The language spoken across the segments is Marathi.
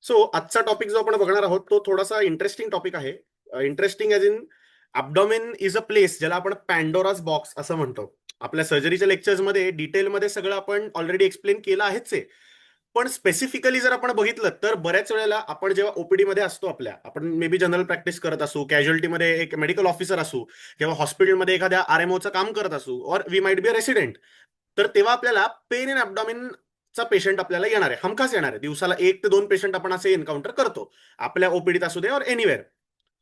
सो आजचा टॉपिक जो आपण बघणार आहोत तो थोडासा इंटरेस्टिंग टॉपिक आहे. Interesting as in abdomen is a place ज्याला आपण पॅन्डोराज बॉक्स असं म्हणतो. आपल्या सर्जरीच्या लेक्चर्समध्ये डिटेलमध्ये सगळं आपण ऑलरेडी एक्सप्लेन केलं आहेच आहे. पण स्पेसिफिकली जर आपण बघितलं तर बऱ्याच वेळेला आपण जेव्हा ओपीडी मध्ये असतो, आपण मे बी जनरल प्रॅक्टिस करत असू, कॅज्युअलिटीमध्ये एक मेडिकल ऑफिसर असू किंवा हॉस्पिटलमध्ये एखाद्या आरएमओचं काम करत असू, or we might be a resident, तर तेव्हा आपल्याला पेन इन ॲब्डॉमिन चा पेशंट आपल्याला येणार आहे, हमखास येणार आहे. दिवसाला 1 ते 2 पेशंट आपण असे एन्काउंटर करतो, आपल्या ओपीडीत असू दे और एनिवेअर.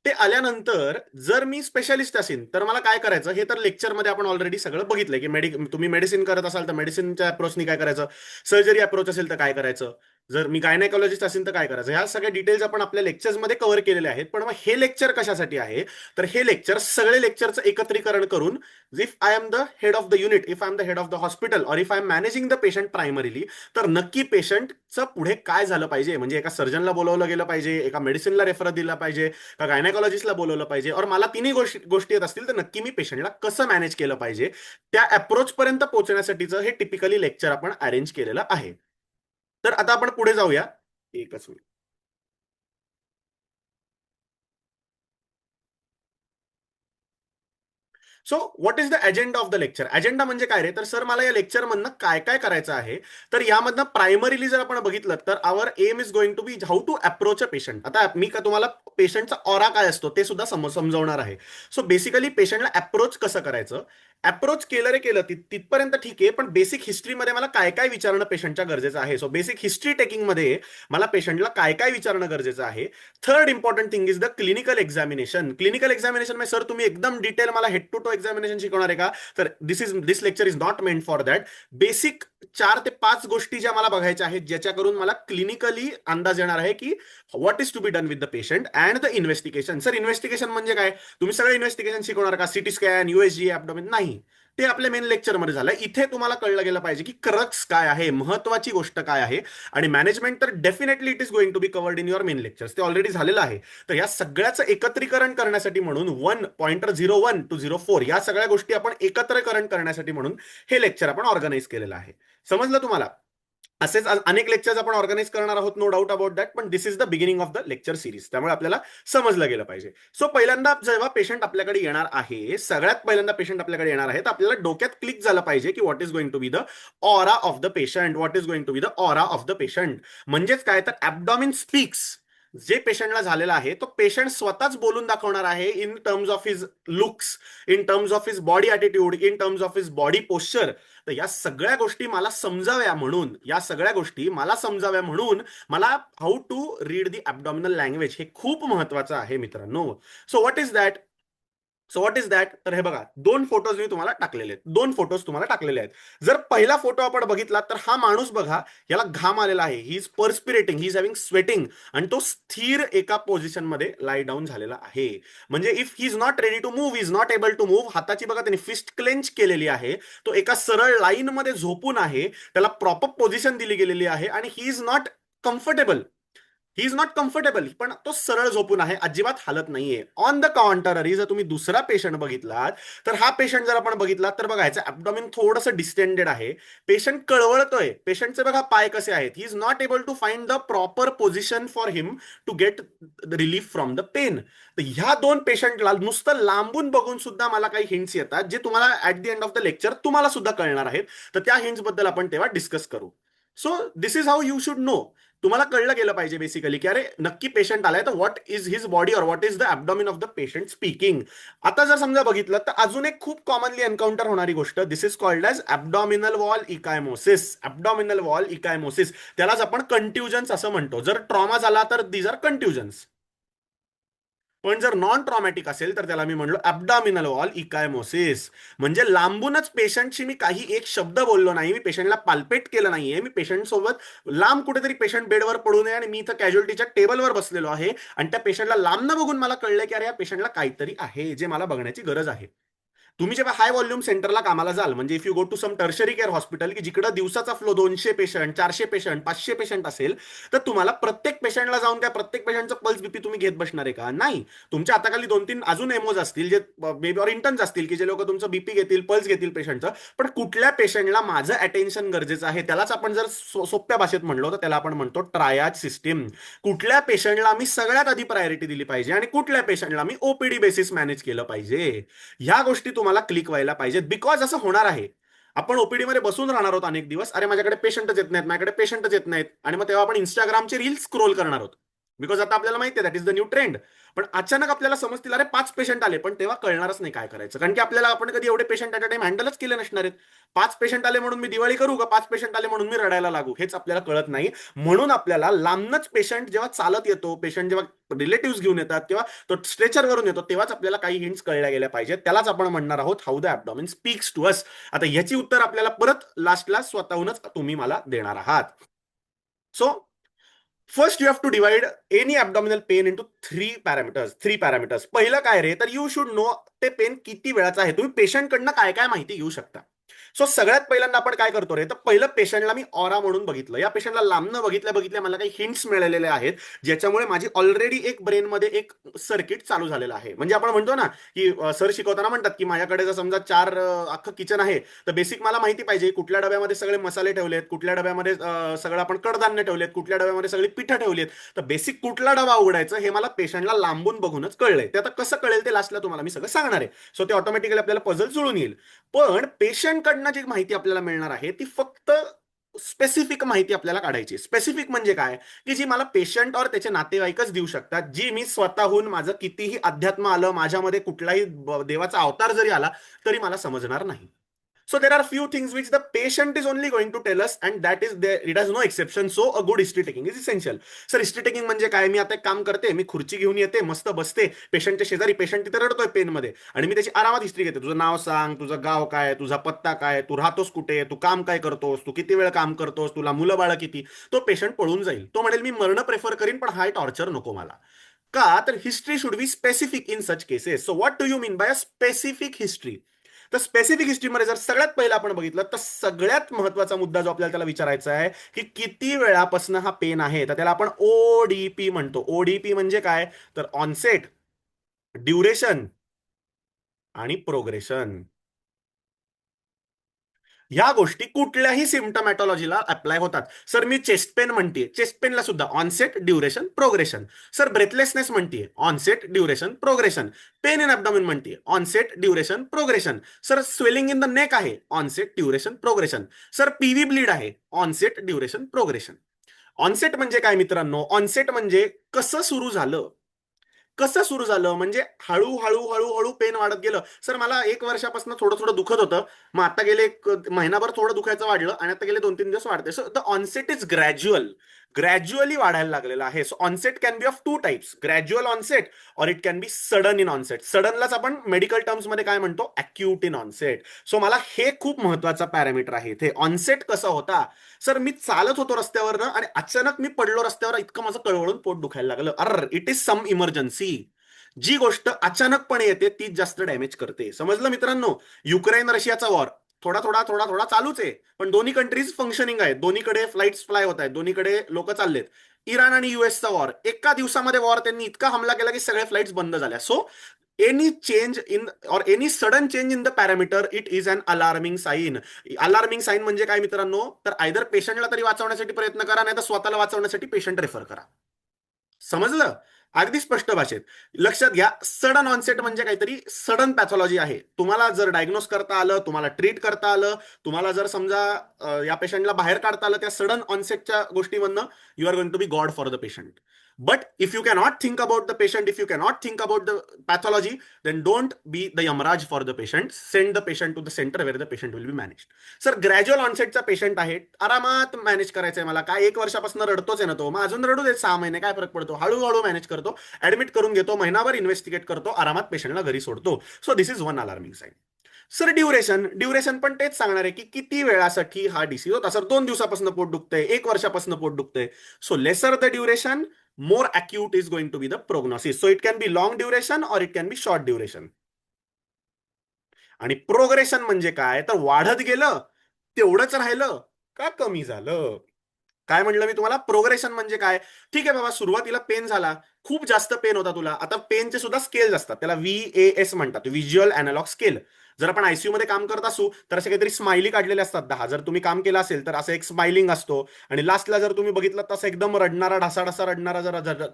ते आल्यानंतर जर मी स्पेशालिस्ट असेल तर मला काय करायचं हे तर लेक्चरमध्ये आपण ऑलरेडी सगळं बघितलंय की तुम्ही मेडिसिन करत असाल तर मेडिसिनच्या अप्रोचनी काय करायचं, सर्जरी अप्रोच असेल तर काय करायचं, जर मी गायनेकॉलॉजिस्ट असेल तर काय करायचं, ह्या सगळ्या डिटेल्स आपण आपल्या लेक्चर्समध्ये कव्हर केलेले आहेत. पण मग हे लेक्चर कशासाठी आहे, तर हे लेक्चर सगळे लेक्चरचं एकत्रीकरण करून, if I am the head of the unit, if I am the head of the hospital, or if I am managing the patient primarily, तर नक्की पेशंटचं पुढे काय झालं पाहिजे, म्हणजे एका सर्जनला बोलवलं गेलं पाहिजे, एका मेडिसिनला रेफर दिला पाहिजे का गायनेकॉलॉजिस्टला बोलवलं पाहिजे, और मला तिन्ही गोष्टी येत असतील तर नक्की मी पेशंटला कसं मॅनेज केलं पाहिजे, त्या अप्रोच पर्यंत पोहोचण्यासाठीचं हे टिपिकली लेक्चर आपण अरेंज केलेलं आहे. तर आता आपण पुढे जाऊया. एकच minute. So what is the agenda of the lecture. Agenda म्हणजे काय रे, तर सर मला या लेक्चर मधनं काय काय करायचं आहे. तर यामधनं प्रायमरीली जर आपण बघितलं तर our aim is going to be how to approach a patient. आता मी का तुम्हाला पेशंटचा ऑरा काय असतो ते सुद्धा समजवणार आहे. सो बेसिकली पेशंटला अप्रोच कसं करायचं, अप्रोच केलं रे केलं तिथपर्यंत ठीक आहे, पण बेसिक हिस्ट्रीमध्ये मला काय काय विचारणं पेशंटच्या गरजेचं आहे. सो बेसिक हिस्ट्री टेकिंगमध्ये मला पेशंटला काय काय विचारणं गरजेचं आहे. Third important thing is the clinical examination. Clinical examination म्हणजे सर तुम्ही एकदम डिटेल मला हेड टू टो एक्झामिनेशन शिकवणार आहे का, तर this lecture is not meant for that. Basic 4 ते 5 गोष्टी ज्या मला बघायच्या आहेत, ज्याच्या करून मला क्लिनिकली अंदाज येणार आहे की what is to be done with the patient and the investigation. Sir investigation म्हणजे काय, तुम्ही सगळं इन्व्हेस्टिगेशन शिकवणार का, सिटी स्कॅन, यूएसजी, ॲब्डोमेन, नाही. ते आपल्या मेन लेक्चरमध्ये झालं. इथे तुम्हाला कळलं गेलं पाहिजे की क्रक्स काय आहे, महत्वाची गोष्ट काय आहे. आणि मॅनेजमेंट तर definitely it is going to be covered in your main lectures, ते ऑलरेडी झालेलं आहे. तर या सगळ्याचं एकत्रीकरण करण्यासाठी म्हणून 1.01 to 04 या सगळ्या गोष्टी आपण एकत्रीकरण करण्यासाठी म्हणून हे लेक्चर आपण ऑर्गनाईज केलेलं आहे. समजलं तुम्हाला. असेच अनेक लेक्चर्स आपण ऑर्गनाईज करणार आहोत, नो डाऊट अबाउट दॅट, पण this is the beginning of the lecture series, त्यामुळे आपल्याला समजलं गेलं पाहिजे. सो पहिल्यांदा जेव्हा पेशंट आपल्याकडे येणार आहे, सगळ्यात पहिल्यांदा पेशंट आपल्याकडे येणार आहे, तर आपल्याला डोक्यात क्लिक झालं पाहिजे की what is going to be the aura of the patient. What is going to be the aura of the patient म्हणजेच काय, तर ॲब्डॉमिन स्पीक्स. जे पेशंटला झालेला आहे तो पेशंट स्वतःच बोलून दाखवणार आहे, in terms of his looks, in terms of his body attitude, in terms of his body posture. तर या सगळ्या गोष्टी मला समजाव्या म्हणून, मला how to read the abdominal language हे खूप महत्वाचं आहे मित्रांनो. सो व्हॉट इज दॅट, तर हे बघा, 2 फोटोज मी तुम्हाला टाकलेले आहेत, 2 फोटोज तुम्हाला टाकलेले आहेत. जर पहिला फोटो आपण बघितला तर हा माणूस बघा, याला घाम आलेला आहे, he is perspirating, he is having sweating, आणि तो स्थिर एका पोझिशन मध्ये लाई डाऊन झालेला आहे. म्हणजे if he is not ready to move, is not able to move, हाताची बघा त्यांनी फिस्ट क्लेंच केलेली आहे, तो एका सरळ लाईन मध्ये झोपून आहे, त्याला प्रॉपर पोझिशन दिली गेलेली आहे, आणि ही इज नॉट कम्फर्टेबल, पण तो सरळ झोपून आहे, अजिबात हालत नाहीये. ऑन द कॉन्ट्ररी जर तुम्ही दुसरा पेशंट बघितलात, तर हा पेशंट जर आपण बघितला तर बघा, ह्याचं ॲब्डॉमिन थोडंसं डिस्टेंडेड आहे, पेशंट कळवळतोय, पेशंटचे बघा पाय कसे आहेत, he is not able to find the proper position for him to get relief from the pain. तर ह्या 2 पेशंटला नुसतं लांबून बघून सुद्धा मला काही हिंट्स येतात, जे तुम्हाला at the end of the lecture तुम्हाला सुद्धा कळणार आहेत. तर त्या हिंट्स बद्दल आपण तेव्हा डिस्कस करू. So this is how you should no. तुम्हाला कळलं गेलं पाहिजे बेसिकली की अरे नक्की पेशंट आलाय, तर व्हॉट इज हिज बॉडी और what is the ॲब्डॉमिन of the patient speaking. आता जर समजा बघितलं तर अजून एक खूप कॉमनली एन्काउंटर होणारी गोष्ट, this is called as abdominal wall ecchymosis. Abdominal wall ecchymosis, त्यालाच आपण कंट्युजन्स असं म्हणतो. जर ट्रॉमा झाला तर दीज आर कंट्युजन्स, पण जर नॉन ट्रॉमॅटिक असेल तर त्याला मी म्हणलो ॲब्डॉमिनल वॉल इकायमोसिस. म्हणजे लांबूनच पेशंटशी मी काही एक शब्द बोललो नाही, मी पेशंटला पाल्पेट केलं नाहीये, मी पेशंट सोबत लांब कुठेतरी पेशंट बेडवर पडू नये आणि मी इथं कॅज्युअलिटीच्या टेबलवर बसलेलो आहे, आणि त्या पेशंटला लांब न बघून मला कळलं की अरे या पेशंटला काहीतरी आहे जे मला बघण्याची गरज आहे. तुम्ही जेव्हा हाय व्हॉल्यूम सेंटरला कामाला जाल, म्हणजे if you go to some tertiary care hospital की जिकडे दिवसाचा फ्लो 200 पेशंट, 400 पेशंट, 500 पेशंट असेल, तर तुम्हाला प्रत्येक पेशंटला जाऊन त्या प्रत्येक पेशंटचं पल्स बीपी तुम्ही घेत बसणार आहे का? नाही. तुमच्या हाताखाली 2-3 अजून एमओज असतील, जे बेबी और इंटर्न्स असतील, की जे लोक तुमचं बीपी घेतील, पल्स घेतील पेशंटचं. पण कुठल्या पेशंटला माझं अटेन्शन गरजेचं आहे, त्यालाच आपण जर सोप्या भाषेत म्हणलो तर त्याला आपण म्हणतो ट्रायाज सिस्टीम. कुठल्या पेशंटला मी सगळ्यात आधी प्रायोरिटी दिली पाहिजे आणि कुठल्या पेशंटला मी ओपीडी बेसिस मॅनेज केलं पाहिजे, ह्या गोष्टी तुम्हाला क्लिक व्हायला पाहिजेत. बिकॉज असं होणार आहे, आपण ओपीडी मध्ये बसून राहणार आहोत अनेक दिवस, अरे माझ्याकडे पेशंटच येत नाहीत, माझ्याकडे पेशंटच येत नाहीत, आणि मग तेव्हा आपण इंस्टाग्रामचे रील स्क्रोल करणार आहोत. बिकॉज आता आपल्याला माहिती आहे that is the new trend. पण अचानक आपल्याला समजतील अरे 5 पेशंट आले, पण तेव्हा कळणारच नाही काय करायचं, कारण की आपल्याला आपण कधी एवढे पेशंट ॲट अ टाइम हँडलच केले नसणार आहेत. 5 पेशंट आले म्हणून मी दिवाळी करू का, 5 पेशंट आले म्हणून मी रडायला लागू, हेच आपल्याला कळत नाही. म्हणून आपल्याला लांबनच पेशंट जेव्हा चालत येतो, पेशंट जेव्हा रिलेटिव्ह घेऊन येतात, तेव्हा तो स्ट्रेचरवरून येतो, तेव्हाच आपल्याला काही हिंट्स कळल्या गेल्या पाहिजेत. त्यालाच आपण म्हणणार आहोत how the abdomen speaks to us. आता याची उत्तर आपल्याला परत लास्टला स्वतःहूनच तुम्ही मला देणार आहात. So first you have to divide any abdominal pain into three parameters. पहिलं काय रे, तर यू शुड नो ते पेन किती वेळाचं आहे. तुम्ही पेशंटकडनं काय काय माहिती घेऊ शकता. सो सगळ्यात पहिल्यांदा आपण काय करतो रे, तर पहिलं पेशंटला मी ऑरा म्हणून बघितलं. या पेशंटला लांबनं बघितल्या बघितल्या मला काही हिंट्स मिळालेले आहेत, ज्याच्यामुळे माझी ऑलरेडी एक ब्रेनमध्ये एक सर्किट चालू झालेलं आहे. म्हणजे आपण म्हणतो ना की सर शिकवताना म्हणतात की माझ्याकडे जर समजा 4 अख्खं किचन आहे, तर बेसिक मला माहिती पाहिजे कुठल्या डब्यामध्ये सगळे मसाले ठेवलेत, कुठल्या डब्यामध्ये सगळं आपण कडधान्य ठेवलेत, कुठल्या डब्यामध्ये सगळी पिठं ठेवलीत. तर बेसिक कुठला डबा उघडायचं हे मला पेशंटला लांबून बघूनच कळलंय. ते आता कसं कळेल ते लास्टला तुम्हाला मी सगळं सांगणार आहे. सो ते ऑटोमॅटिकली आपल्याला पझल जुळून येईल. पण पेशंटकडनं जी माहिती आपल्याला मिळणार आहे ती फक्त स्पेसिफिक माहिती आपल्याला काढायची. स्पेसिफिक म्हणजे काय, की जी मला पेशंट और त्याचे नातेवाईकच देऊ शकतात, जी मी स्वतःहून माझं कितीही अध्यात्म आलं, माझ्यामध्ये कुठलाही देवाचा अवतार जरी आला तरी मला समजणार नाही. So there are few things which the patient is only going to tell us, and that is there, it has no exception. So a good history taking is essential. Sir history taking म्हणजे काय, मी आता एक काम करते, मी खुर्ची घेऊन येते, मस्त बसते पेशंटच्या शेजारी, पेशंट तिथे रडतोय पेनमध्ये, आणि मी त्याची आरामात हिस्ट्री घेते. तुझं नाव सांग, तुझं गाव काय, तुझा पत्ता काय, तू राहतोस कुठे, तू काम काय करतोस, तू किती वेळ काम करतोस, तुला मुलं बाळ किती. तो पेशंट पळून जाईल, तो म्हणेल मी मरण प्रेफर करीन पण हाय टॉर्चर नको मला. का तर history should be specific in such cases. So what do you mean by a specific history. तर स्पेसिफिक हिस्ट्रीमध्ये जर सगळ्यात पहिला आपण बघितलं तर सगळ्यात महत्वाचा मुद्दा जो आपल्याला त्याला विचारायचा आहे की किती वेळापासून हा पेन आहे, तर त्याला आपण ओडीपी म्हणतो. ओडीपी म्हणजे काय, तर ऑनसेट, ड्युरेशन आणि प्रोग्रेशन. ह्या गोष्टी कुठल्याही सिम्टमॅटॉलॉजीला अप्लाय होतात. सर मी चेस्ट पेन म्हणते, चेस्ट पेनला सुद्धा onset, duration, progression. Sir breathlessness म्हणते, onset, duration, progression. Pain in abdomen म्हणते, onset, duration, progression. Sir swelling in the neck आहे, onset, duration, progression. Sir PV bleed आहे, ऑनसेट, ड्युरेशन, प्रोग्रेशन. ऑनसेट म्हणजे काय मित्रांनो, ऑनसेट म्हणजे कसं सुरू झालं. कसं सुरू झालं म्हणजे हळूहळू हळूहळू पेन वाढत गेलं. सर मला 1 वर्षापासून थोडं थोडं दुखत होतं, मग आता गेले एक महिनाभर थोडं दुखायचं वाढलं, आणि आता गेले 2-3 दिवस वाढते. So the onset is gradual, gradually वाढायला लागलेलं आहे. So onset can be of 2 types, gradual onset or it can be sudden in onset. सडनलाच आपण मेडिकल टर्म्समध्ये काय म्हणतो, अॅक्यूट इन ऑनसेट. सो मला हे खूप महत्वाचा पॅरामीटर आहे. ते ऑनसेट कसा होता, सर मी चालत होतो रस्त्यावरनं आणि अचानक मी पडलो रस्त्यावर, इतकं माझं कळवळून पोट दुखायला लागलं. Or it is some emergency. जी गोष्ट अचानकपणे येते तीच जास्त डॅमेज करते. समजलं मित्रांनो. युक्रेन रशियाचा वॉर थोडा थोडा थोडा थोडा चालूच आहे, पण दोन्ही कंट्रीज फंक्शनिंग आहेत, दोन्हीकडे फ्लाईट्स फ्लाय होत आहेत, दोन्हीकडे लोक चाललेत. इराण आणि युएसचा वॉर, एका दिवसामध्ये वॉर त्यांनी इतका हमला केला की सगळ्या फ्लाईट्स बंद झाल्या. So any change in or any sudden change in the parameter it is an alarming sign. Alarming sign म्हणजे काय मित्रांनो, तर आयदर पेशंटला तरी वाचवण्यासाठी प्रयत्न करा, नाही तर स्वतःला वाचवण्यासाठी पेशंट रेफर करा. समजलं. अगदी स्पष्ट भाषेत लक्षात घ्या. सडन ऑनसेट म्हणजे काहीतरी सडन पॅथॉलॉजी आहे. तुम्हाला जर डायग्नोज करता आलं, तुम्हाला ट्रीट करता आलं, तुम्हाला जर समजा या पेशंटला बाहेर काढता आलं त्या सडन ऑनसेटच्या गोष्टीमधनं, you are going to be god for the patient. But if you cannot think about the patient, if you cannot think about the pathology, then don't be the Yamraj for the patient. Send the patient to the center where the patient will be managed. Sir gradual ऑनसेटचा पेशंट आहे, आरामात मॅनेज करायचं आहे मला, काय 1 वर्षापासून रडतोच आहे ना तो, मग अजून रडू दे 6 महिने, काय फरक पडतो, हळूहळू मॅनेज करतो, ऍडमिट करून घेतो, महिनाभर इन्व्हेस्टिगेट करतो, आरामात पेशंटला घरी सोडतो. So this is one alarming sign. Sir duration, duration पण तेच सांगणार आहे की किती वेळासाठी हा डिसीज होता. सर 2 दिवसापासून पोट दुखतंय, 1 वर्षापासून पोट दुखतंय. So lesser the duration, more acute is going to be the prognosis. So it can be long duration or it can be short duration. आणि प्रोग्रेशन म्हणजे काय, तर वाढत गेलं, तेवढंच राहिलं का कमी झालं. काय म्हणलं मी तुम्हाला, प्रोग्रेशन म्हणजे काय, ठीक आहे बाबा सुरुवातीला पेन झाला, खूप जास्त पेन होता तुला, आता पेनचे सुद्धा स्केल्स असतात, त्याला VAS म्हणतात, व्हिज्युअल अॅनालॉग स्केल. जर आपण आयसीयू मध्ये काम करत असू तर असे काहीतरी स्माइली काढलेले असतात 10, जर तुम्ही काम केलं असेल तर असं एक स्माइलिंग असतो, आणि लास्टला जर तुम्ही बघितलं तसं एकदम रडणारा, ढासा रडणारा जरा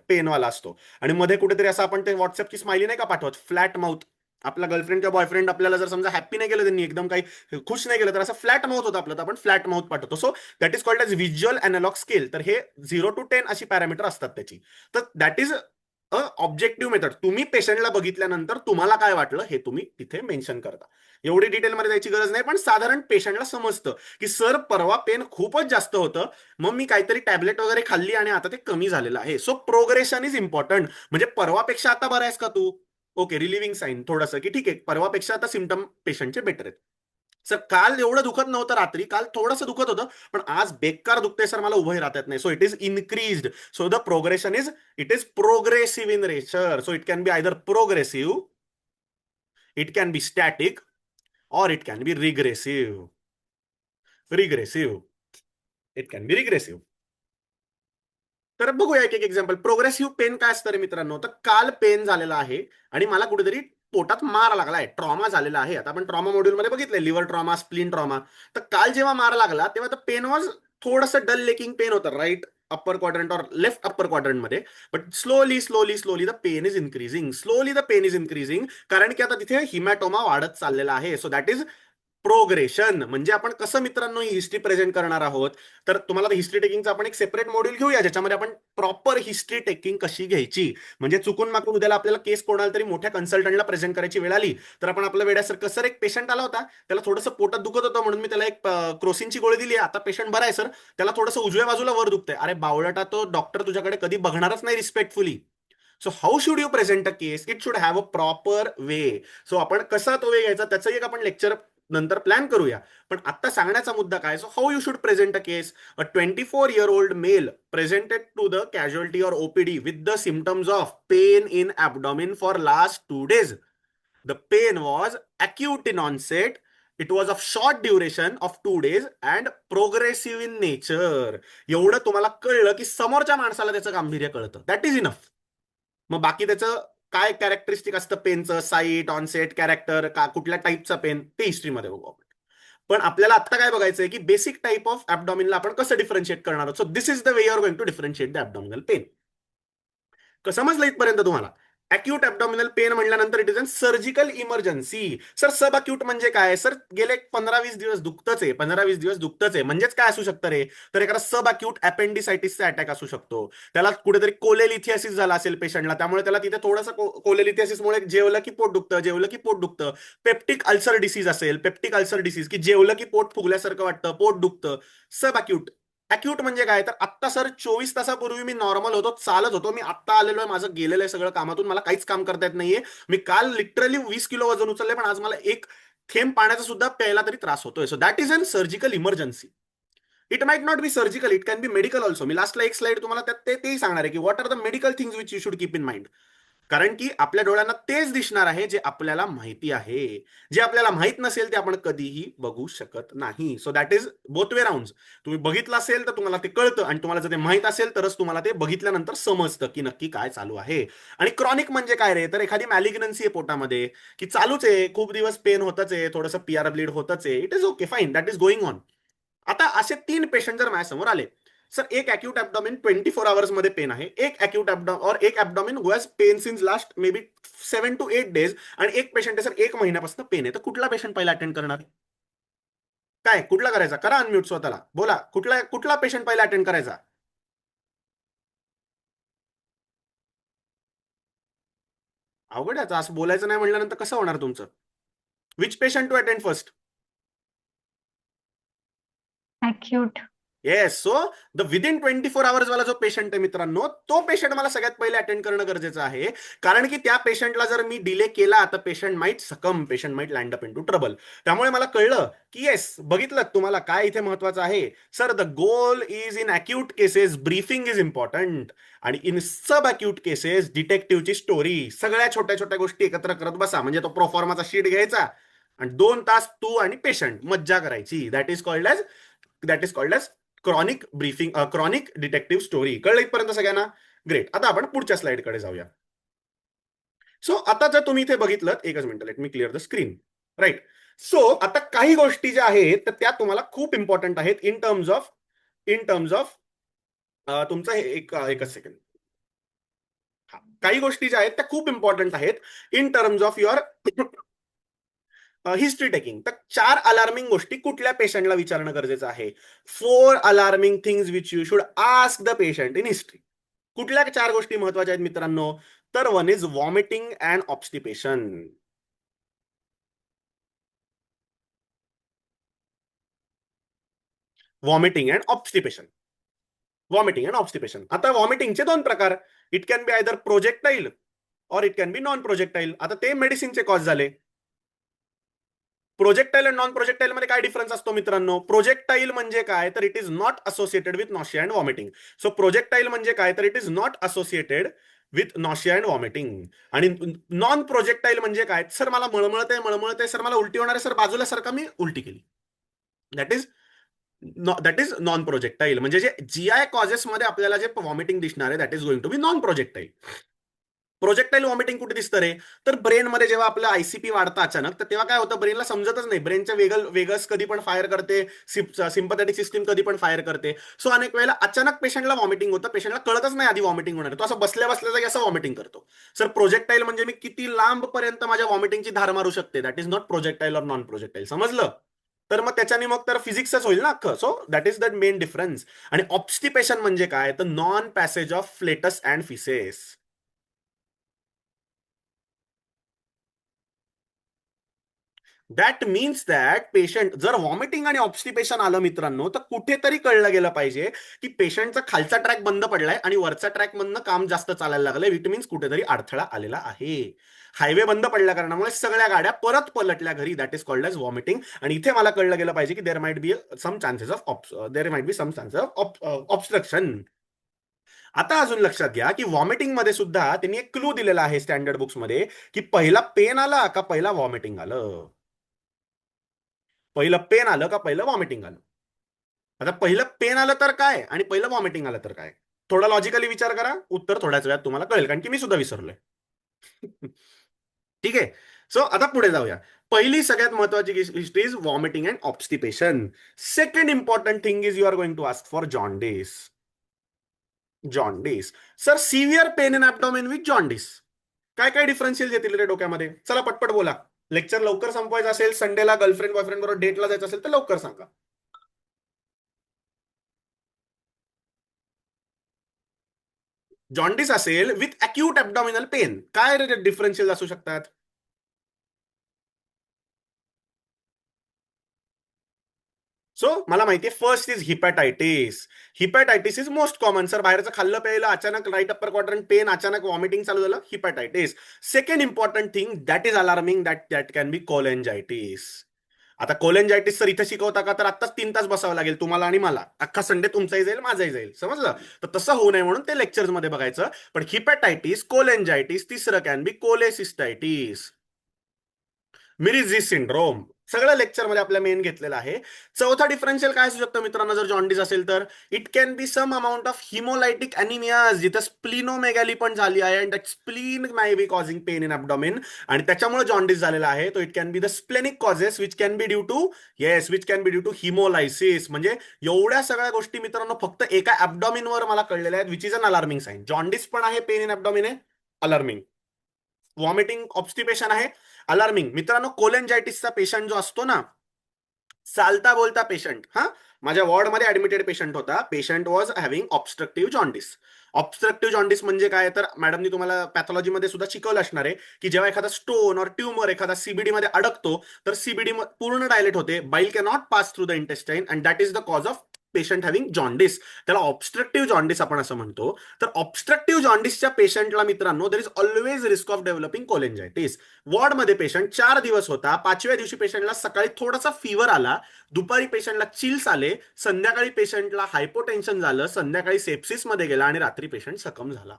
पेनवाला असतो, आणि मध्ये कुठेतरी असं आपण ते व्हॉट्सअपची स्माइली नाही का पाठवत, फ्लॅट माउथ. आपला गर्लफ्रेंड किंवा बॉयफ्रेंड आपल्याला जर समजा हॅप्पी नाही केलं, त्यांनी एकदम काही खुश नाही केलं, तर असं फ्लॅट माउथ होतं आपलं, तर आपण फ्लॅट माउथ पाठवतो. So that is called as visual analogue scale. तर हे 0 to 10 अशी पॅरामीटर असतात त्याची. तर that is a objective method. तुम्ही पेशंटला बघितल्यानंतर तुम्हाला काय वाटलं हे तुम्ही तिथे मेन्शन करता. एवढी डिटेलमध्ये जायची गरज नाही, पण साधारण पेशंटला समजतं की सर परवा पेन खूपच जास्त होतं, मग मी काहीतरी टॅबलेट वगैरे खाल्ली आणि आता ते कमी झालेलं आहे. So progression is important. म्हणजे परवापेक्षा आता बरा आहेस का तू, ओके, रिलिव्हिंग साईन थोडंसं की ठीक आहे, परवापेक्षा आता सिमटम पेशंटचे बेटर आहेत. सर काल एवढं दुखत नव्हतं, रात्री काल थोडंसं दुखत होतं, पण आज बेकार दुखते सर, मला उभं राहता येत नाही. So it is increased. So the progression is, it is progressive in nature. So it can be either progressive, it can B static, or it can be regressive. Regressive. It can be regressive. तर बघूया एक एक एक्झाम्पल. प्रोग्रेसिव्ह पेन काय असतं रे मित्रांनो, तर काल पेन झालेला आहे आणि मला कुठेतरी पोटात मार लागलाय, ट्रॉमा झालेला आहे. आता आपण ट्रॉमा मॉड्यूलमध्ये बघितलंय, लिव्हर ट्रॉमा, स्प्लिन ट्रॉमा. तर काल जेव्हा मार लागला तेव्हा तर पेन वॉज थोडंसं डल लेकिंग पेन होतं, right upper quadrant or left upper quadrant मध्ये. But slowly the pain is increasing, slowly the pain is increasing, कारण की आता तिथे हिमॅटोमा वाढत चाललेला आहे. So that is progression. म्हणजे आपण कसं मित्रांनो ही हिस्ट्री प्रेझेंट करणार आहोत, तर तुम्हाला हिस्ट्री टेकिंगचा आपण एक सेपरेट मॉड्यूल घेऊया, ज्याच्यामध्ये आपण प्रॉपर हिस्ट्री टेकिंग कशी घ्यायची. म्हणजे चुकून मागून उद्याला आपल्याला केस कोणाला तरी मोठ्या कन्सल्टंटला प्रेझेंट करायची वेळ आली, तर आपण आपलं वेड्यासारखं, सर एक पेशंट आला होता, त्याला थोडंसं पोटात दुखत होतं म्हणून मी त्याला एक क्रोसिनची गोळी दिली, आता पेशंट बरा आहे सर, त्याला थोडंसं उजव्या बाजूला वर दुखतंय. अरे बावळटा, तो डॉक्टर तुझ्याकडे कधी बघणारच नाही respectfully. So how should you present a case, it should have a proper way. So आपण कसा तो वे घ्यायचा त्याचं एक आपण लेक्चर नंतर प्लॅन करूया. पण आता सांगण्याचा मुद्दा काय, so how you should present a case. A 24-year-old male presented to the casualty or OPD with the symptoms of pain in abdomen for last 2 days. The pain was acute in onset. It was of short duration of 2 days and progressive in nature. एवढं तुम्हाला कळलं की समोरच्या माणसाला त्याचं गांभीर्य कळतं, दॅट इज इनफ. मग बाकी त्याचं काय कॅरेक्टरिस्टिक असतं पेनचं, साईट, ऑनसेट, कॅरेक्टर, का कुठल्या टाईपचा पेन, ते हिस्ट्रीमध्ये बघू आपण. पण आपल्याला आता काय बघायचंय की बेसिक टाईप ऑफ ऍबडॉमिनला आपण कसं डिफरन्शिएट करणार आहोत. So this is the way you are going to differentiate the abdominal pain. समजलं इथपर्यंत तुम्हाला. अॅक्यूट ॲब्डॉमिनल पेन म्हटल्यानंतर it is an surgical emergency. Sir sub acute म्हणजे काय, सर गेले 15-20 दिवस दुखतच आहे, 15-20 दिवस दुखतच आहे, म्हणजेच काय असू शकतं रे, तर एखादा सब अक्यूट अपेंडिसायटिसचा अटॅक असू शकतो. त्याला कुठेतरी कोलेलिथियासिस झाला असेल पेशंटला, त्यामुळे त्याला तिथे थोडंसं कोलेलिथियासिसमुळे जेवलं की पोट दुखतं, जेवलं की पोट दुखतं. पेप्टिक अल्सर डिसीज असेल, पेप्टिक अल्सर डिसीज की जेवलं की पोट फुगल्यासारखं वाटतं, पोट दुखतं. सब अक्यूट. अक्यूट म्हणजे काय, तर आत्ता सर 24 तासापूर्वी मी नॉर्मल होतो, चालत होतो, मी आत्ता आलेलो आहे, माझं गेलेलं आहे सगळं कामातून, मला काहीच काम करता येत नाहीये. मी काल लिटरली 20 किलो वजन उचलले, पण आज मला एक थेंब पाण्याचा सुद्धा प्यायला तरी त्रास होतोय. So that is an surgical emergency. It might not be surgical, it can be medical also. मी लास्टला एक स्लाइड तुम्हाला त्यात तेही सांगणार आहे की what are the medical things which you should keep in mind. कारण की आपल्या डोळ्यांना तेच दिसणार आहे जे आपल्याला माहिती आहे. जे आपल्याला माहित नसेल ते आपण कधीही बघू शकत नाही. So that is both way round. तुम्ही बघितलं असेल तर तुम्हाला ते कळतं, आणि तुम्हाला जर ते माहित असेल तरच तुम्हाला ते बघितल्यानंतर समजतं की नक्की काय चालू आहे. आणि क्रॉनिक म्हणजे काय रे, तर एखादी मॅलिग्नन्सी आहे पोटामध्ये, की चालूच आहे, खूप दिवस पेन होतच आहे, थोडंसं पीआर ब्लीड होतच आहे, it is okay, fine, that is going on. आता असे 3 पेशंट जर माझ्यासमोर आले, सर एक अॅक्यूट ॲब्डॉमिन 24 आवर्स मध्ये पेन आहे, एक अॅक्यूट और एक abdomen who has pain since last maybe 7 to 8 days, आणि एक पेशंट आहे सर 1 महिन्यापासून पेन आहे, तर कुठला पेशंट पहिला अटेंड करणार. काय कुठला करायचा, करा अनम्यूट स्वतःला, बोला कुठला कुठला पेशंट पहिला अटेंड करायचा. अवघड आहे, असं बोलायचं नाही म्हटल्यानंतर कसं होणार तुमचं. Which patient to attend first. Acute. Yes. So the within 24 hours वाला जो पेशंट आहे मित्रांनो, तो पेशंट मला सगळ्यात पहिले अटेंड करणं गरजेचं आहे. कारण की त्या पेशंटला जर मी डिले केला तर patient might succumb, patient might land up into trouble. त्यामुळे मला कळलं की येस, बघितलं तुम्हाला काय इथे महत्वाचं आहे. Sir the goal is in acute cases briefing is important, आणि इन सब अॅक्यूट केसेस डिटेक्टिव्हची स्टोरी, सगळ्या छोट्या छोट्या गोष्टी एकत्र करत बसा. म्हणजे तो प्रोफॉर्माचा शीट घ्यायचा, आणि 2 तास तू आणि पेशंट मज्जा करायची. That is called as chronic briefing, chronic detective story. कळलं इथपर्यंत सगळ्यांना? ग्रेट. आता आपण पुढच्या स्लाइडकडे जाऊया. सो आता जर तुम्ही इथे बघितलं, एकच minute, let me clear the screen. Right. So आता काही गोष्टी ज्या आहेत तर त्या तुम्हाला खूप इम्पॉर्टंट आहेत इन टर्म्स ऑफ तुमचं हे एकच सेकंड. काही गोष्टी ज्या आहेत त्या खूप इम्पॉर्टंट आहेत in terms of your history taking. तर 4 अलार्मिंग गोष्टी कुठल्या पेशंटला विचारणं गरजेचं आहे. 4 alarming things which you should ask the patient in history. कुठल्या 4 गोष्टी महत्वाच्या आहेत मित्रांनो? तर one is vomiting and obstipation. Vomiting and obstipation. Vomiting and obstipation. आता वॉमिटिंगचे 2 प्रकार. It can be either projectile or it can be non projectile. आता ते मेडिसिनचे कॉज झाले. प्रोजेक्टाईल आणि नॉन प्रोजेक्टाईल मध्ये काय डिफरन्स असतो मित्रांनो? प्रोजेक्टाईल म्हणजे काय तर it is not associated with nausea and vomiting. So projectile म्हणजे काय तर it is not associated with nausea and vomiting. आणि नॉन प्रोजेक्टाईल म्हणजे काय? सर मला मळमळते सर, मला उलटी होणार आहे सर, बाजूला सारखा मी उलटी केली. That is non projectile. म्हणजे जे जीआय कॉजेस मध्ये आपल्याला जे वॉमिटिंग दिसणार आहे that is going to be non projectile. Projectile vomiting कुठे दिसतं रे? तर ब्रेनमध्ये जेव्हा आपलं आयसीपी वाढतं अचानक, तर तेव्हा काय होतं, ब्रेनला समजतच नाही. ब्रेनच्या वेगस कधी पण फायर करते, सिम्पथॅटिक सिस्टीम कधी पण फायर करते. सो अनेक वेळेला अचानक पेशंटला वॉमिटिंग होतं, पेशंटला कळतच नाही आधी वॉमिटिंग होणार. तो असं बसल्या बसल्या जागी असं वॉमिटिंग करतो. सर प्रोजेक्टाईल म्हणजे मी किती लांब पर्यंत माझ्या वॉमिटिंगची धार मारू शकते. दॅट इज नॉट प्रोजेक्टाईल और नॉन प्रोजेक्टाईल. समजलं? तर मग त्याच्याने मग तर फिजिक्सच होईल ना अख्खं. So that is that main difference. आणि ऑब्स्टिपेशन म्हणजे काय तर non passage of flatus and faeces. That means that patient जर व्हॉमिटिंग आणि ऑब्स्टिपेशन आलं मित्रांनो, तर कुठेतरी कळलं गेलं पाहिजे की पेशंटचा खालचा ट्रॅक बंद पडलाय आणि वरचा ट्रॅक मधनं काम जास्त चालायला लागलंय. विट मीन्स कुठेतरी अडथळा आलेला आहे. हायवे बंद पडल्या कारणामुळे सगळ्या गाड्या परत पलटल्या घरी. That is called as vomiting. आणि इथे मला कळलं गेलं पाहिजे की there might be some chances of obstruction. आता अजून लक्षात घ्या की व्हॉमिटिंग मध्ये सुद्धा त्यांनी एक क्लू दिलेला आहे स्टँडर्ड बुक्स मध्ये की पहिला पेन आला का पहिला व्हॉमिटिंग आलं. पहिलं पेन आलं का पहिलं व्हॉमिटिंग आलं. आता पहिलं पेन आलं तर काय आणि पहिलं व्हॉमिटिंग आलं तर काय? थोडा लॉजिकली विचार करा. उत्तर थोड्याच वेळात तुम्हाला कळेल, कारण की मी सुद्धा विसरलोय. ठीक आहे. सो आता पुढे जाऊया. पहिली सगळ्यात महत्वाची history is vomiting and obstipation. Second important thing is you are going to ask for jaundice. Jaundice. Sir severe pain in abdomen with jaundice. काय काय डिफरन्शियल येतील रे डोक्यामध्ये? चला पटपट बोला. लेक्चर लवकर संपवायचं असेल, संडेला गर्लफ्रेंड बॉयफ्रेंड बरोबर डेटला जायचं असेल तर लवकर सांगा. जॉन्डिस असेल विथ अक्यूट ॲब्डॉमिनल पेन, काय डिफरन्शियल असू शकतात? सो मला माहितीये first is hepatitis. Hepatitis is most common. Sir बाहेरचं खाल्लं प्यायलं, अचानक राईट अप्पर क्वाड्रंट पेन, अचानक वॉमिटिंग चालू झालं, hepatitis. Second important thing that is alarming that can be cholangitis. आता कोलेंजायटिस सर इथे शिकवता का? तर आत्ताच 3 तास बसावं लागेल तुम्हाला आणि मला. अख्खा संडे तुमचाही जाईल माझाही जाईल. समजलं? तर तसं होऊ नये म्हणून ते लेक्चर्स मध्ये बघायचं. पण हिपॅटायटिस, कोलेंजायटिस, तिसरं कॅन बी कोलेसिस्टायटिस, मिरिझी सिंड्रोम. सगळं लेक्चरमध्ये आपल्या मेन घेतलेलं आहे. चौथा डिफरन्शियल काय असू शकतं मित्रांनो जर जॉन्डिस असेल तर? It can be some amount of hemolytic anemias, जिथं स्प्लिनोमेगॅली पण झाली आहे and that spleen may be causing pain in abdomen, आणि त्याच्यामुळे जॉन्डिस झालेला आहे. तो it can be the splenic causes which can be due to hemolysis. म्हणजे एवढ्या सगळ्या गोष्टी मित्रांनो फक्त एका ॲब्डॉमिनवर मला कळलेल्या आहेत, which is an alarming sign. Jaundice पण आहे, पेन इन ॲब्डॉमिन आहे, अलार्मिंग. व्हॉमिटिंग ऑब्स्टिपेशन आहे, अलार्मिंग. मित्रांनो कोलेंजायटिसचा पेशंट जो असतो ना, चालता बोलता पेशंट, हा माझ्या वॉर्डमध्ये ऍडमिटेड पेशंट होता. Patient was having obstructive jaundice. Obstructive jaundice म्हणजे काय तर मॅडमनी तुम्हाला पॅथॉलॉजीमध्ये सुद्धा शिकवलं असणार आहे की जेव्हा एखादा स्टोन और ट्यूमर एखादा सीबीडी मध्ये अडकतो तर सीबीडी पूर्ण डायलेट होते, bile cannot pass through the intestine and that is the cause of patient having jaundice. त्याला ऑब्स्ट्रक्टिव्ह जॉन्डिस आपण असं म्हणतो. तर ऑब्स्ट्रक्टिव्ह जॉन्डिसच्या पेशंटला मित्रांनो there is always risk of developing cholangitis. वॉर्डमध्ये पेशंट 4 दिवस होता. 5व्या दिवशी पेशंटला सकाळी थोडासा फीवर आला, दुपारी पेशंटला चिल्स आले, संध्याकाळी पेशंटला हायपोटेन्शन झालं, संध्याकाळी सेप्सिस मध्ये गेला आणि रात्री पेशंट सकम झाला.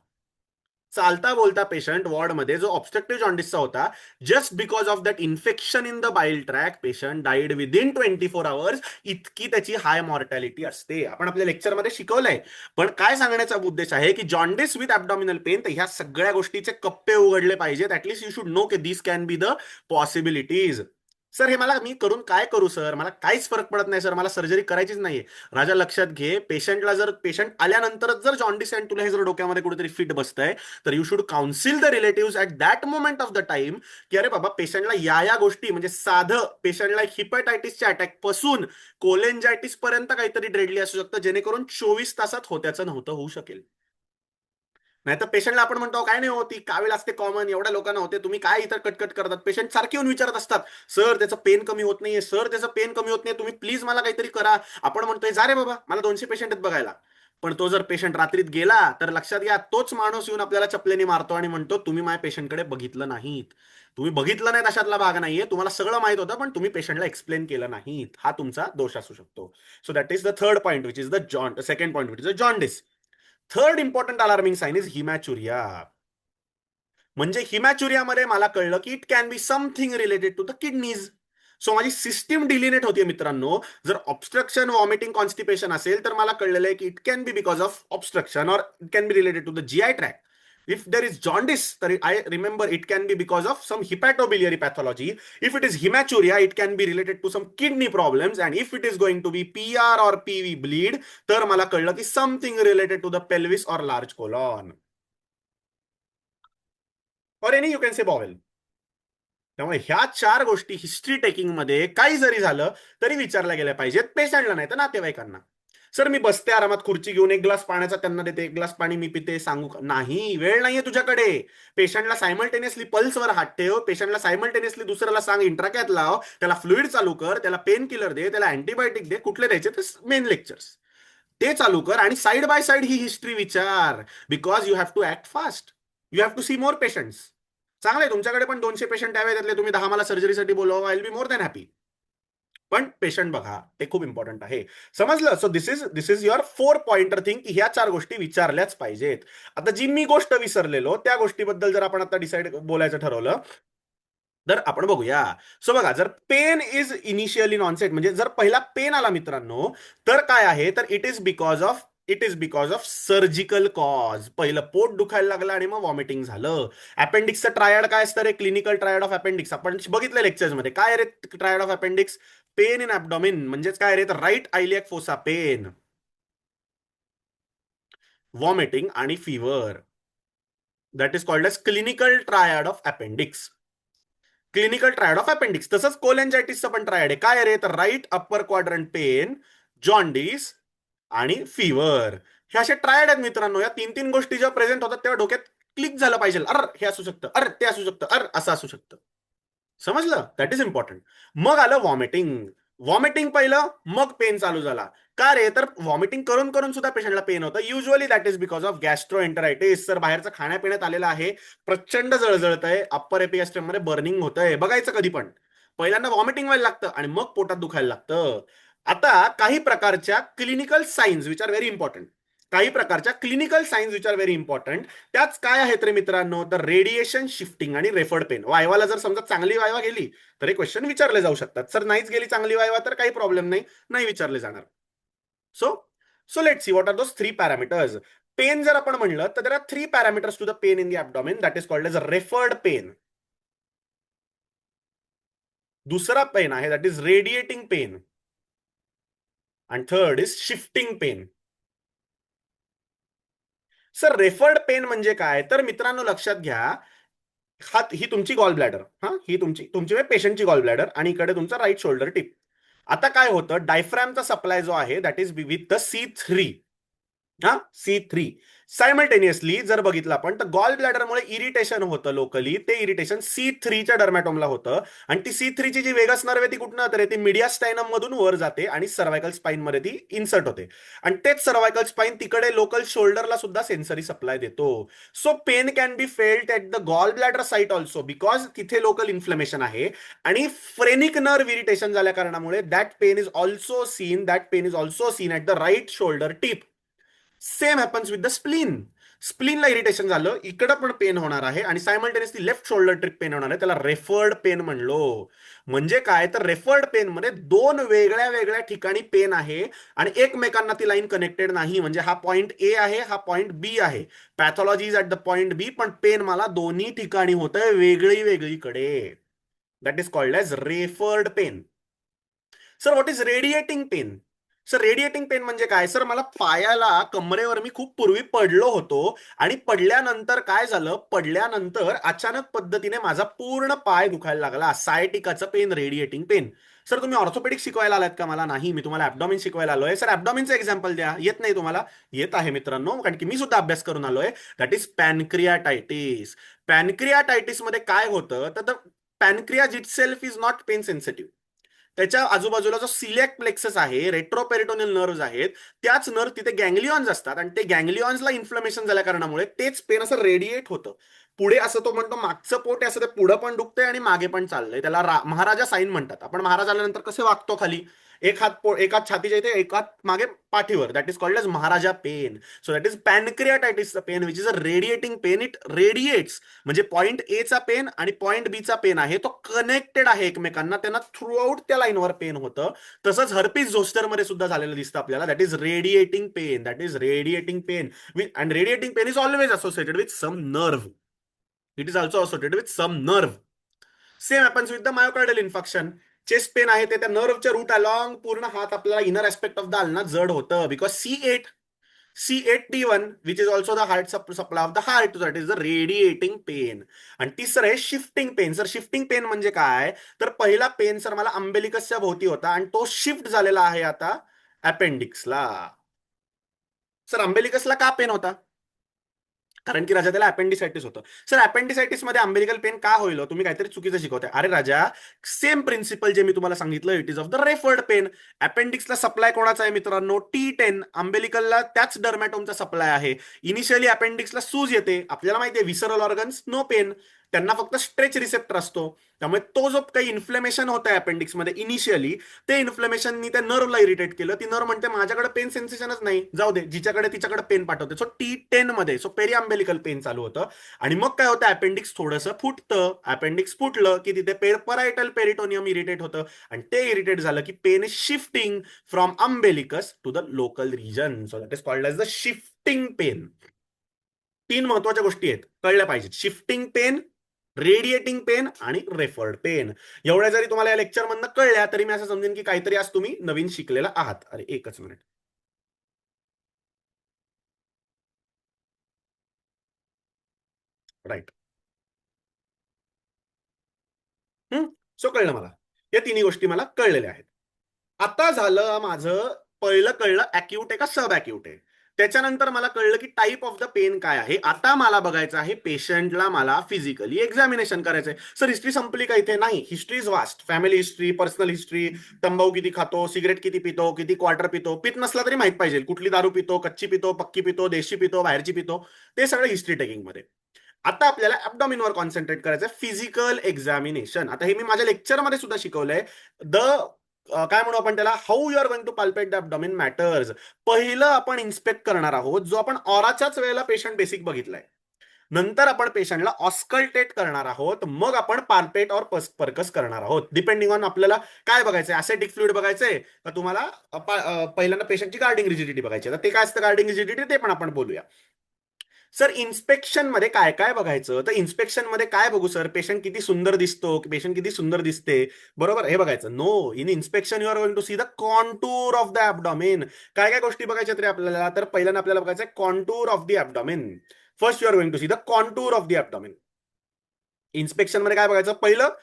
चालता बोलता पेशंट वॉर्डमध्ये जो ऑब्स्ट्रक्टिव्ह जॉन्डिसचा होता, just because of that infection in the bile tract patient died within 24 hours. इतकी त्याची हाय मॉर्टॅलिटी असते. आपण आपल्या लेक्चरमध्ये शिकवलंय. पण काय सांगण्याचा उद्देश आहे की जॉन्डिस विथ ॲब्डॉमिनल पेन, तर ह्या सगळ्या गोष्टीचे कप्पे उघडले पाहिजेत. ऍटलीस्ट यू शुड नो की this can be the possibilities. Sir हे मला मी करून काय करू सर, मला काहीच फरक पडत नाही सर, मला सर्जरी करायचीच नाहीये. राजा लक्षात घे, पेशंटला जर पेशंट आल्यानंतरच जर जॉन्डिस अँड तुला हे जर डोक्यामध्ये कुठेतरी फिट बसतंय, तर you should council the relative at that moment of the time की अरे बाबा पेशंटला या गोष्टी, म्हणजे साधं पेशंटला हिपॅटायटिसच्या अटॅक पासून कोलेंजायटिस पर्यंत काहीतरी डेडली असू शकतं, जेणेकरून 24 तासात होत्याचं नव्हतं होऊ शकेल. नाही तर पेशंटला आपण म्हणतो काय नाही होती, कावीळ असते कॉमन, एवढ्या लोकांना होते, तुम्ही काय इथं कटकट करतात. पेशंट सारखे येऊन विचारत असतात, सर त्याचं पेन कमी होत नाहीये, सर त्याचं पेन कमी होत नाही, तुम्ही प्लीज मला काहीतरी करा. आपण म्हणतोय जा रे बाबा, मला 200 पेशंट आहेत बघायला. पण तो जर पेशंट रात्रीत गेला तर लक्षात घ्या, तोच माणूस येऊन आपल्याला चपलेने मारतो आणि म्हणतो तुम्ही माझ्या पेशंटकडे बघितलं नाहीत. तुम्ही बघितलं नाहीत अशातला भाग नाहीये, तुम्हाला सगळं माहित होतं पण तुम्ही पेशंटला एक्सप्लेन केलं नाहीत. हा तुमचा दोष असू शकतो. So that is the third point which is the second point which is the jaundice. Third important alarming sign is hematuria. म्हणजे हिमॅच्युरियामध्ये मला कळलं की it can be something related to the kidneys. So माझी सिस्टीम डिलिनेट होती मित्रांनो. जर ऑब्स्ट्रक्शन, वॉमिटिंग, कॉन्स्टिपेशन असेल तर मला कळलेलं आहे की it can be because of obstruction or it can be related to the GI tract. If there is jaundice, I remember it can be because of some hepatobiliary pathology. If it is hematuria, it can be related to some kidney problems. And if it is going to be PR or PV bleed, तर मला कळलं की something related to the pelvis or large colon. Or any you can say bowel. त्यामुळे ह्या 4 गोष्टी हिस्ट्री टेकिंग मध्ये काही जरी झालं तरी विचारल्या गेल्या पाहिजेत, पेशंटला नाही तर नातेवाईकांना. सर मी बसते आरामात खुर्ची घेऊन, एक ग्लास पाण्याचा त्यांना देते, एक ग्लास पाणी मी पिते, सांगू नाही, वेळ नाहीये तुझ्याकडे. पेशंटला सायमल्टेनियसली पल्सवर हात ठेव, पेशंटला सायमल्टेनियसली दुसऱ्याला सांग इंट्राकॅथ लाव, त्याला फ्लुइड चालू कर, त्याला पेन किलर दे, त्याला अँटीबायोटिक दे, कुठले द्यायचे तर मेन लेक्चर्स ते चालू कर आणि साइड बाय साइड ही हिस्ट्री विचार. Because you have to act fast, you have to see more patients. चांगले तुमच्याकडे पण 200 पेशंट यावे, त्यातले तुम्ही 10 मला सर्जरीसाठी बोलवा, I will be more than happy. पण पेशंट बघा, ते खूप इम्पॉर्टंट आहे. समजलं? So this is your 4 pointer thing की ह्या 4 गोष्टी विचारल्याच पाहिजेत. आता जी मी गोष्ट विसरलेलो त्या गोष्टीबद्दल जर आपण आता डिसाईड बोलायचं ठरवलं तर आपण बघूया. सो बघा, जर पेन इज इनिशियली नॉनसेट, म्हणजे जर पहिला पेन आला मित्रांनो, तर काय आहे, तर it is because of surgical cause. पहिलं पोट दुखायला लागलं आणि मग वॉमिटिंग झालं. अपेंडिक्सचं ट्रायड काय असतं रे, क्लिनिकल ट्रायड ऑफ अपेंडिक्स आपण बघितलं लेक्चर्समध्ये. काय रे triad of appendix? Pain in abdomen, म्हणजेच काय रे, तर right iliac fossa pain, vomiting आणि fever. That is called as clinical triad of appendix. Clinical triad of appendix. तसंच कोलेंजायटिसचं पण ट्रायड आहे. काय रे, तर right upper quadrant pain, jaundice आणि फीवर. हे असे ट्रायड आहेत मित्रांनो. या 3 गोष्टी जेव्हा प्रेझेंट होतात तेव्हा डोक्यात क्लिक झालं पाहिजे, अर हे असू शकतं, अर ते असू शकतं, अर असं असू शकतं. समजलं? That is important. मग आलं व्हॉमिटिंग. व्हॉमिटिंग पहिलं, मग पेन चालू झाला. का रे, तर व्हॉमिटिंग करून करून सुद्धा पेशंटला पेन होतं. Usually that is because of gastroenteritis. Sir बाहेरचं खाण्यापिण्यात आलेलं आहे, प्रचंड जळजळतंय, अप्पर एपिगॅस्ट्रम मध्ये बर्निंग होतंय. बघायचं कधी पण पहिल्यांदा व्हॉमिटिंग व्हायला लागतं आणि मग पोटात दुखायला लागतं. आता काही प्रकारच्या clinical signs which are very important, काही प्रकारच्या clinical signs which are very important. त्याच काय आहेत रे मित्रांनो, तर रेडिएशन शिफ्टिंग आणि रेफर्ड पेन. वायवाला जर समजा चांगली वायवा गेली तर हे क्वेश्चन विचारले जाऊ शकतात. सर नाहीच गेली चांगली वायवा तर काही प्रॉब्लेम नाही, नाही विचारले जाणार. So so let see what are those 3 parameters. Pain जर आपण म्हणलं तर there are 3 parameters to the pain in the abdomen, that is called as referred pain. दुसरा पेन आहे दॅट इज रेडिएटिंग पेन, आणि third is shifting pain. Sir referred pain म्हणजे काय, तर मित्रांनो लक्षात घ्या, ही तुमची गॉल ब्लॅडर, ही तुमची पेशंटची गॉल ब्लॅडर आणि इकडे तुमचा राईट शोल्डर टिप. आता काय होतं, डायफ्रॅमचा सप्लाय जो आहे that is with the C3. C3 simultaneously जर बघितलं आपण तर गॉल ब्लॅडरमुळे इरिटेशन होतं लोकली, ते इरिटेशन C3च्या डर्मॅटोमला होतं. आणि ती C3ची जी वेगस नर्व आहे ती कुठनं, तर ती मीडियास्टायनम मधून वर जाते आणि सर्वायकल स्पाइन मध्ये ती इन्सर्ट होते. आणि तेच सर्वायकल स्पाइन तिकडे लोकल शोल्डरला सुद्धा सेन्सरी सप्लाय देतो. So pain can be felt at the gall bladder site also because तिथे लोकल इन्फ्लेमेशन आहे. आणि फ्रेनिक नर्व इरिटेशन झाल्या कारणामुळे that pain is also seen at the right shoulder tip. Same happens with the spleen. स्प्लीनला इरिटेशन झालं, इकडं पण पेन होणार आहे आणि simultaneously left shoulder trip pain होणार आहे, त्याला रेफर्ड पेन म्हणलो. म्हणजे काय तर रेफर्ड पेन मध्ये दोन वेगळ्या वेगळ्या ठिकाणी पेन आहे आणि एकमेकांना ती लाईन कनेक्टेड नाही. म्हणजे हा पॉइंट ए आहे, हा पॉइंट बी आहे. Pathology is at the point B, पण पेन मला दोन्ही ठिकाणी होत आहे, वेगळी वेगळीकडे. That is called as referred pain. Sir what is radiating pain? Sir radiating pain म्हणजे काय? सर मला पायाला, कमरेवर मी खूप पूर्वी पडलो होतो आणि पडल्यानंतर काय झालं, पडल्यानंतर अचानक पद्धतीने माझा पूर्ण पाय दुखायला लागला. सायटिकाचं पेन, रेडिएटिंग पेन. सर तुम्ही ऑर्थोपेडिक शिकवायला आलात का? मला नाही, मी तुम्हाला ॲब्डॉमिन शिकवायला आलोय. सर ॲब्डॉमिनचं एक्झाम्पल द्या. येत नाही तुम्हाला? येत आहे मित्रांनो, कारण की मी सुद्धा अभ्यास करून आलोय. That is पॅनक्रियाटायटिस. पॅनक्रियाटायटिस मध्ये काय होतं तर pancreas itself is not pain sensitive. त्याच्या आजूबाजूला जो सिलियाक प्लेक्सस आहे, रेट्रोपेरिटोनियल नर्व्स आहेत, त्याच नर्व तिथे गँग्लिऑन्स असतात आणि ते गँग्लिऑन्सला इन्फ्लमेशन झाल्या कारणामुळे तेच पेन असं रेडिएट होतं पुढे. असं तो म्हणतो मागचं पोट आहे, असं ते पुढं पण दुखतंय आणि मागे पण चाललंय. त्याला महाराजा साईन म्हणतात. आपण महाराज आल्यानंतर कसे वागतो खाली, एक हात एक हात छातीच्या इथे, एक हात मागे पाठीवर. That is called as maharaja pain. So that is पॅनक्रियाटायटिसचा pain which is a radiating pain. It radiates. म्हणजे पॉईंट ए चा पेन आणि पॉईंट बी चा पेन आहे, तो कनेक्टेड आहे एकमेकांना, त्यांना थ्रू आउट त्या लाईनवर पेन होतं. तसंच हर्पीस झोस्टर मध्ये सुद्धा झालेलं दिसतं आपल्याला. That is radiating pain. That is radiating pain and radiating pain is always associated with some nerve. It is also associated with some nerve. Same happens with the myocardial infection. Chest pain आहे ते त्या नर्वच्या रूट अलॉंग पूर्ण हात आपल्याला inner aspect of the ulna जड होतं, because C8T1 which is also the heart supply of the heart, that is the radiating pain. आणि तिसरं आहे shifting pain. Sir shifting pain म्हणजे काय? तर पहिला पेन सर मला अंबेलिकसच्या भोवती होता आणि तो शिफ्ट झालेला आहे आता अपेंडिक्सला. सर अंबेलिकसला का पेन होता? कारण की राजा त्याला अपेंडिसायटिस होतं. सर अपेंडिसायटिस मध्ये अंबेलिकल पेन का होईल हो? तुम्ही काहीतरी चुकीचं शिकवताय. अरे राजा, सेम प्रिन्सिपल जे मी तुम्हाला सांगितलं, it is of the referred pain. अपेंडिक्सला सप्लाय कोणाचा आहे मित्रांनो? T10. अंबेलिकलला त्याच डर्मॅटोमचा सप्लाय आहे. इनिशियली अपेंडिक्सला सूज येते, आपल्याला माहिती आहे विसरल ऑर्गन्स नो पेन, त्यांना फक्त स्ट्रेच रिसेप्टर असतो. त्यामुळे तो जो काही इन्फ्लेमेशन होत आहे अपेंडिक्समध्ये इनिशियली, ते इन्फ्लेमेशननी त्या नर्वला इरिटेट केलं. ती नर्व म्हणते माझ्याकडे पेन सेन्सेशनच नाही, जाऊ दे, जिच्याकडे तिच्याकडे पेन पाठवते. सो T10 मध्ये सो पेरी अम्बेलिकल पेन चालू होतं. आणि मग काय होतं, अपेंडिक्स थोडंसं फुटतं. अपेंडिक्स फुटलं की तिथे परायटल पेरिटोनियम इरिटेट होतं आणि ते इरिटेट झालं की pain is shifting from umbilicus to the local region. So that is called as the shifting pain. तीन महत्वाच्या गोष्टी आहेत, कळल्या पाहिजेत. शिफ्टिंग पेन, रेडिएटिंग पेन आणि रेफर्ड पेन. एवढ्या जरी तुम्हाला या लेक्चर मधनं कळल्या तरी मी असं समजेन की काहीतरी आज तुम्ही नवीन शिकलेला आहात. अरे एकच मिनिट. राईट. सो कळलं मला. या तिन्ही गोष्टी मला कळलेल्या आहेत. आता झालं माझं, पहिलं कळलं अॅक्यूट आहे का सब अॅक्यूट आहे. त्याच्यानंतर मला कळलं की टाईप ऑफ द पेन काय आहे. आता मला बघायचं आहे पेशंटला, मला फिजिकली एक्झामिनेशन करायचंय. सर हिस्ट्री संपली का इथे? नाही, history is vast. Family history, personal history, तंबाखू किती खातो, सिगरेट किती पितो, किती क्वार्टर पितो, पित नसला तरी माहित पाहिजे कुठली दारू पितो, कच्ची पितो, पक्की पितो, देशी पितो, बाहेरची पितो, ते सगळं हिस्ट्री टेकिंग मध्ये. आता आपल्याला ॲब्डॉमिनवर कॉन्सन्ट्रेट करायचं, फिजिकल एक्झामिनेशन. आता हे मी माझ्या लेक्चरमध्ये सुद्धा शिकवलंय. द काय म्हणू आपण त्याला, how you are going to palpate the abdomen matters. पहिलं आपण इन्स्पेक्ट करणार आहोत, जो आपण ऑराच्याच वेळेला पेशंट बेसिक बघितलाय. नंतर आपण पेशंटला ऑस्कल्टेट करणार आहोत, मग आपण पाल्पेट और पर्कस करणार आहोत. डिपेंडिंग ऑन आपल्याला काय बघायचंय, ऍसेटिक फ्लुइड बघायचंय का तुम्हाला पहिल्यांदा पेशंटची गार्डिंग रिजिडिटी बघायची. तर ते काय असतं गार्डिंग रिजिडिटी, ते पण आपण बोलूया. सर इन्स्पेक्शन मध्ये काय काय बघायचं? तर इन्स्पेक्शन मध्ये काय बघू सर? पेशंट किती सुंदर दिसतो, पेशंट किती सुंदर दिसते, बरोबर, हे बघायचं. No, in inspection you are going to see the contour of the abdomen. काय काय गोष्टी बघायच्या तरी आपल्याला? तर पहिल्यांदा आपल्याला बघायचं contour of the abdomen. First you are going to see the contour of the abdomen. Inspection मध्ये काय बघायचं? पहिलं,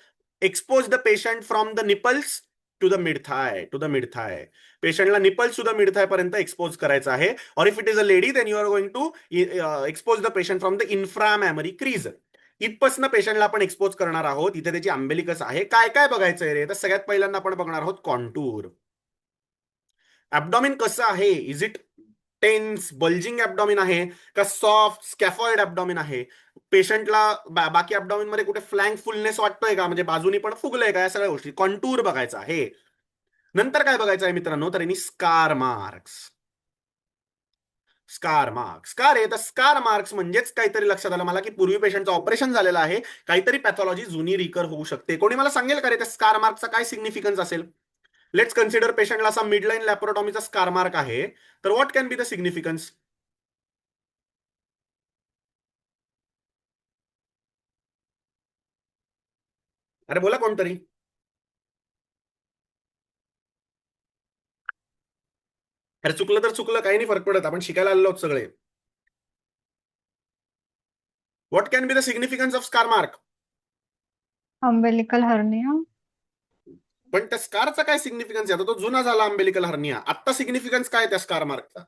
expose the patient from the nipples to the mid thigh. To the mid thigh. पेशंटला nipples to the mid thigh पर्यंत एक्सपोज करायचं आहे. Or if it is a lady then you are going to expose the patient from the inframammary crease. इथपासून पेशंटला आपण एक्सपोज करणार आहोत. इथे त्याची अंबेलिकस आहे. काय काय बघायचंय रे? तर सगळ्यात पहिल्यांदा आपण बघणार आहोत कॉन्टूर. ॲब्डॉमिन कसं आहे? Is it tense bulging abdomen आहे का सॉफ्ट स्कॅफॉइड ॲब्डॉमिन आहे? पेशंटला बाकी ॲब्डॉमिन मध्ये कुठे फ्लँक फुलनेस वाटतोय का, म्हणजे बाजूनी पण फुगलंय का, या सगळ्या गोष्टी कॉन्टूर बघायचा आहे. नंतर काय बघायचं आहे मित्रांनो, तर यांनी scar marks. Scar marks. Scar आहे तर स्कार मार्क्स म्हणजेच काहीतरी लक्षात आलं मला की पूर्वी पेशंटचं ऑपरेशन झालेलं आहे, काहीतरी पॅथॉलॉजी जुनी रिकर होऊ शकते. कोणी मला सांगेल का रे त्या स्कार मार्कचा काय सिग्निफिकन्स असेल? लेट्स कन्सिडर पेशंटला असा मिडलाईन लॅप्रोटॉमीचा स्कार मार्क आहे, तर what can be the significance? अरे बोला कोणतरी. अरे चुकलं तर चुकलं, काही नाही फरक पडत, आपण शिकायला आलेलो आहोत सगळे. What can be the significance of scar mark? Umbilical hernia. पण त्या स्कारचा काय सिग्निफिकन्स आहे? आता तो जुना झाला अम्बिलिकल हर्निया, आता सिग्निफिकन्स काय त्या स्कार मार्कचा?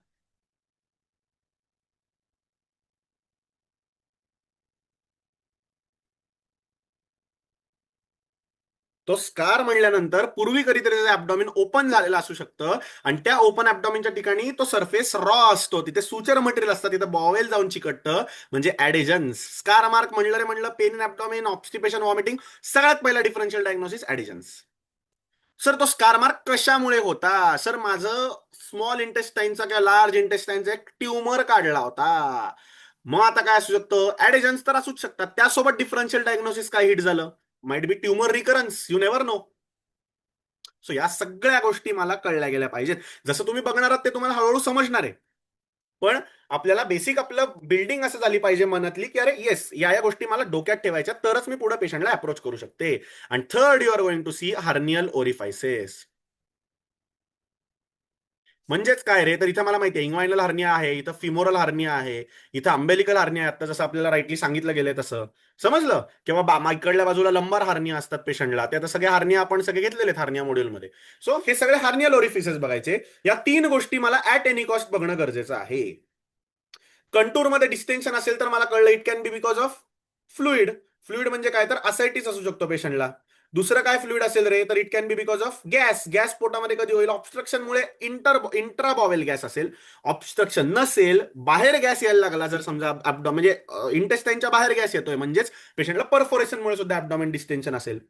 तो स्कार म्हणल्यानंतर पूर्वी कधीतरी ऍब्डॉमिन ओपन झालेलं असू शकतं, आणि त्या ओपन ऍब्डॉमिनच्या ठिकाणी तो सरफेस रॉ असतो, तिथे सुचर मटेरियल असतं, तिथे बॉवेल जाऊन चिकटतं, म्हणजे ऍडिजन्स. स्कार मार्क म्हणलं रे म्हणलं पेन इन ऍब्डॉमिन, ऑब्स्टिपेशन, वॉमिटिंग, सगळ्यात पहिला डिफरन्शियल डायग्नोसिस ऍडिजन्स. सर तो स्कार मार्क कशामुळे होता? सर माझं स्मॉल इंटेस्टाईनचा किंवा लार्ज इंटेस्टाईनचा एक ट्युमर काढला होता. मग आता काय असू शकतं? ऍडिजन्स तर असूच शकतात, त्यासोबत डिफरन्शियल डायग्नोसिस काय हिट झालं? Might be tumor recurrence, you never know. So या सगळ्या गोष्टी मला कळल्या गेल्या पाहिजेत. जसं तुम्ही बघणार आहात ते तुम्हाला हळूहळू समजणार आहे, पण आपल्याला बेसिक आपलं बिल्डिंग असं झाली पाहिजे मनातली की अरे येस, या गोष्टी मला डोक्यात ठेवायच्या, तरच मी पुढे पेशंटला अप्रोच करू शकते. आणि third, you are going to see hernial orifices. म्हणजेच काय रे? तर इथं मला माहिती आहे इंग्वायनल हर्निया आहे, इथं फिमोरल हर्निया आहे, इथं अम्बेलिकल हर्निया आहे, आता जसं आपल्याला राईटली सांगितलं गेलंय तसं. समजलं? किंवा इकडल्या बाजूला लंबार हर्निया असतात पेशंटला, ते आता सगळे हर्निया आपण सगळे घेतलेले आहेत हर्निया मॉड्यूलमध्ये. सो हे सगळे हार्नियल ओरिफिसेस बघायचे. या तीन गोष्टी मला ऍट एनी कॉस्ट बघणं गरजेचं आहे. कंटूरमध्ये डिस्टेन्शन असेल तर मला कळलं it can be because of fluid. Fluid म्हणजे काय? तर असायटीस असू शकतो पेशंटला. दुसरं काय फ्लुइड असेल रे? तर it can be because of gas. Gas पोटामध्ये कधी होईल? ऑब्स्ट्रक्शनमुळे इंट्राबॉवेल गॅस असेल. ऑब्स्ट्रक्शन नसेल, बाहेर गॅस यायला लागला जर समजा म्हणजे इंटेस्टाईनच्या बाहेर गॅस येतोय, म्हणजेच पेशंटला परफोरेशनमुळे सुद्धा ऍब्डॉमेन डिस्टेन्शन असेल.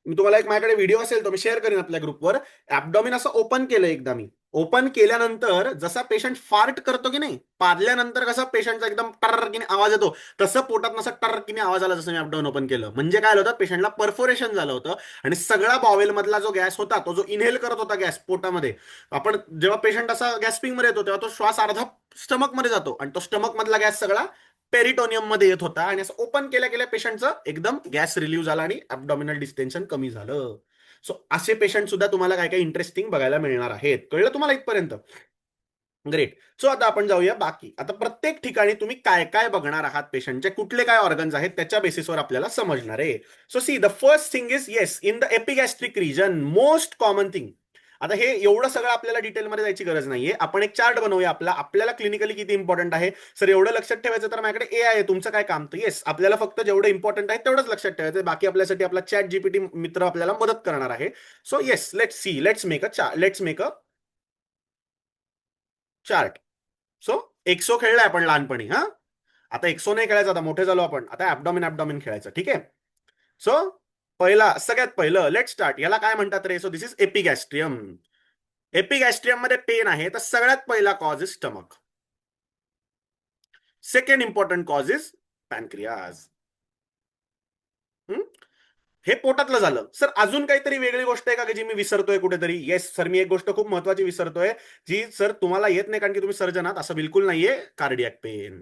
मी तुम्हाला एक माझ्याकडे व्हिडिओ असेल तो मी शेअर करेन आपल्या ग्रुपवर. ऍब्डॉमिन असं ओपन केलं एकदा मी. ओपन केल्यानंतर जसा पेशंट फार्ट करतो की नाही, पाजल्यानंतर कसा पेशंटचा एकदम टर्रकीने आवाज येतो, तसं पोटात नसा टर्रकीने आवाज आला जसं मी ऍब्डॉमिन ओपन केलं. म्हणजे काय होतं? पेशंटला परफोरेशन झालं होतं, आणि सगळा बॉवेल मधला जो गॅस होता, तो जो इनहेल करत होता गॅस पोटामध्ये, आपण जेव्हा पेशंट असा गॅस्पिंग मध्ये येतो तेव्हा तो श्वास अर्धा स्टमक मध्ये जातो, आणि तो स्टमक मधला गॅस सगळा पेरिटोनियम मध्ये येत होता, आणि असं ओपन केल्या केल्या पेशंटचं एकदम गॅस रिलीव्ह झाला आणि ऍब्डॉमिनल डिस्टेन्शन कमी झालं. सो असे पेशंट सुद्धा तुम्हाला काय काय इंटरेस्टिंग बघायला मिळणार आहेत. कळलं तुम्हाला इथपर्यंत? ग्रेट. सो आता आपण जाऊया बाकी. आता प्रत्येक ठिकाणी तुम्ही काय काय बघणार आहात, पेशंटचे कुठले काय ऑर्गन्स आहेत त्याच्या बेसिसवर आपल्याला समजणार आहे. So see the first thing is yes in the epigastric region most common thing. आता हे एवढं सगळं आपल्याला डिटेलमध्ये जायची गरज नाहीये, आपण एक चार्ट बनवूया आपला. आपल्याला क्लिनिकली किती इम्पॉर्टंट आहे सर एवढं लक्षात ठेवायचं, तर माझ्याकडे ए आहे, तुमचं काय काम? तर येस, आपल्याला फक्त जेवढं इम्पॉर्टंट आहे तेवढंच लक्षात ठेवायचं, बाकी आपल्यासाठी आपला चॅट जीपीटी मित्र आपल्याला मदत करणार आहे. So yes, let's make a chart. So एक्सो खेळलाय आपण लहानपणी, हा. आता एक्सो नाही खेळायचं, आता मोठे झालो आपण, आता ऍब्डॉमिन ऍब्डॉमिन खेळायचं, ठीक आहे. सो पहिला, सगळ्यात पहिलं लेट स्टार्ट. याला काय म्हणतात रे? So this is एपिगॅस्ट्रियम. एपिगॅस्ट्रियम मध्ये पेन आहे, तर सगळ्यात पहिला cause is stomach. Second important cause is pancreas. हे पोटातलं झालं. सर अजून काहीतरी वेगळी गोष्ट आहे का की जी मी विसरतोय कुठेतरी? येस सर, मी एक गोष्ट खूप महत्वाची विसरतोय, जी सर तुम्हाला येत नाही कारण की तुम्ही सर्जन आहात असं बिलकुल नाहीये. Cardiac pain.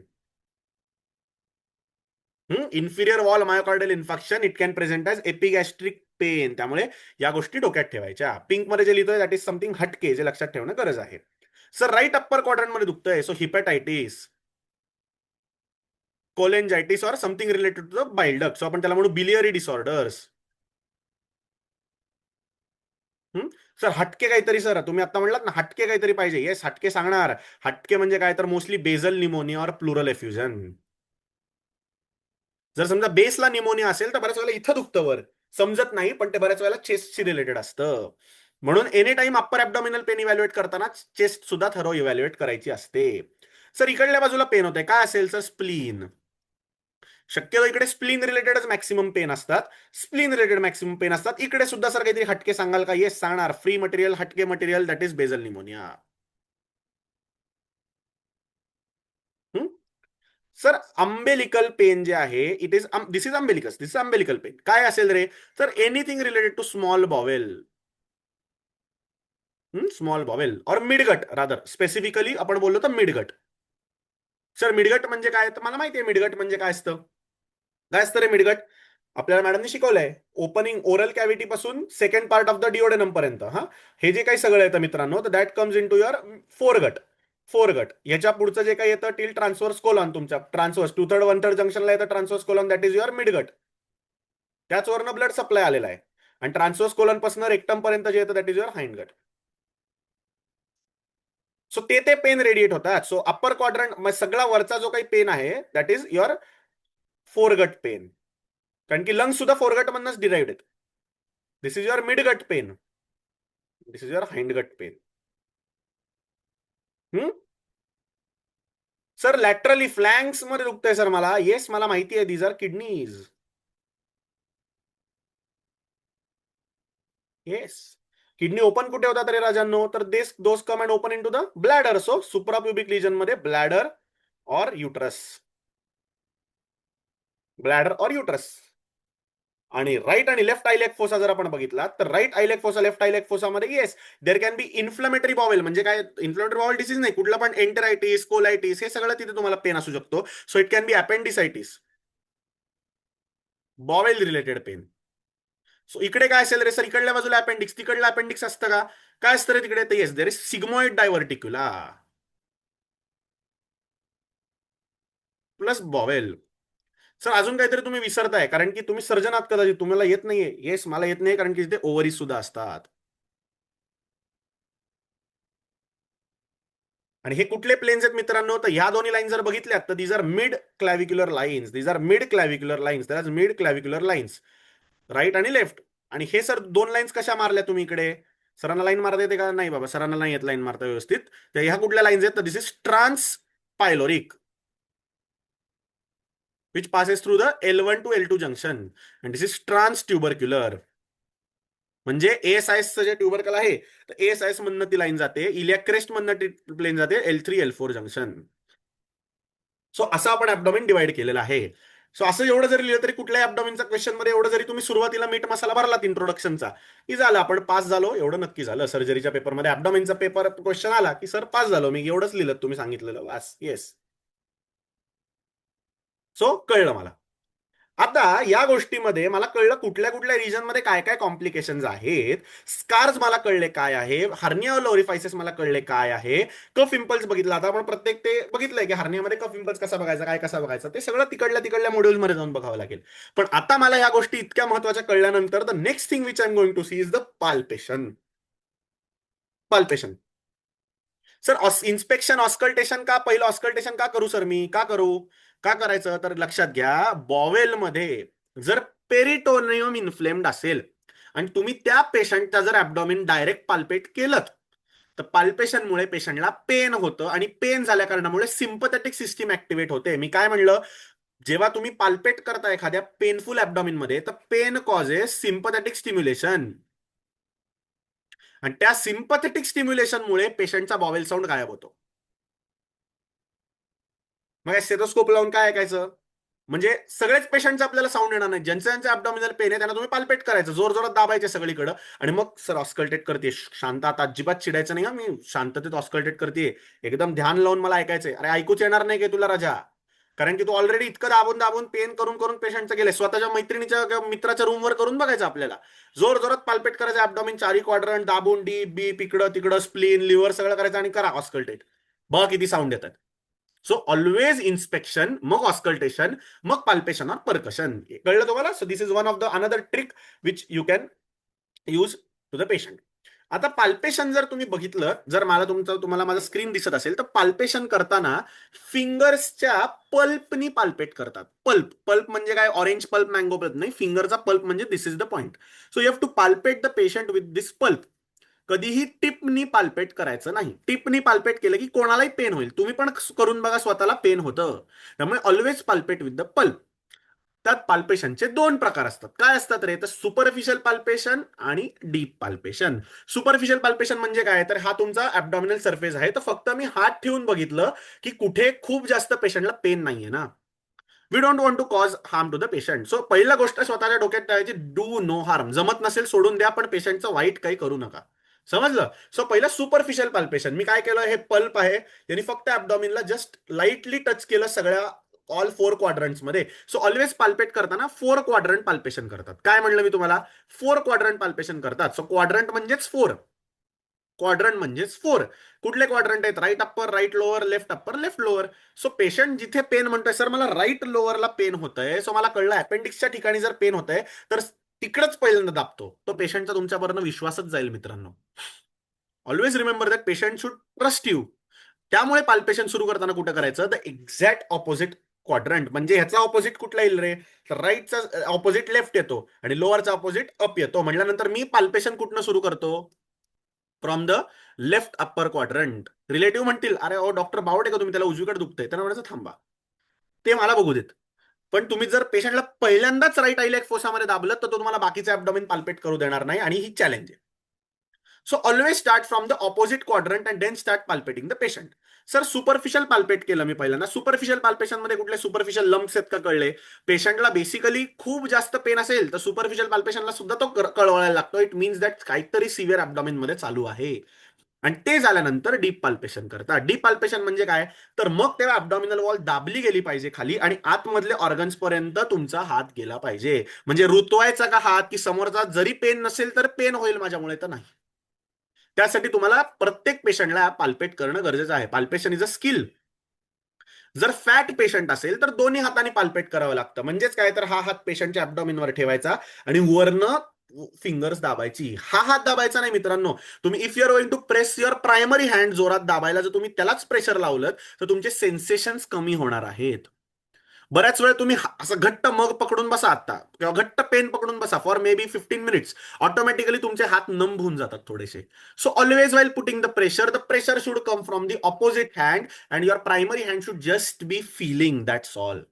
Inferior wall myocardial infection it can present as epigastric pain. त्यामुळे या गोष्टी डोक्यात ठेवायच्या. पिंक मध्ये जे लिहितोय दॅट इज समथिंग हटके, जे लक्षात ठेवणं गरज आहे. सर राईट अप्पर क्वाड्रंट मध्ये दुखतंय, so hepatitis, cholangitis or something related to the bile duct, so आपण त्याला म्हणू बिलियरी डिसऑर्डर्स. सर हटके काहीतरी, सर तुम्ही आता म्हणलात ना हटके काहीतरी पाहिजे. येस, हटके सांगणार. हटके म्हणजे काय? तर मोस्टली बेझल निमोनिया और प्लुरल एफ्युजन. जर समजा बेसला निमोनिया असेल तर बऱ्याच वेळेला इथं दुखतं वर, समजत नाही, पण ते बऱ्याच वेळेला चेस्टशी रिलेटेड असतं. म्हणून any time upper abdominal pain evaluate करताना चेस्ट सुद्धा थरो इव्हॅल्युएट करायची असते. सर इकडल्या बाजूला पेन होते, काय असेल? Sir spleen. शक्यतो इकडे स्प्लीन रिलेटेडच मॅक्सिमम पेन असतात. स्प्लीन रिलेटेड मॅक्सिमम पेन असतात. इकडे सुद्धा सर काहीतरी हटके सांगाल का? येस सांगणार. फ्री मटेरियल हटके material that is basal pneumonia. Sir umbilical pain जे आहे it is this is umbilicus, this is umbilical pain. काय असेल रे? तर anything related to small bowel, small bowel or midgut rather, specifically आपण बोललो तर मिडगट. सर मिडगट म्हणजे काय? तर मला माहिती आहे मिडगट म्हणजे काय असतं. काय असतं रे मिडगट? आपल्याला मॅडमने शिकवलंय. ओपनिंग ओरल कॅव्हिटी पासून second part of the duodenum पर्यंत. हा, हे जे काही सगळं येतं मित्रांनो, तर that comes into your foregut. Foregut ह्याच्या पुढचं जे काही येतं टिल ट्रान्सवर्स कोलॉन, तुमच्या ट्रान्सवर्स 2/3 1/3 जंक्शनला येतं transverse colon, that is your midgut. त्याचवरनं ब्लड सप्लाय आलेला आहे. आणि ट्रान्सवर्स कोलॉन पासून रेक्टम पर्यंत जे येतं that is your hindgut. So ते पेन रेडिएट होतात. सो अप्पर क्वाड्रंट सगळा वरचा जो काही पेन आहे that is your foregut pain. कारण की लंग सुद्धा फोरगट मधनच डिराइव्ड आहेत. This is your midgut pain, this is your hindgut pain. Sir laterally flanks मध्ये दुखतंय सर मला. येस, मला माहिती आहे. These are kidneys. Yes. Kidney open कुठे होतात रे राजांनो? तर those come and open into the bladder. So suprapubic region मध्ये bladder or uterus. Bladder or uterus. आणि राईट आणि लेफ्ट आयलेक फोसा जर आपण बघितला तर right iliac fossa left iliac फोसामध्ये yes there can be inflammatory bowel. म्हणजे काय? इन्फ्लमेटरी बॉवेल डिसीज नाही, कुठला पण एंटरायटिस, कोलायटिस, हे सगळं तिथे तुम्हाला पेन असू शकतो. So it can be appendicitis, bowel related pain. So इकडे काय असेल रे सर? इकडल्या बाजूला अपेंडिक्स, तिकडला अपेंडिक्स असतं का? काय असतं रे तिकडे? Yes, there is sigmoid diverticula plus bowel. Sir अजून काहीतरी तुम्ही विसरताय, कारण की तुम्ही सर्जन आहात कदाचित, तुम्हाला येत नाहीये. येस, मला येत नाही, कारण की तिथे ओव्हरीज सुद्धा असतात. आणि हे कुठले प्लेन्स आहेत मित्रांनो? तर ह्या दोन्ही लाईन जर बघितल्यात तर these are mid clavicular lines, these are mid clavicular lines, that mid clavicular lines, right आणि लेफ्ट. आणि हे सर दोन लाईन्स कशा मारल्या तुम्ही इकडे? सरांना लाईन मारता येते का? नाही बाबा, सरांना नाही येत लाईन मारता व्यवस्थित. तर ह्या कुठल्या लाईन्स आहेत? तर this is trans pyloric which passes through the L1 to L2 junction, and this is trans tubercular. म्हणजे ASIS जे ट्युबरकल आहे तर ASIS मधनं ती लाईन जाते, इलियाक क्रेस्ट मधनं ती प्लेन जाते L3 L4 जंक्शन. सो असं आपण ऍबडॉमिन डिवाइड केलेलं आहे. सो असं एवढं जरी लिहिलं तरी कुठल्याही ऍबडॉमिनच्या क्वेश्चन मध्ये एवढं जरी तुम्ही सुरुवातीला मीठ मसाला भरलात इंट्रोडक्शनचा की झालं, आपण पास झालो, एवढं नक्की झालं. सर्जरीच्या पेपरमध्ये ऍबडॉमिनचा पेपर क्वेश्चन आला की सर पास झालो मी, एवढंच लिहिलं तुम्ही सांगितलेलं बस. येस. सो कळलं मला. आता या गोष्टीमध्ये मला कळलं कुठल्या कुठल्या रिजन मध्ये काय काय कॉम्प्लिकेशन्स आहेत. स्कार्स मला कळले काय आहे, हार्निया ओरिफायसिस मला कळले काय आहे, कफ इम्पल्स बघितला. आता आपण प्रत्येक ते बघितलंय की हार्नियामध्ये कफ इम्पल्स कसा बघायचा, काय कसा बघायचा, ते सगळं तिकडल्या तिकडल्या मॉड्यूलमध्ये जाऊन बघावं लागेल. पण आता मला या गोष्टी इतक्या महत्वाच्या कळल्यानंतर the next thing which I am going to see is the palpation. Palpation. Sir inspection auscultation का? पहिलं ऑस्कल्टेशन का करू सर? मी का करू? का करायचं? तर लक्षात घ्या, बॉवेलमध्ये जर पेरिटोनियम इन्फ्लेम्ड असेल आणि तुम्ही त्या पेशंटचा जर ऍब्डॉमिन डायरेक्ट पाल्पेट केलं तर पाल्पेशनमुळे पेशंटला पेन होतं, आणि पेन झाल्या कारणामुळे सिम्पथेटिक सिस्टीम ऍक्टिव्हेट होते. मी काय म्हणलं? जेव्हा तुम्ही पाल्पेट करता एखाद्या पेनफुल ऍब्डॉमिन मध्ये तर पेन कॉजेस सिम्पथेटिक स्टिम्युलेशन, आणि त्या सिम्पथेटिक स्टिम्युलेशनमुळे पेशंटचा बॉवेल साऊंड गायब होतो. मग स्टेथोस्कोप लावून काय ऐकायचं? म्हणजे सगळेच पेशंटचा आपल्याला साऊंड येणार नाही. ज्यांचं ज्यांचं ॲब्डॉमिनल पेन आहे त्यांना तुम्ही पाल्पेट करायचं, जोर जोरात दाबायचे सगळीकडे, आणि मग सर ऑस्कल्टेट करते. शांत, आता अजिबात चिडायचं नाही. मी शांततेत ऑस्कल्टेट करते, एकदम ध्यान लावून मला ऐकायचंय. अरे ऐकूच येणार नाही का तुला राजा? कारण की तू ऑलरेडी इतकं दाबून दाबून पेन करून करून पेशंटचं गेले. स्वतःच्या मैत्रिणीच्या मित्राच्या रूमवर करून बघायचं आपल्याला. जोर जोरात पाल्पेट करायचं, ॲब्डॉमिन चारी क्वाड्रंट दाबून, डीप बीप इकडं तिकडं स्प्लीन लिव्हर सगळं करायचं आणि करा ऑस्कल्टेट. बघा किती साऊंड येतात. सो ऑलवेज इन्स्पेक्शन, मग ऑस्कल्टेशन, मग पाल्पेशन और परकशन. कळलं तुम्हाला? So this is one of the another trick which you can use to the patient. आता पाल्पेशन जर तुम्ही बघितलं, जर तुम्हाला माझं स्क्रीन दिसत असेल तर पाल्पेशन करताना फिंगर्सच्या पल्पनी पाल्पेट करतात. पल्प, पल्प म्हणजे काय? ऑरेंज पल्प, मँगो पल्प नाही, फिंगरचा पल्प म्हणजे this is the point. So you have to palpate the patient with this pulp. कधीही टिपनी पाल्पेट करायचं नाही. टिपनी पाल्पेट केलं की कोणालाही पेन होईल. तुम्ही पण करून बघा, स्वतःला पेन होतं. त्यामुळे always palpate with the pulp. त्यात पाल्पेशनचे दोन प्रकार असतात. काय असतात रे? तर सुपरफिशियल पाल्पेशन आणि डीप पाल्पेशन. सुपरफिशियल पाल्पेशन म्हणजे काय? तर हा तुमचा ऍब्डॉमिनल सरफेस आहे, तर फक्त मी हात ठेवून बघितलं की कुठे खूप जास्त पेशंटला पेन नाहीये ना. We don't want to cause harm to the patient. So पहिला गोष्ट स्वतःच्या डोक्यात ठेवायची, डू नो हार्म. जमत नसेल सोडून द्या, पण पेशंटचं वाईट काही करू नका. समजलं? सो पहिलं सुपरफिशियल पाल्पेशन. मी काय केलं, हे पल्प आहे यांनी फक्त ऍब्डॉमिनला जस्ट लाईटली टच केलं सगळ्या ऑल फोर क्वाड्रंट्स मध्ये. सो ऑलवेज पाल्पेट करताना फोर क्वाड्रंट पाल्पेशन करतात. काय म्हणलं मी तुम्हाला? फोर क्वाड्रंट पाल्पेशन करतात. सो क्वाड्रंट म्हणजेच फोर. क्वाड्रंट म्हणजेच फोर. कुठले क्वाड्रंट आहेत? Right upper, right lower, left upper, left lower. So patient जिथे पेन म्हणतोय, सर मला राईट लोअरला पेन होतंय, सो मला कळलं अपेंडिक्सच्या ठिकाणी जर पेन होतंय, तर तिकडच पहिल्यांदा दाबतो, तो पेशंटचा तुमच्यापर्यंत विश्वासच जाईल मित्रांनो. Always remember that patient should trust you. त्यामुळे पाल्पेशन सुरू करताना कुठं करायचं? The exact opposite quadrant. म्हणजे ह्याचा ऑपोजिट कुठला येईल रे? तर राईटचा ऑपोजिट लेफ्ट येतो आणि लोअरचा ऑपोजिट अप येतो. म्हटल्यानंतर मी पाल्पेशन कुठनं सुरू करतो? From the left upper quadrant. Relative म्हणतील, अरे ओ डॉक्टर बावटे का तुम्ही, त्याला उजवीकडे दुखतंय. त्यांना म्हणायचं थांबा, ते मला बघू देत. पण तुम्ही जर पेशंटला पहिल्यांदाच राईट आयलेक फोसामध्ये दाबलं, तर तो तुम्हाला बाकीचे ऍब्डॉमिन पाल्पेट करू देणार नाही, आणि ही चॅलेंज आहे. So always start from the opposite quadrant and then start palpating the patient. Sir superficial palpate केलं मी पहिल्यांदा. सुपरफिशियल पाल्पेशन मध्ये कुठले सुपरफिशियल लम्प्स आहेत का कळले? पेशंटला बेसिकली खूप जास्त पेन असेल तर सुपरफिशियल पाल्पेशनला सुद्धा तो कळवायला लागतो. इट मीन्स दॅट काहीतरी सिव्हिअर ऍब्डॉमिन मध्ये चालू आहे. आणि ते झाल्यानंतर डीप पाल्पेशन करतात. डीप पाल्पेशन म्हणजे काय? तर मग तेव्हा ऍब्डॉमिनल वॉल दाबली गेली पाहिजे खाली, आणि आतमधले ऑर्गन्स पर्यंत तुमचा हात गेला पाहिजे. म्हणजे रुतवायचा का हात, की समोरचा जरी पेन नसेल तर पेन होईल माझ्यामुळे, तर नाही. त्यासाठी तुम्हाला प्रत्येक पेशंटला पाल्पेट करणं गरजेचं आहे. Palpation is a skill. जर फॅट पेशंट असेल तर दोन्ही हाताने पाल्पेट करावं लागतं. म्हणजेच काय? तर हा हात पेशंटच्या ऍब्डॉमिनवर ठेवायचा आणि वरनं फिंगर्स दाबायची. हा हात दाबायचा नाही मित्रांनो. तुम्ही if you are going to press your primary hand जोरात दाबायला, जर तुम्ही त्यालाच प्रेशर लावलं तर तुमचे सेन्सेशन्स कमी होणार आहेत. बऱ्याच वेळ तुम्ही असं घट्ट मग पकडून बसा आता, किंवा घट्ट पेन पकडून बसा for maybe 15 minutes, automatically तुमचे हात नंब होऊन जातात थोडेसे. So always while putting the pressure should come from the opposite hand and your primary hand should just be feeling, that's all.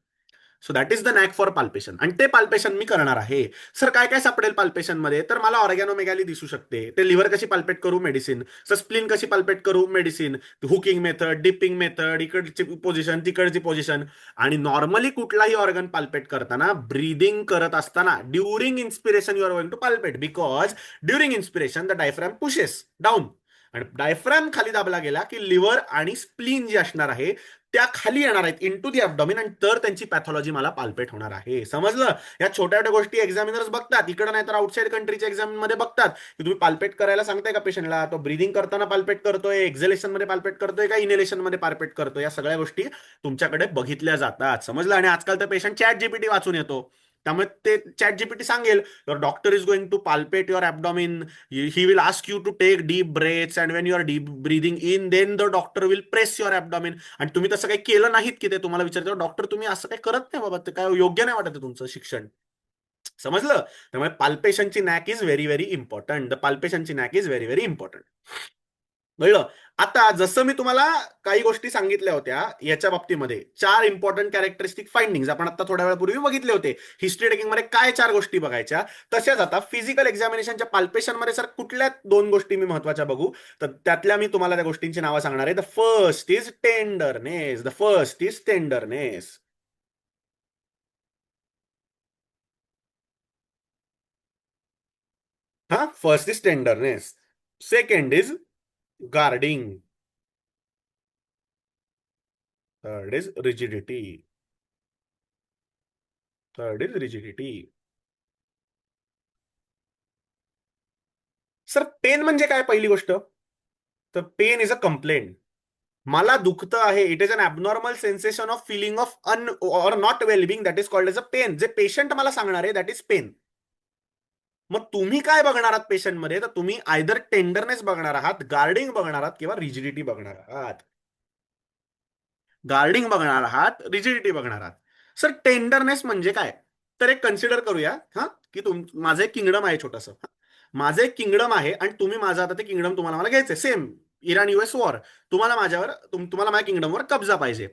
So that is the knack for palpation, आणि ते पाल्पेशन मी करणार आहे. सर काय काय सापडेल पाल्पेशन मध्ये? तर मला ऑर्गॅनोमेगॅली दिसू शकते. ते लिव्हर कशी पाल्पेट करू? मेडिसिन. सर स्प्लिन कशी पाल्पेट करू? Medicine. Hooking method, dipping method, इकडची पोझिशन, तिकडची पोझिशन. आणि नॉर्मली कुठलाही ऑर्गन पाल्पेट करताना, ब्रीदिंग करत असताना, during inspiration you are going to palpate, because during inspiration the diaphragm pushes down, आणि डायफ्रॅम खाली दाबला गेला की लिव्हर आणि स्प्लीन जी असणार आहे त्या खाली येणार आहेत इंटू दी ऍब्डॉमिन, आणि तर त्यांची पॅथॉलॉजी मला पाल्पेट होणार आहे. समजलं? या छोट्या छोट्या गोष्टी एक्झामिनर्स बघतात, इकडे नाही तर आउटसाइड कंट्रीच्या एक्झाम मध्ये बघतात, की तुम्ही पाल्पेट करायला सांगताय का पेशंटला, तो ब्रिदिंग करताना पाल्पेट करतोय, एक्झलेशन मध्ये पाल्पेट करतोय, का इनेलेशन मध्ये पाल्पेट करतोय. या सगळ्या गोष्टी तुमच्याकडे बघितल्या जातात. समजलं? आणि आजकाल तर पेशंट चॅट जीपीटी वाचून येतो, त्यामुळे ते चॅट जीपीटी सांगेल your doctor is going to palpate your abdomen, he will ask you to take deep breaths, and when you are deep breathing in, then the doctor will press your abdomen. आणि तुम्ही तसं काही केलं नाहीत की ते तुम्हाला विचारतो, डॉक्टर तुम्ही असं काही करत नाही बाबा, ते काय योग्य नाही वाटत तुमचं शिक्षण. समजलं? त्यामुळे पाल्पेशनची knack is very very important. The पाल्पेशनची knack is very very important. कळलं? आता जसं मी तुम्हाला काही गोष्टी सांगितल्या होत्या याच्या बाबतीमध्ये, 4 इम्पॉर्टंट कॅरेक्टरिस्टिक फाइंडिंग्स आपण आता थोड्या वेळापूर्वी बघितले होते. हिस्ट्री टेकिंग मध्ये काय 4 गोष्टी बघायच्या, तशाच आता फिजिकल एक्झामिनेशनच्या पाल्पेशन मध्ये सर कुठल्या 2 गोष्टी मी महत्वाच्या बघू, तर त्यातल्या मी तुम्हाला त्या गोष्टींची नावं सांगणार आहे. The first is tenderness. The first is tenderness. हा, first is tenderness. Second is guarding. Third is rigidity. Third is rigidity. Sir pain म्हणजे काय? पहिली गोष्ट, तर पेन इज अ कंप्लेंट. मला दुखतं आहे, it is an abnormal sensation of feeling of an or not wellbeing, that is called as a pain. जे पेशंट मला सांगणार आहे दॅट इज पेन. मग तुम्ही काय बघणार आहात पेशंटमध्ये? तर तुम्ही आयदर टेंडरनेस बघणार आहात, गार्डिंग बघणार आहात, किंवा रिजिडिटी बघणार आहात. गार्डिंग बघणार आहात, रिजिडिटी बघणार आहात. सर टेंडरनेस म्हणजे काय? तर एक कन्सिडर करूया हा, की माझं एक किंगडम आहे छोटंसं. माझं एक किंगडम आहे आणि तुम्ही माझं आता ते किंगडम तुम्हाला मला घ्यायचंय. Same Iran US war. तुम्हाला माझ्यावर तुम्हाला माझ्या किंगडमवर कब्जा पाहिजे.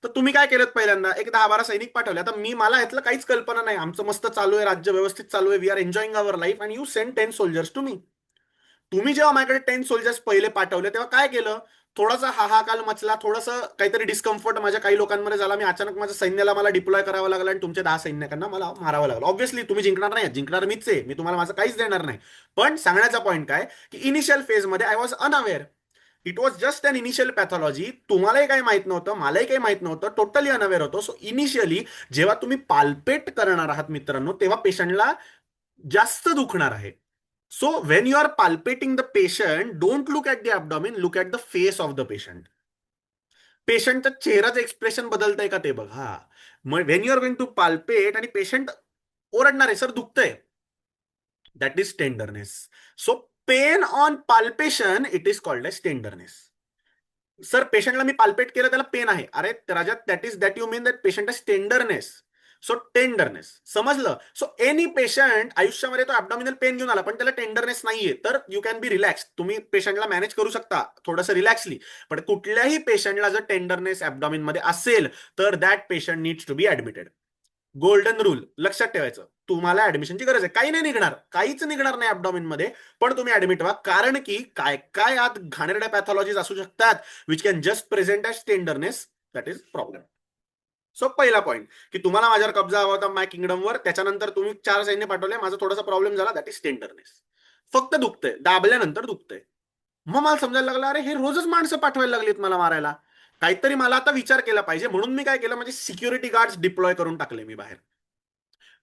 तर तुम्ही काय केलं पहिल्यांदा एक 10-12 सैनिक पाठवले. आता मला ह्यातलं काहीच कल्पना नाही, आमचं मस्त चालू आहे, राज्य व्यवस्थित चालू आहे, we are enjoying our life and you send 10 soldiers to me. तुम्ही जेव्हा माझ्याकडे 10 सोल्जर्स पहिले पाठवले तेव्हा काय केलं, थोडासा हाहाकार मचला, थोडंसं काहीतरी डिस्कम्फर्ट माझ्या काही लोकांमध्ये झाला. मी अचानक माझ्या सैन्याला मला डिप्लॉय करावं लागलं आणि तुमच्या 10 सैनिकांना मला मारावं लागलं. ऑब्व्हियसली तुम्ही जिंकणार नाही, जिंकणार मीच आहे, मी तुम्हाला माझं काहीच देणार नाही. पण सांगण्याचा पॉईंट काय की इनिशियल फेजमध्ये I was unaware. It was just an initial pathology. तुम्हालाही काही माहित नव्हतं, मलाही काही माहित नव्हतं, टोटली अनअवेअर होतो. सो इनिशियली जेव्हा तुम्ही पाल्पेट करणार आहात मित्रांनो, तेव्हा पेशंटला जास्त दुखणार आहे. So when you are palpating the patient, don't look at the abdomen, look at the face of the patient. पेशंटचं चेहऱ्याचं एक्सप्रेशन बदलतंय का ते बघा. मग when you are going to palpate आणि पेशंट ओरडणार आहे, सर दुखतंय, that is tenderness. So pain on palpation it is called as tenderness. Sir पेशंटला मी पाल्पेट केलं त्याला पेन आहे, अरे राजा that is that you mean that patient is tenderness. So tenderness समजलं. सो एनी पेशंट आयुष्यामध्ये तो ॲबडॉमिनल पेन घेऊन आला पण त्याला टेंडरनेस नाहीये, तर यू कॅन बी रिलॅक्स, तुम्ही पेशंटला मॅनेज करू शकता थोडंसं रिलॅक्सली. पण कुठल्याही पेशंटला जर टेंडरनेस ॲबडॉमिन मध्ये असेल तर that patient needs to be admitted. Golden rule लक्षात ठेवायचं, तुम्हाला ऍडमिशनची गरज आहे. काही नाही निघणार, काहीच निघणार नाही ॲबडॉमिन मध्ये, पण तुम्ही ऍडमिट व्हा. कारण की काय काय आत घाणेरड्या पॅथॉलॉजीज असू शकतात which can just present as tenderness. That is problem. So पहिला पॉईंट की तुम्हाला माझ्यावर कब्जा हवा होता माय किंगडमवर, त्याच्यानंतर तुम्ही 4 सैन्य पाठवले, माझा थोडासा प्रॉब्लेम झाला, दॅट इज टेंडरनेस. फक्त दुखतंय, दाबल्यानंतर दुखतंय. मग मला समजायला लागलं अरे हे रोजच माणसं पाठवायला लागलीत मला मारायला, काहीतरी मला आता विचार केला पाहिजे. म्हणून मी काय केलं, म्हणजे सिक्युरिटी गार्ड्स डिप्लॉय करून टाकले मी बाहेर.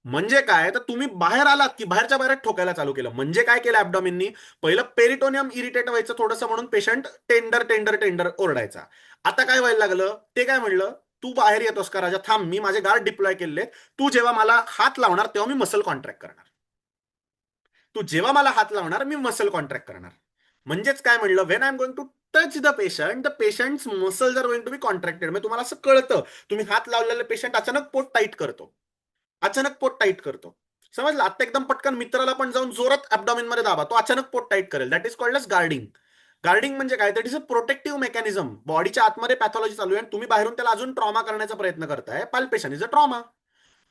म्हणजे काय, तर तुम्ही बाहेर आलात की बाहेरच्या बाहेर ठोकायला चालू केलं. म्हणजे काय केलं ॲबडॉमिननी, पहिलं पेरिटोनियम इरिटेट व्हायचं थोडंसं म्हणून पेशंट टेंडर टेंडर टेंडर ओरडायचा. आता काय व्हायला लागलं, ते काय म्हणलं, तू बाहेर येतोस का राजा, थांब मी माझे गार्ड डिप्लॉय केले, तू जेव्हा मला हात लावणार तेव्हा मी मसल कॉन्ट्रॅक्ट करणार. तू जेव्हा मला हात लावणार मी मसल कॉन्ट्रॅक्ट करणार. म्हणजेच काय म्हणलं, when I am going to touch the patient muscles are going to be contracted. म्हणजे तुम्हाला असं कळतं, तुम्ही हात लावलेलं पेशंट अचानक पोट टाईट करतो, अचानक पोट टाईट करतो. समजलं. आता एकदम पटकन मित्राला पण जाऊन जोरात ॲबडॉमिन मध्ये दाबा, तो अचानक पोट टाईट करेल. That is called as guarding. Guarding म्हणजे काय, that is a protective mechanism. बॉडीच्या आतमध्ये पॅथॉलॉजी चालू आहे आणि तुम्ही बाहेरून त्याला अजून ट्रॉमा करण्याचा प्रयत्न करताय. Palpation is a trauma.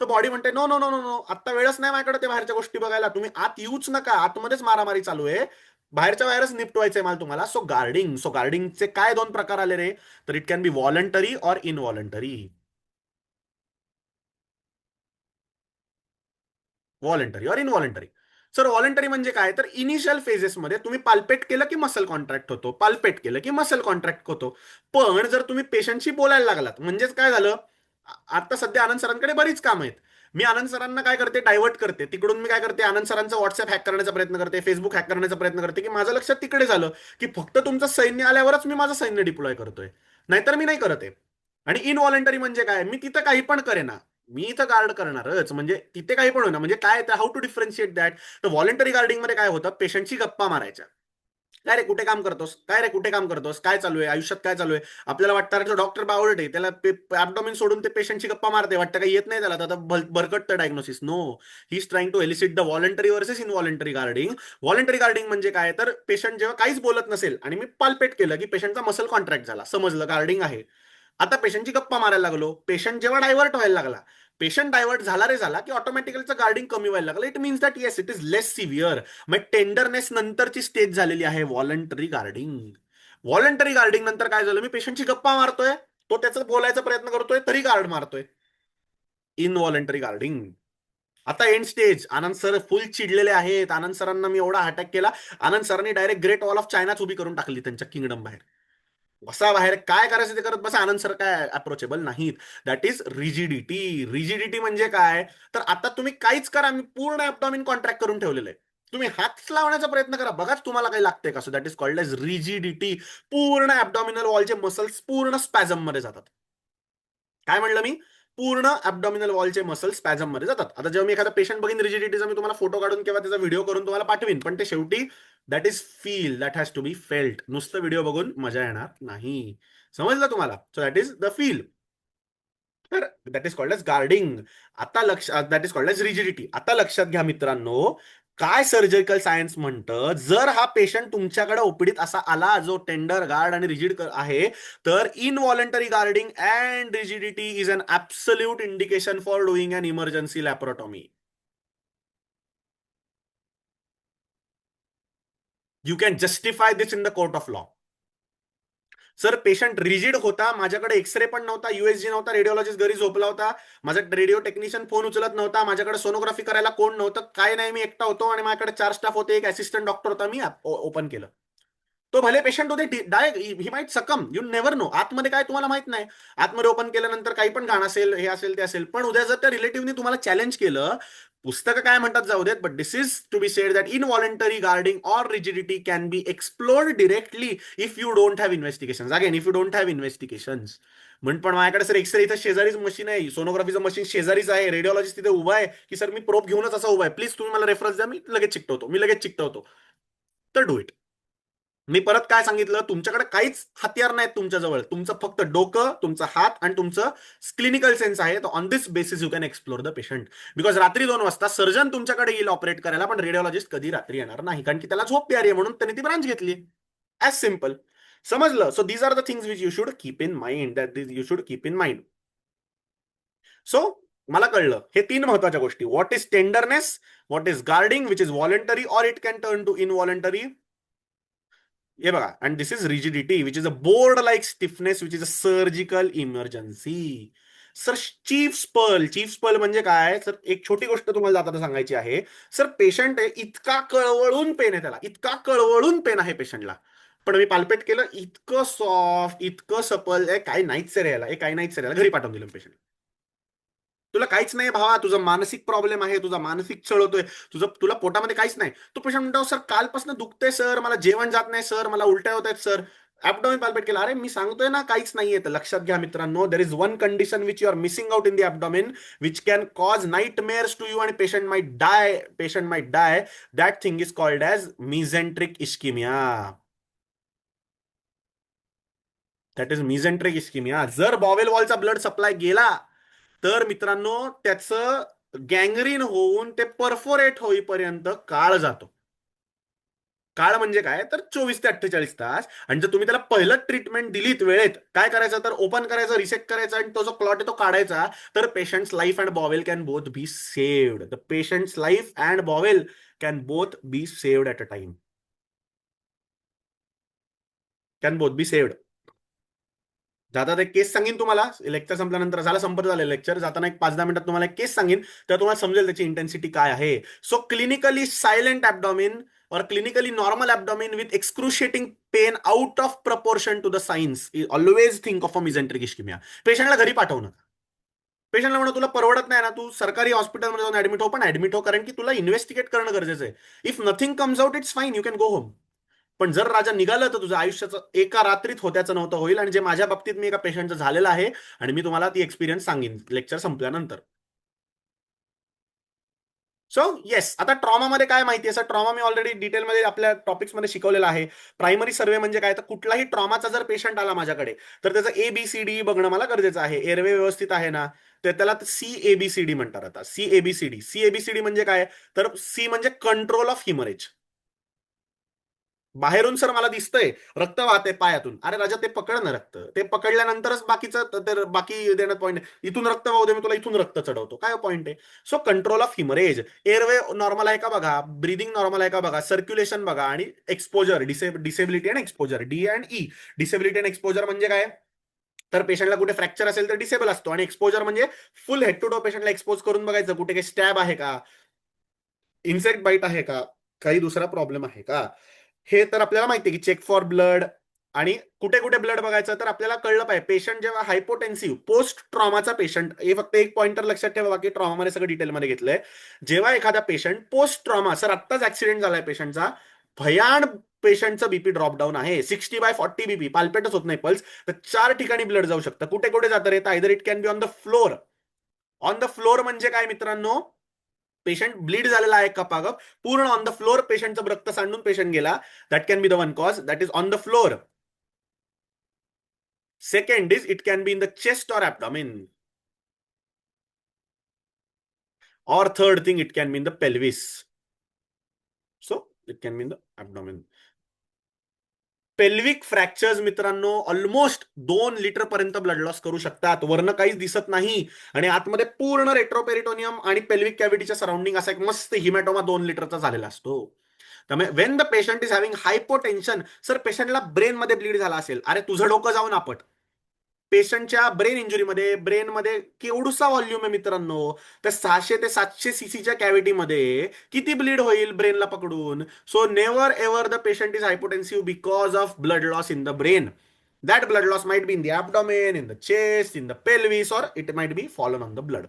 तर बॉडी म्हणते no no no no no, आता वेळच नाही माझ्याकडे ते बाहेरच्या गोष्टी बघायला, तुम्ही आत येऊच नका, आतमध्येच मारामारी चालू आहे, बाहेरच्या बाहेरच निपटवायचंय मला तुम्हाला. So guarding. सो गार्डिंगचे काय 2 प्रकार आले रे, तर it can B voluntary or इनव्हॉलंटरी. Voluntary or इनव्हॉलंटरी. Sir voluntary म्हणजे काय, तर इनिशियल फेजेसमध्ये तुम्ही पाल्पेट केलं की मसल कॉन्ट्रॅक्ट होतो, पाल्पेट केलं की मसल कॉन्ट्रॅक्ट होतो. पण जर तुम्ही पेशंटशी बोलायला लागलात, म्हणजेच काय झालं, आता सध्या आनंद सरांकडे बरीच काम आहेत, मी आनंद सरांना काय करते, डायव्हर्ट करते तिकडून. मी काय करते, आनंद सरांचं व्हॉट्सअप हॅक करण्याचा प्रयत्न करते, फेसबुक हॅक करण्याचा प्रयत्न करते, की माझं लक्षात तिकडे झालं की फक्त तुमचं सैन्य आल्यावरच मी माझं सैन्य डिप्लॉय करतोय, नाहीतर मी नाही करत आहे. आणि इनव्हॉलंटरी म्हणजे काय, मी तिथं काही पण करेना, मी इथं गार्ड करणारच, म्हणजे तिथे काही पण होणार. म्हणजे काय, हाऊ टू डिफरन्शिएट दॅट. तर व्हॉलंटरी गार्डिंग मध्ये काय होतं, पेशंटची गप्पा मारायच्या. काय रे कुठे काम करतोस, काय रे कुठे काम करतोस, काय चालू आहे आयुष्यात, काय चालू आहे. आपल्याला वाटतं अरे डॉक्टर बावळट आहे, त्याला ॲबडॉमिन सोडून ते पेशंटची गप्पा मारते, वाटतं काही येत नाही त्याला, आता भरकटतं diagnosis. No, he is trying to elicit the voluntary versus involuntary guarding. Voluntary guarding म्हणजे काय, तर पेशंट जेव्हा काहीच बोलत नसेल आणि मी पाल्पेट केलं की पेशंटचा मसल कॉन्ट्रॅक्ट झाला, समजलं गार्डिंग आहे. आता पेशंटची गप्पा मारायला लागलो, पेशंट जेव्हा डायव्हर्ट व्हायला लागला, पेशंट डायव्हर्ट झाला रे झाला की ऑटोमॅटिकलचं गार्डिंग कमी व्हायला लागलं. It means that yes it is less severe. मग टेंडरनेस नंतरची स्टेज झालेली आहे व्हॉलंटरी गार्डिंग. व्हॉलंटरी गार्डिंग नंतर काय झालं, मी पेशंटची गप्पा मारतोय, तो त्याचा बोलायचा प्रयत्न करतोय तरी गार्ड मारतोय. Involuntary guarding. आता end stage, Anand sir full चिडलेले आहेत, आनंद सरांना मी एवढा अटॅक केला, आनंद सरांनी डायरेक्ट ग्रेट वॉल ऑफ चायनाच उभी करून टाकली त्यांच्या किंगडम बाहेर. बसा बाहेर, काय करायचं ते करत बसा. आनंद सर काय अप्रोचेबल नाहीत. That is rigidity. रिजिडिटी म्हणजे काय, तर आता तुम्ही काहीच करा, मी पूर्ण ॲबडॉमिन कॉन्ट्रॅक्ट करून ठेवलेलं आहे, तुम्ही हात लावण्याचा प्रयत्न करा, बघाच तुम्हाला काही लागते का. So that is called as rigidity. पूर्ण ॲबडॉमिनल वॉलचे मसल्स पूर्ण स्पॅझम मध्ये जातात. काय म्हणलं मी, पूर्ण ॲबडॉमिनल वॉलचे मसल स्पॅझम मध्ये जातात. आता जेव्हा मी एखादा पेशंट बघीन रिजिडिटीचा, मी तुम्हाला फोटो काढून किंवा त्याचा व्हिडिओ करून तुम्हाला पाठवीन, पण ते शेवटी that is feel, that has to be felt. नुसतं व्हिडिओ बघून मजा येणार नाही. समजलं तुम्हाला. So that is the feel. तर that is called as guarding. आता लक्ष, that is called as rigidity. आता लक्षात घ्या मित्रांनो, काय सर्जिकल सायन्स म्हणतं, जर हा पेशंट तुमच्याकडे ओपीडीत असा आला जो टेंडर गार्ड आणि रिजिड आहे, तर involuntary guarding and rigidity is an absolute indication for doing an emergency laparotomy. You can justify this in the court of law. Sir patient rigid होता, माझ्याकडे एक्सरे पण नव्हता, युएसजी नव्हता, रेडिओलॉजिस्ट घरी झोपला होता, माझा रेडिओ टेक्निशियन फोन उचलत नव्हता, माझ्याकडे सोनोग्राफी करायला कोण नव्हतं, काय नाही, मी एकटा होतो आणि माझ्याकडे 4 स्टाफ होते, एक असिस्टंट डॉक्टर होता, मी ओपन केलं. तो भले पेशंट होते, डायरेक्ट ही माइट सकम, यू नेव्हर नो, आतमध्ये काय तुम्हाला माहित नाही. आतमध्ये ओपन केल्यानंतर काही पण घाण असेल, हे असेल ते असेल, पण उद्या जर त्या रिलेटिव्हनी तुम्हाला चॅलेंज केलं, पुस्तकं काय म्हणतात जाऊ देत, but this is to be said that involuntary guarding or rigidity can be explored directly if you don't have investigation. Again if you don't have investigations. म्हण पण माझ्याकडे सर एक्सरे इथं शेजारीच मशीन आहे, सोनोग्राफीचं मशीन शेजारीच आहे, रेडिओलॉजिस्ट तिथे उभा आहे, की सर मी प्रोब घेऊनच असा उभा आहे, प्लीज तुम्ही मला रेफरन्स द्या, मी लगेच चिकटवतो, मी लगेच चिकटवतो. तर डू इट. मी परत काय सांगितलं, तुमच्याकडे काहीच हत्यार नाहीत तुमच्याजवळ, तुमचं फक्त डोकं, तुमचा हात आणि तुमचं क्लिनिकल सेन्स आहे. तर on this basis you can explore the patient. Because रात्री 2 वाजता सर्जन तुमच्याकडे येईल ऑपरेट करायला, पण रेडिओलॉजिस्ट कधी रात्री येणार नाही, कारण की त्याला झोप प्यारी आहे म्हणून त्यांनी ती ब्रांच घेतली. As simple. समजलं? So these are the things which you should keep in mind, that you should keep in mind. So मला कळलं हे 3 महत्वाच्या गोष्टी: what is tenderness, what is guarding which is voluntary or it can turn to involuntary. हे बघा, and this is rigidity which is a board like stiffness which is a surgical emergency. Sir chief स्पर्ल म्हणजे काय सर? एक छोटी गोष्ट तुम्हाला जाताना सांगायची आहे. सर पेशंट आहे, इतका कळवळून पेन आहे त्याला, इतका कळवळून पेन आहे पेशंटला, पण मी पाल्पेट केलं, इतकं सॉफ्ट, इतकं सपल आहे, काही नाहीच सर याला, काही नाहीच सर याला, घरी पाठवून दिलं पेशंट. तुला काहीच नाही भावा, तुझा मानसिक प्रॉब्लेम आहे, तुझा मानसिक छळ होतोय, तुला पोटामध्ये काहीच नाही. तो पेशंट म्हणतो सर कालपासून दुखतंय सर, मला जेवण जात नाही सर, मला उलट्या होत आहेत सर. ऍबडॉमिन पाल्पेट केला. अरे मी सांगतोय ना काहीच नाहीये. तर लक्षात घ्या मित्रांनो, there is one condition which you are missing out in the abdomen which can cause nightmares to you आणि patient might die. That thing is called as mesenteric ischaemia. That is mesenteric ischaemia. जर बॉवेल वॉलचा ब्लड सप्लाय गेला, तर मित्रांनो त्याचं गँग्रीन होऊन ते परफोरेट होईपर्यंत काळ जातो. काळ म्हणजे काय तर 24 ते 48 तास. आणि जर तुम्ही त्याला पहिलं ट्रीटमेंट दिलीत वेळेत, काय करायचं तर ओपन करायचं, रिसेक्ट करायचं आणि तो जो क्लॉट आहे तो काढायचा, तर patients life and bowel can both be saved. The patients life and bowel can both be saved at a time. Can both be saved. जाता एक केस सांगेन तुम्हाला, लेक्चर संपल्यानंतर, संपत झालं लेक्चर, जाताना एक 5-10 मिनिटात तुम्हाला एक केस सांगेन, तर तुम्हाला समजेल त्याची इंटेन्सिटी काय आहे. So clinically silent abdomen or clinically normal abdomen with excruciating pain out of proportion to the signs, always think of a mesenteric ischemia. पेशंटला घरी पाठवू नका. पेशंटला म्हणा तुला परवडत नाही ना, तू सरकारी हॉस्पिटलमध्ये जाऊन ऍडमिट हो, पण ऍडमिट हो, कारण की तुला इन्व्हेस्टिगेट करणं गरजेचं आहे. If nothing comes out it's fine, you can go home. पण जर राजा निघालं तर तुझं आयुष्याचं एका रात्रीत होत्याचं नव्हतं होईल, आणि जे माझ्या बाबतीत मी एका पेशंटचं झालेलं आहे, आणि मी तुम्हाला ती एक्सपिरियन्स सांगेन लेक्चर संपल्यानंतर. सो येस, आता ट्रॉमामध्ये काय माहिती आहे सर? ट्रॉमा मी ऑलरेडी डिटेलमध्ये आपल्या टॉपिक्समध्ये शिकवलेला आहे. प्रायमरी सर्वे म्हणजे काय, तर कुठलाही ट्रॉमाचा जर पेशंट आला माझ्याकडे, तर त्याचं ABCD बघणं मला गरजेचं आहे. एअरवे व्यवस्थित आहे ना, तर त्याला CABCD म्हणतात. आता CABCD म्हणजे काय, तर C म्हणजे कंट्रोल ऑफ हिमरेज. बाहेरून सर मला दिसतंय रक्त वाहते पायातून, अरे राजा ते पकड ना रक्त, ते पकडल्यानंतरच बाकीचं तर बाकी देण्यात पॉईंट आहे. इथून रक्त वाहू दे, मी तुला इथून रक्त चढवतो, काय पॉईंट आहे? So control of haemorrhage, airway normal आहे का बघा, ब्रिदिंग नॉर्मल आहे का बघा, सर्क्युलेशन बघा, आणि exposure, disability and exposure, D&E. Disability and exposure म्हणजे काय, तर पेशंटला कुठे फ्रॅक्चर असेल तर डिसेबल असतो, आणि एक्सपोजर म्हणजे फुल हेड टू टो पेशंटला एक्सपोज करून बघायचं, कुठे काही स्टॅब आहे का, इन्सेक्ट बाईट आहे का, काही दुसरा प्रॉब्लेम आहे का. हे तर आपल्याला माहिती आहे की चेक फॉर ब्लड. आणि कुठे कुठे ब्लड बघायचं तर आपल्याला कळलं पाहिजे. पेशंट जेव्हा हायपोटेन्सिव्ह पोस्ट ट्रॉमाचा पेशंट, हे फक्त एक पॉइंटर लक्षात ठेवा, बाकी ट्रॉमामध्ये सगळं डिटेलमध्ये घेतलंय. जेव्हा एखादा पेशंट पोस्ट ट्रॉमा, सर आत्ताच ऍक्सिडेंट झालाय पेशंटचा, भयान पेशंटचं बीपी ड्रॉपडाऊन आहे, 60/40 बीपी, पाल्पेटच होत नाही पल्स, तर 4 ठिकाणी ब्लड जाऊ शकतं. कुठे कुठे जातं रे, either it can be on the floor. On the floor म्हणजे काय मित्रांनो, पेशंट ब्लीड झालेला आहे कपागप, पूर्ण ऑन द फ्लोर पेशंटचं रक्त सांडून पेशंट गेला, that can be the one cause, that is on the floor. Second is it can be in the chest or abdomen. और third thing, it can be in the pelvis. So it can mean the abdomen. Pelvic fractures मित्रांनो ऑलमोस्ट 2 लिटर पर्यंत ब्लड लॉस करू शकतात. वरनं काहीच दिसत नाही आणि आतमध्ये पूर्ण रेट्रोपेरिटोनियम आणि पेल्विक कॅव्हिटीच्या सराउंडिंग असा एक मस्त हिमॅटोमा 2 लिटरचा झालेला असतो. त्यामुळे Wien the patient is having hypotension, sir पेशंटला ब्रेनमध्ये ब्लीड झाला असेल, अरे तुझं डोकं जाऊन आपट. पेशंटच्या ब्रेन इंजुरीमध्ये ब्रेनमध्ये केवढूसा व्हॉल्यूम आहे मित्रांनो, तर 600 ते 700 सीसीच्या कॅव्हिटीमध्ये किती ब्लीड होईल ब्रेनला पकडून. So never ever the patient is hypotensive because of blood loss in the brain. That blood loss might be in the abdomen, in the chest, in the pelvis, और it might be fallen on the blood.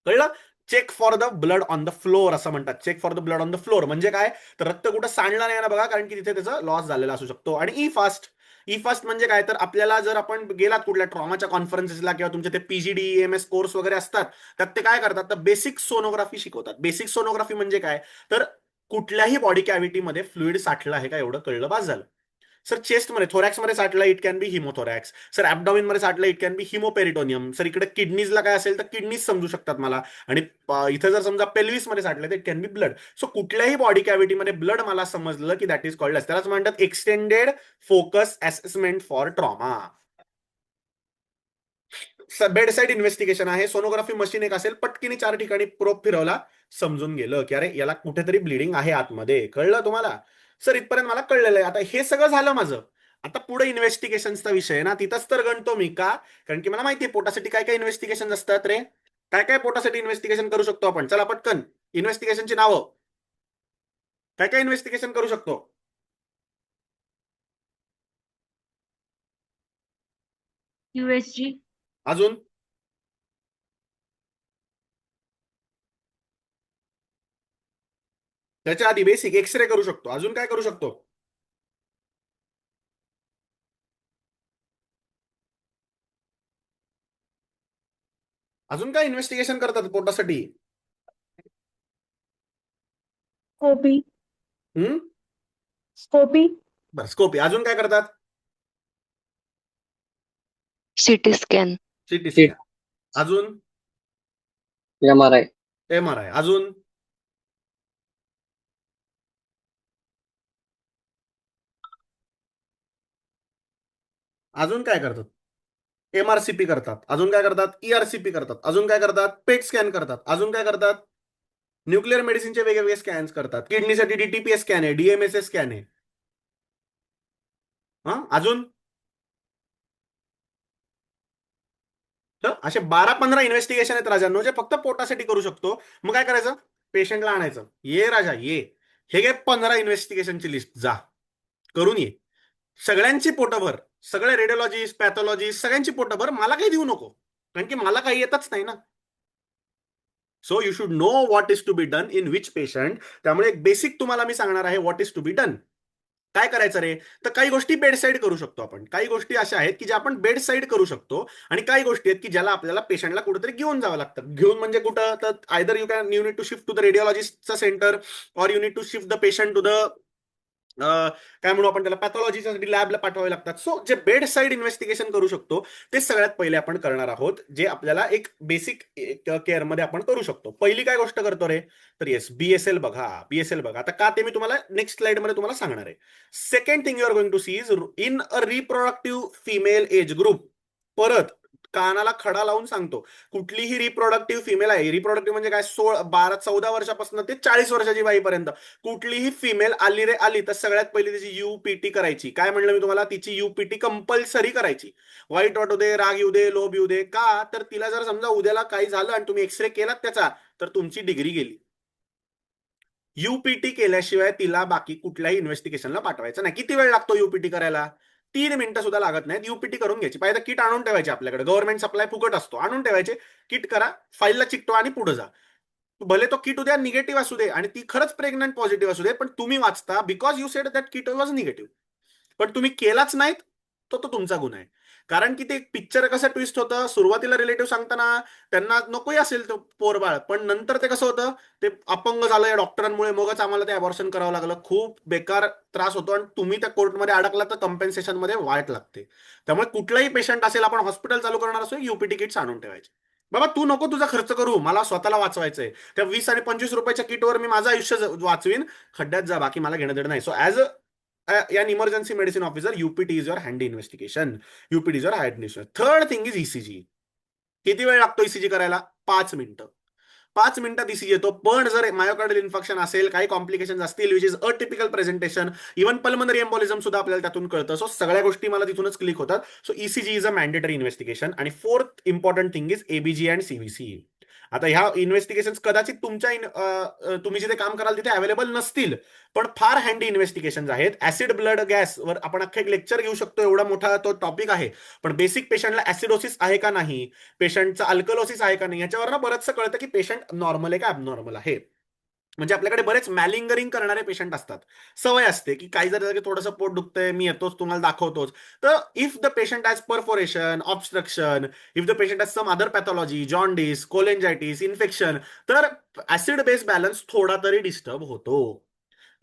कळलं? Check for the blood on the floor असं म्हणतात. Check for the blood on the floor म्हणजे काय, तर रक्त कुठं सांडलं नाही ना बघा, कारण की तिथे त्याचा लॉस झालेला असू शकतो. आणि ई फास्ट म्हणजे काय, तर आपल्याला जर आपण गेलात कुठल्या ट्रॉमाच्या कॉन्फरन्सेसला किंवा तुमचे ते PGDEMS कोर्स वगैरे असतात, त्यात ते काय करतात, तर बेसिक सोनोग्राफी शिकवतात. बेसिक सोनोग्राफी म्हणजे काय, तर कुठल्याही बॉडी कॅव्हिटीमध्ये फ्लुइड साठलं आहे का एवढं कळलं बास झालं. सर चेस्टमध्ये थोरॅक्समध्ये साठलं, इट कॅन बी हिमोथोरॅक्स. सर मध्ये साठलं, इट कॅन बी हिमोपेरिटोनियम. सर इकडे किडनीजला काय असेल तर किडनीज समजू शकतात मला. आणि इथं जर समजा पेल्विसमध्ये साठलं तर it can B blood. So कुठल्याही बॉडी कॅव्हिटीमध्ये ब्लड मला समजलं की दॅट इज कॉल्ड, त्यालाच म्हणतात extended focus assessment for trauma. Bedside investigation आहे. सोनोग्राफी मशीन एक असेल, पटकीने 4 ठिकाणी प्रोब फिरवला, समजून गेलं की अरे याला कुठेतरी ब्लिडिंग आहे आतमध्ये. कळलं तुम्हाला? सर इथपर्यंत मला कळलेलं आहे. आता हे सगळं झालं माझं. आता पुढे इन्व्हेस्टिगेशनचा विषय आहे ना, तिथंच तर गणतो मी का, कारण की मला माहिती आहे पोटासाठी काय काय इन्व्हेस्टिगेशन असतात रे. काय काय पोटासाठी इन्व्हेस्टिगेशन करू शकतो आपण. चला पटकन इन्व्हेस्टिगेशनची नावं. काय काय इन्व्हेस्टिगेशन करू शकतो. USG. अजून त्याच्या आधी बेसिक एक्सरे करू शकतो. अजून काय करू शकतो. अजून काय इन्व्हेस्टिगेशन करतात पोटासाठी. स्कोपी. हम्म. स्कोपी. बरं स्कोपी. अजून काय करतात. CT scan. CT scan. अजून MRI. MRI. अजून अजून काय करतात. MRCP करतात. अजून काय करतात. ERCP करतात. अजून काय करतात. पेट स्कॅन करतात. अजून काय करतात. न्यूक्लिअर मेडिसिनचे वेगवेगळे स्कॅन्स करतात. किडनीसाठी DTPS स्कॅन आहे, DMSS स्कॅन आहे. हा अजून असे 12-15 इन्व्हेस्टिगेशन आहेत राजांनो, जे फक्त पोटासाठी करू शकतो. मग काय करायचं, पेशंटला आणायचं, ये राजा ये, हे घे 15 इन्व्हेस्टिगेशनची लिस्ट, जा करून ये. सगळ्यांची पोटं भर, सगळे रेडिओलॉजिस्ट पॅथॉलॉजिस्ट सगळ्यांची पोटं भर, मला काही देऊ नको, कारण की मला काही येतच नाही ना. So you should know what is to be done in which patient. त्यामुळे एक बेसिक तुम्हाला मी सांगणार आहे what is to be done. काय करायचं रे, तर काही गोष्टी बेडसाईड करू शकतो आपण. काही गोष्टी अशा आहेत की ज्या आपण बेडसाईड करू शकतो, आणि काही गोष्टी आहेत की ज्याला आपल्याला पेशंटला कुठेतरी घेऊन जावं लागतं. घेऊन म्हणजे कुठं, तर either you need to shift to the रेडिओलॉजिस्टचं centre, or you need to shift the patient to the काय म्हणू आपण त्याला, पॅथॉलॉजीसाठी लॅबला पाठवावे लागतात. सो जे बेड साईड इन्व्हेस्टिगेशन करू शकतो ते सगळ्यात पहिले आपण करणार आहोत, जे आपल्याला एक बेसिक केअरमध्ये आपण करू शकतो. पहिली काय गोष्ट करतो रे, तर येस BSL बघा. BSL बघा. आता का ते मी तुम्हाला नेक्स्ट स्लाइडमध्ये तुम्हाला सांगणार आहे. Second thing you are going to see is in a reproductive female age group. परत कानाला खडा लावून सांगतो, कुठलीही रिप्रोडक्टिव्ह फिमेल आहे, रिप्रोडक्टिव्ह म्हणजे काय, 14 वर्षापासून ते 40 वर्षाची बाईपर्यंत कुठलीही फिमेल आली रे आली, तर सगळ्यात पहिली तिची UPT करायची. काय म्हणलं मी तुम्हाला, तिची UPT कंपल्सरी करायची. वाईट वाटू दे, राग येऊ दे, लोभ येऊ दे, का तर तिला जर समजा उद्याला काही झालं आणि तुम्ही एक्सरे केलात त्याचा, तर तुमची डिग्री गेली. UPT केल्याशिवाय तिला बाकी कुठल्याही इन्व्हेस्टिगेशनला पाठवायचं नाही. किती वेळ लागतो UPT करायला, 3 मिनिटं सुद्धा लागत नाहीत. UPT करून घ्यायची. पाहिजे किट आणून ठेवायचे, आपल्याकडे गव्हर्नमेंट सप्लाय फुकट असतो, आणून ठेवायचे. किट करा, फाईलला चिकटवा आणि पुढे जा. भले तो किट उद्या निगेटिव्ह असू दे आणि ती खरंच प्रेग्नंट पॉझिटिव्ह असू दे, पण तुम्ही वाचता because you sed that kit was negative. पण तुम्ही केलाच नाहीत, तो तुमचा गुन्हा आहे. कारण की ते पिक्चर कसं ट्विस्ट होतं, सुरुवातीला रिलेटिव्ह सांगताना त्यांना नकोही असेल तो पोरबाळ, पण नंतर ते कसं होतं, ते अपंग झालं या डॉक्टरांमुळे, मगच आम्हाला ते अबॉर्शन करावं लागलं. खूप बेकार त्रास होतो आणि तुम्ही त्या कोर्टमध्ये अडकला तर कम्पेन्सेशनमध्ये वाट लागते. त्यामुळे कुठलाही पेशंट असेल, आपण हॉस्पिटल चालू करणार असो, UPT किट्स आणून ठेवायचे. बाबा तू नको तुझा खर्च करू, मला स्वतःला वाचवायचंय. त्या 20 आणि 25 रुपयाच्या किटवर मी माझं आयुष्य वाचवीन. खड्ड्यात जा, बाकी मला घेणं देणं नाही. So as a emergency medicine officer, UPT is your handy investigation. UPT is your high investigation. Third thing is ECG. किती वेळ लागतो ईसीजी करायला? 5 मिनिटं. 5 मिनिटात ईसीजी येतो. पण जर मायोकार्डियल इन्फेक्शन असेल, काही कॉम्प्लिकेशन असतील, which is atypical presentation, even pulmonary embolism सुद्धा आपल्याला त्यातून कळतं. सो सगळ्या गोष्टी मला तिथूनच क्लिक होतात. So ECG is a mandatory investigation. आणि fourth important thing is ABG and CVC. आता ह्या इन्व्हेस्टिगेशन कदाचित तुम्ही जिथे काम कराल तिथे अवेलेबल नसतील, पण फार हँडी इन्व्हेस्टिगेशन आहेत. ऍसिड ब्लड गॅस वर आपण अख्खा एक लेक्चर घेऊ शकतो, एवढा मोठा तो टॉपिक आहे. पण बेसिक पेशंटला ऍसिडोसिस आहे का नाही, पेशंटचा अल्कलोसिस आहे का नाही, याच्यावर ना बरंचसं कळतं की पेशंट नॉर्मल आहे का ॲबनॉर्मल आहे. म्हणजे आपल्याकडे बरेच मॅलिंगरिंग करणारे पेशंट असतात. सवय असते की काही जर थोडंसं पोट दुखतंय, मी येतोच, तुम्हाला दाखवतोच. तर if the patient has perforation, obstruction, if the patient has some other pathology, jaundice, cholangitis, infection, तर ऍसिड बेस बॅलन्स थोडा तरी डिस्टर्ब होतो.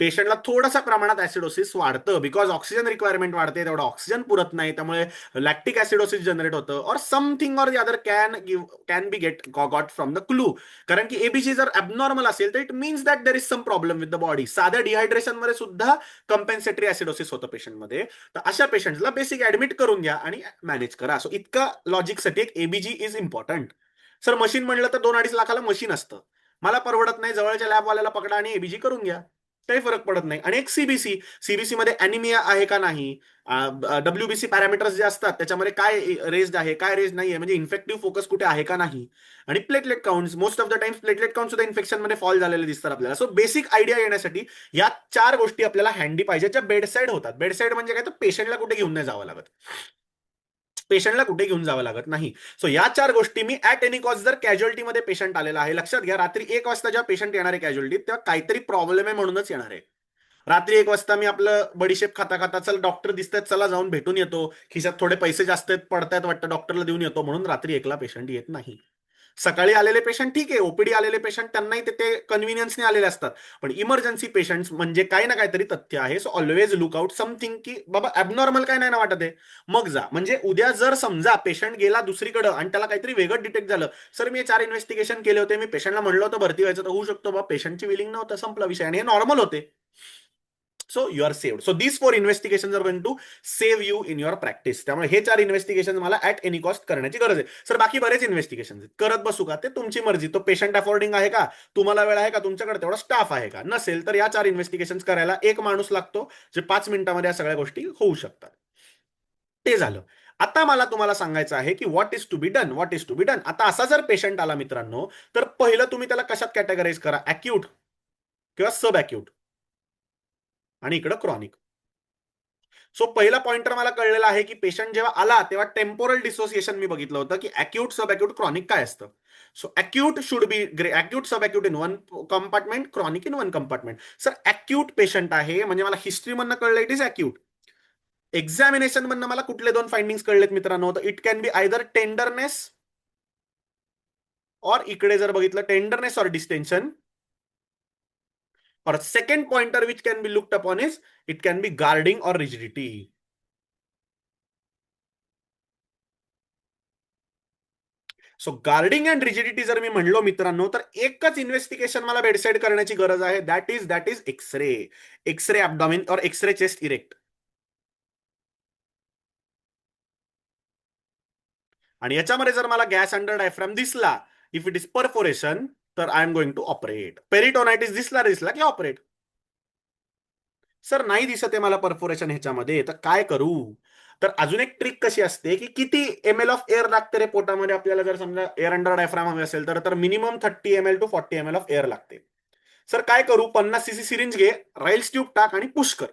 पेशंटला थोडासा प्रमाणात ऍसिडोसिस वाढतं, बिकॉज ऑक्सिजन रिक्वायरमेंट वाढते, तेवढा ऑक्सिजन पुरत नाही, त्यामुळे लॅक्टिक ऍसिडोसिस जनरेट होतं. Or something or the other can be got from the clue. कारण की एबीसी जर ॲबनॉर्मल असेल तर it means that there is some problem with the body. साध्या डिहायड्रेशनमध्ये सुद्धा कंपेन्सेटरी ऍसिडोसिस होतं पेशंटमध्ये. तर अशा पेशंटला बेसिक ऍडमिट करून घ्या आणि मॅनेज करा. सो इतका लॉजिकसाठी एक ABG is important. Sir machine म्हणलं तर 2-2.5 लाखाला मशीन असतं. मला परवडत नाही, जवळच्या लॅबवाल्याला पकडा आणि एबीजी करून घ्या, काही फरक पडत नाही. आणि एक सीबीसी. सीबीसी मध्ये अॅनिमिया आहे का नाही, डब्ल्यूबीसी पॅरामीटर्स जे असतात त्याच्यामध्ये काय रेस्ड आहे, काय रेज नाही आहे, म्हणजे इन्फेक्टिव्ह फोकस कुठे आहे का नाही. आणि platelet count, most of the times platelet count सुद्धा इन्फेक्शन मध्ये फॉल झालेले दिसतात आपल्याला. सो बेसिक आयडिया येण्यासाठी या 4 गोष्टी आपल्याला हँडी पाहिजे, ज्या बेडसाईड होतात. बेडसाईड म्हणजे काय, तर पेशंटला कुठे घेऊन नाही जावं लागत. पेशंटला कुठे घेऊन जावं लागत नाही. सो या 4 गोष्टी मी ऍट एनी कॉस्ट, जर कॅज्युअलिटीमध्ये पेशंट आलेला आहे, लक्षात घ्या, रात्री 1 वाजता जेव्हा पेशंट येणार आहे कॅज्युअलिटीत, तेव्हा काहीतरी प्रॉब्लेम आहे म्हणूनच येणार आहे. रात्री 1 वाजता मी आपलं बडीशेप खाता खाता, चल डॉक्टर दिसतात, चला जाऊन भेटून येतो, खिशात थोडे पैसे जास्त पडतायत वाटतं, डॉक्टरला देऊन येतो, म्हणून रात्री 1ला पेशंट येत नाही. सकाळी आलेले पेशंट ठीक आहे, ओपीडी आलेले पेशंट त्यांनाही ते कन्व्हिनियन्सने आलेले असतात. पण इमर्जन्सी पेशंट म्हणजे काही ना काहीतरी तथ्य आहे. So always look out something, की बाबा ॲबनॉर्मल काय नाही ना वाटत आहे, मग जा. म्हणजे उद्या जर समजा पेशंट गेला दुसरीकडे आणि त्याला काहीतरी वेगळं डिटेक्ट झालं, सर मी 4 इन्व्हेस्टिगेशन केले होते, मी पेशंटला म्हणलं होतं भरती व्हायचं, तर होऊ शकतो बाबा, पेशंटची विलिंग नव्हतं, संपला विषय, आणि हे नॉर्मल होते. So you are saved. So these 4 investigation are going to save you in your practice. त्यामुळे हे 4 इन्व्हेस्टिगेशन मला ऍट एनी कॉस्ट करण्याची गरज आहे. सर बाकी बरेच इन्व्हेस्टिगेशन करत बसू का, ते तुमची मर्जी. तो पेशंट अफोर्डिंग आहे का, तुम्हाला वेळ आहे का, तुमच्याकडे तेवढा स्टाफ आहे का, नसेल तर या 4 इन्व्हेस्टिगेशन करायला एक माणूस लागतो, जे 5 मिनिटांमध्ये या सगळ्या गोष्टी होऊ शकतात. ते झालं. आता मला तुम्हाला सांगायचं आहे की what is to be done, what is to be done. आता असा जर पेशंट आला मित्रांनो, तर पहिलं तुम्ही त्याला कशात कॅटेगराईज करा, अॅक्यूट किंवा सब अॅक्यूट, आणि इकडं क्रॉनिक. सो पहिला पॉइंटर मला कळलेला आहे की पेशंट जेव्हा आला तेव्हा टेम्पोरल डिसोसिएशन मी बघितलं होतं की अॅक्यूट, सब अॅक्यूट, क्रॉनिक काय असतं. So acute should be acute, sub acute in one compartment, chronic in one compartment. Sir acute patient आहे म्हणजे मला हिस्ट्री मधनं कळलं इट इज अॅक्यूट. एक्झामिनेशन मधनं मला कुठले 2 फाइंडिंग्स कळलेत मित्रांनो, तर it can be either tenderness, और इकडे जर बघितलं टेंडरनेस और डिस्टेंशन, और second pointer which can be looked upon is it can be guarding और rigidity. So guarding and rigidity जर मी म्हणलो मित्रांनो, तर एकच इन्व्हेस्टिगेशन मला बेडसाईड करण्याची गरज आहे, that is X-ray. X-ray abdomen और एक्सरे चेस्ट इरेक्ट. आणि याच्यामध्ये जर मला गॅस अंडर डायफ्राम दिसला, इफ इट इज परफोरेशन, तर I am going to operate. Peritonitis दिसला की ऑपरेट. सर नाही दिसत आहे मला परफोरेशन ह्याच्यामध्ये, तर काय करू. तर अजून एक ट्रिक कशी असते की किती ml ऑफ एअर लागते रे पोटामध्ये आपल्याला, जर समजा एअर अंडर डायफ्राम हवे असेल तर minimum 30 ml to 40 ml of air लागते. सर काय करू, 50 cc सिरिंज घे, राईल्स ट्यूब टाक आणि पुश कर.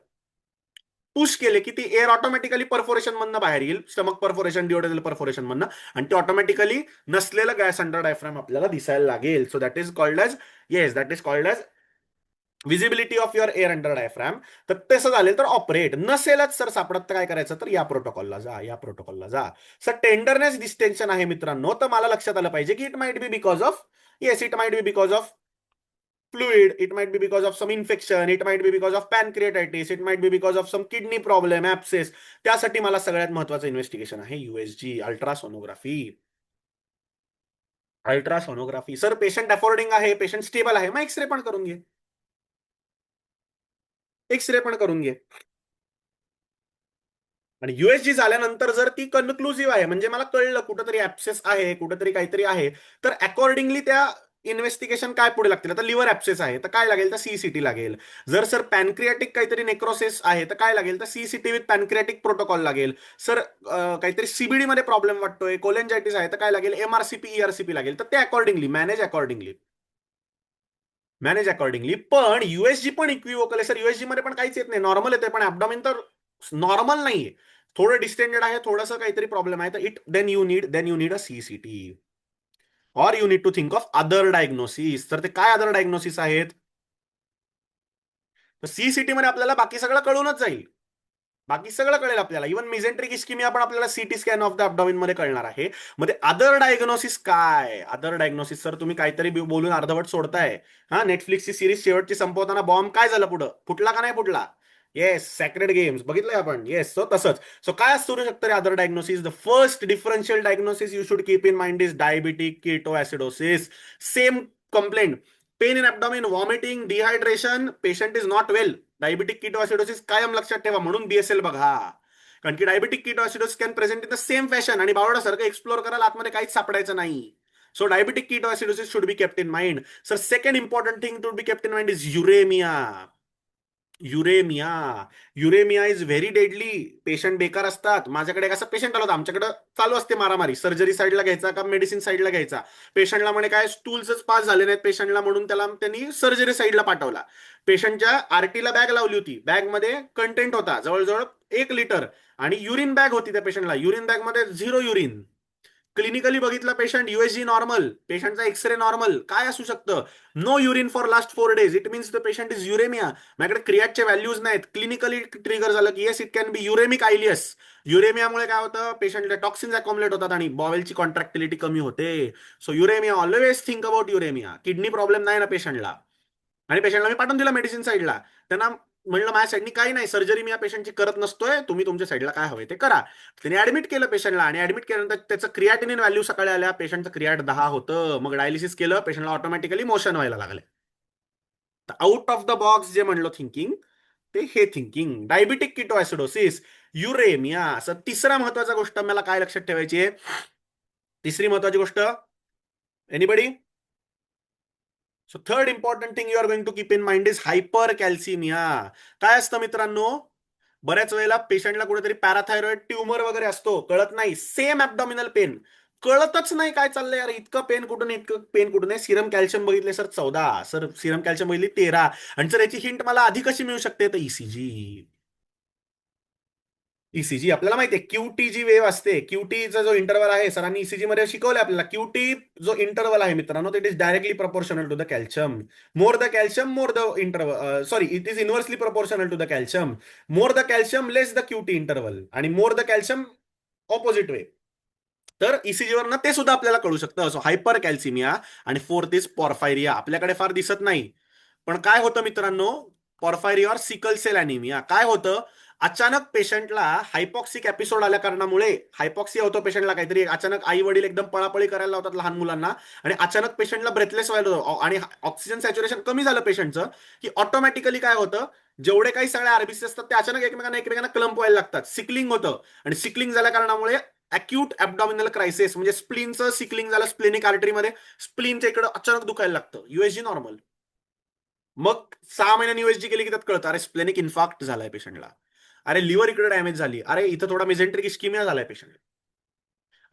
पुश केले की ती एअर ऑटोमॅटिकली परफोरेशन मधनं बाहेर येईल, स्टमक परफोरेशन, डिओडेनल परफोरेशन मधनं, आणि ते ऑटोमॅटिकली नसलेलं गॅस अंडर डायफ्राम आपल्याला दिसायला लागेल. So that is called edge, yes, that is called edge visibility of your air under diaphragm. तर तसं झालं तर ऑपरेट. नसेलच सर सापडत तर काय करायचं, तर या प्रोटोकॉलला जा, या प्रोटोकॉलला जा. सर टेंडरनेस डिस्टेंशन आहे मित्रांनो, तर मला लक्षात आलं पाहिजे की it might B because of, yes, it might B because of fluid, it might be because of some infection, it might be because of pancreatitis, it might be because of some kidney problem, abscess. त्यासाठी मला सगळ्यात महत्वाचं इन्व्हेस्टिगेशन आहे USG, ultrasonography. Ultrasonography. Sir patient affording आहे, पेशंट स्टेबल आहे, मग एक्सरे पण करून घे. एक्सरे पण करून घे. आणि युएसजी झाल्यानंतर जर ती कन्क्लुझिव्ह आहे, म्हणजे मला कळलं कुठंतरी ऍप्सेस आहे, कुठंतरी काहीतरी आहे, तर अकॉर्डिंगली त्या इन्व्हेस्टिगेशन काय पुढे लागतील. आता लिव्हर ऍप्सेस आहे तर काय लागेल, तर सीसीटी लागेल. जर सर पॅनक्रियाटिक काहीतरी नेक्रोसिस आहे तर काय लागेल, तर सीसीटी विथ पॅनक्रियाटिक प्रोटोकॉल लागेल. सर काहीतरी सीबीडी मध्ये प्रॉब्लेम वाटतोय, कोलेंजायटिस आहे तर काय लागेल, एमआरसीपी ईआरसीपी लागेल. तर ते अकॉर्डिंगली मॅनेज अकॉर्डिंगली. पण युएसजी पण इक्विवोकल आहे सर. युएसजी मध्ये पण काहीच येत नाही, नॉर्मल येते, पण ऍबडॉमिन तर नॉर्मल नाहीये, थोडं डिस्टेंडेड आहे, थोडंसं काहीतरी प्रॉब्लेम आहे. तर then you need a CCT or you need to think of other diagnosis. तर ते काय अदर डायग्नोसिस आहेत, तर सीसीटी मध्ये आपल्याला बाकी सगळं कळूनच जाईल. बाकी सगळं कळेल आपल्याला. इव्हन मिझेंट्रिक इस्किमिया पण आपल्याला सीटी स्कॅन ऑफ द अबडॉमिन मध्ये कळणार आहे. मध्ये अदर डायग्नोसिस काय, अदर डायग्नोसिस सर तुम्ही काहीतरी बोलून अर्धवट सोडताय. हा, नेटफ्लिक्सची सिरीज शेवटची संपवताना बॉम्ब काय झालं, पुढं फुटला का नाही फुटला. येस, सॅक्रेड गेम्स बघितलंय आपण. येस, सो तसंच. सो काय असू शकतं रे other diagnosis. The first differential diagnosis you should keep in mind is diabetic ketoacidosis. Same complaint, pain in abdomen, vomiting, dehydration, patient is not well. Diabetic ketoacidosis कायम लक्षात ठेवा, म्हणून बीएसएल बघा. कारण की diabetic ketoacidosis can present in the same fashion. आणि बावडासारखं एक्सप्लोर करायला आतमध्ये काहीच सापडायचं नाही. So diabetic ketoacidosis should be kept in mind. Sir second important thing to B kept in mind is uraemia. Uraemia is very deadly. Patient बेकार असतात. माझ्याकडे एक असा पेशंट आला होता, आमच्याकडे चालू असते मारामारी, सर्जरी साईडला घ्यायचा का मेडिसिन साईडला घ्यायचा. पेशंटला म्हणे काय स्टूल्सच पास झाले नाहीत पेशंटला, म्हणून त्यांनी सर्जरी साईडला पाठवला. पेशंटच्या आरटीला बॅग लावली होती, बॅग मध्ये कंटेंट होता जवळजवळ 1 लिटर, आणि युरिन बॅग होती त्या पेशंटला. युरिन बॅग मध्ये 0 युरिन. क्लिनिकली बघितला पेशंट, युएसजी नॉर्मल, पेशंटचा एक्सरे नॉर्मल. काय असू शकतं, no urine for last 4 days. It means the patient is uraemia. माझ्याकडे क्रियाटचे व्हॅल्यूज नाहीत. क्लिनिकली ट्रिगर झालं की yes, it can be uraemic ileus. युरेमियामुळे काय होतं, पेशंटला टॉक्सिन्स अकॉम्युलेट होतात आणि बॉवेलची कॉन्ट्रॅक्टिलिटी कमी होते. So uraemia, always think about uraemia. Kidney problem नाही ना पेशंटला. आणि पेशंटला मी पाठवून दिला मेडिसिन साईडला. त्यांना म्हणलं माझ्या साईडनी काही नाही, सर्जरी मी या पेशंटची करत नसतोय, तुम्ही तुमच्या साईडला काय हवे ते करा. त्यांनी ऍडमिट केलं पेशंटला, आणि ऍडमिट केल्यानंतर त्याचं क्रियाटिनिन व्हॅल्यू सकाळी आल्या, पेशंटचं क्रियाट 10 होतं. मग डायलिसिस केलं, पेशंटला ऑटोमॅटिकली मोशन व्हायला लागले. आउट ऑफ द बॉक्स जे म्हणलो थिंकिंग, ते हे थिंकिंग. Diabetic ketoacidosis, युरेमिया. असं तिसरा महत्वाचा गोष्ट मला काय लक्षात ठेवायची आहे, तिसरी महत्वाची गोष्ट, anybody. So third important thing you are going to keep in mind is hypercalcaemia. काय असतं मित्रांनो, बऱ्याच वेळेला पेशंटला कुठेतरी पॅराथायरॉइड ट्यूमर वगैरे असतो, कळत नाही. सेम ॲब्डॉमिनल पेन, कळतच नाही काय चाललंय यार, इतकं पेन कुठून, इतकं पेन कुठून आहे. सिरम कॅल्शियम बघितले सर 14, सर सिरम कॅल्शियम बघितली 13. आणि सर याची हिंट मला आधी कशी मिळू शकते, तर ईसीजी. ईसीजी आपल्याला माहितीये, क्यूटी जी वेव्ह असते, क्यूटीचा जो इंटरवल आहे, सरांनी ईसीजी मध्ये शिकवलं आपल्याला. क्यूटी जो इंटरवल आहे मित्रांनो, it is directly proportional to the calcium. More the calcium more the interval, sorry, it is inversely proportional to the calcium. More the calcium less the QT interval, आणि more the calcium opposite way. तर ईसीजीवर ना ते सुद्धा आपल्याला कळू शकतं. So hypercalcaemia. आणि फोर्थ इज पॉर्फायरिया. आपल्याकडे फार दिसत नाही, पण काय होतं मित्रांनो, पॉर्फायरिया और सिकल सेल अॅनिमिया. काय होतं, अचानक पेशंटला हायपॉक्सिक एपिसोड आल्या कारणामुळे, हायपॉक्सिया होतो पेशंटला, काहीतरी अचानक आई वडील एकदम पळापळी करायला लावतात लहान मुलांना, आणि अचानक पेशंटला ब्रेथलेस व्हायला होतं, आणि ऑक्सिजन सॅच्युरेशन कमी झालं पेशंटचं, की ऑटोमॅटिकली काय होतं, जेवढे काही सगळे आरबीसी असतात ते अचानक एकमेकांना क्लम्प व्हायला लागतात, सिकलिंग होतं. आणि सिकलिंग झाल्या कारणामुळे अॅक्यूट ॲब्डॉमिनल क्रायसिस, म्हणजे स्प्लिनचं सिकलिंग झालं, स्प्लेनिक आर्टरीमध्ये स्प्लिनच्या इकडे अचानक दुखायला लागतं. युएसजी नॉर्मल. मग 6 महिन्यांनी युएसजी केली की त्यात कळतं, अरे स्प्लेनिक इन्फार्क्ट झालाय पेशंटला, अरे लिव्हर इकडे डॅमेज झाली, अरे इथं थोडा मेजेंट्रिक इस्किमिया झालाय पेशंट.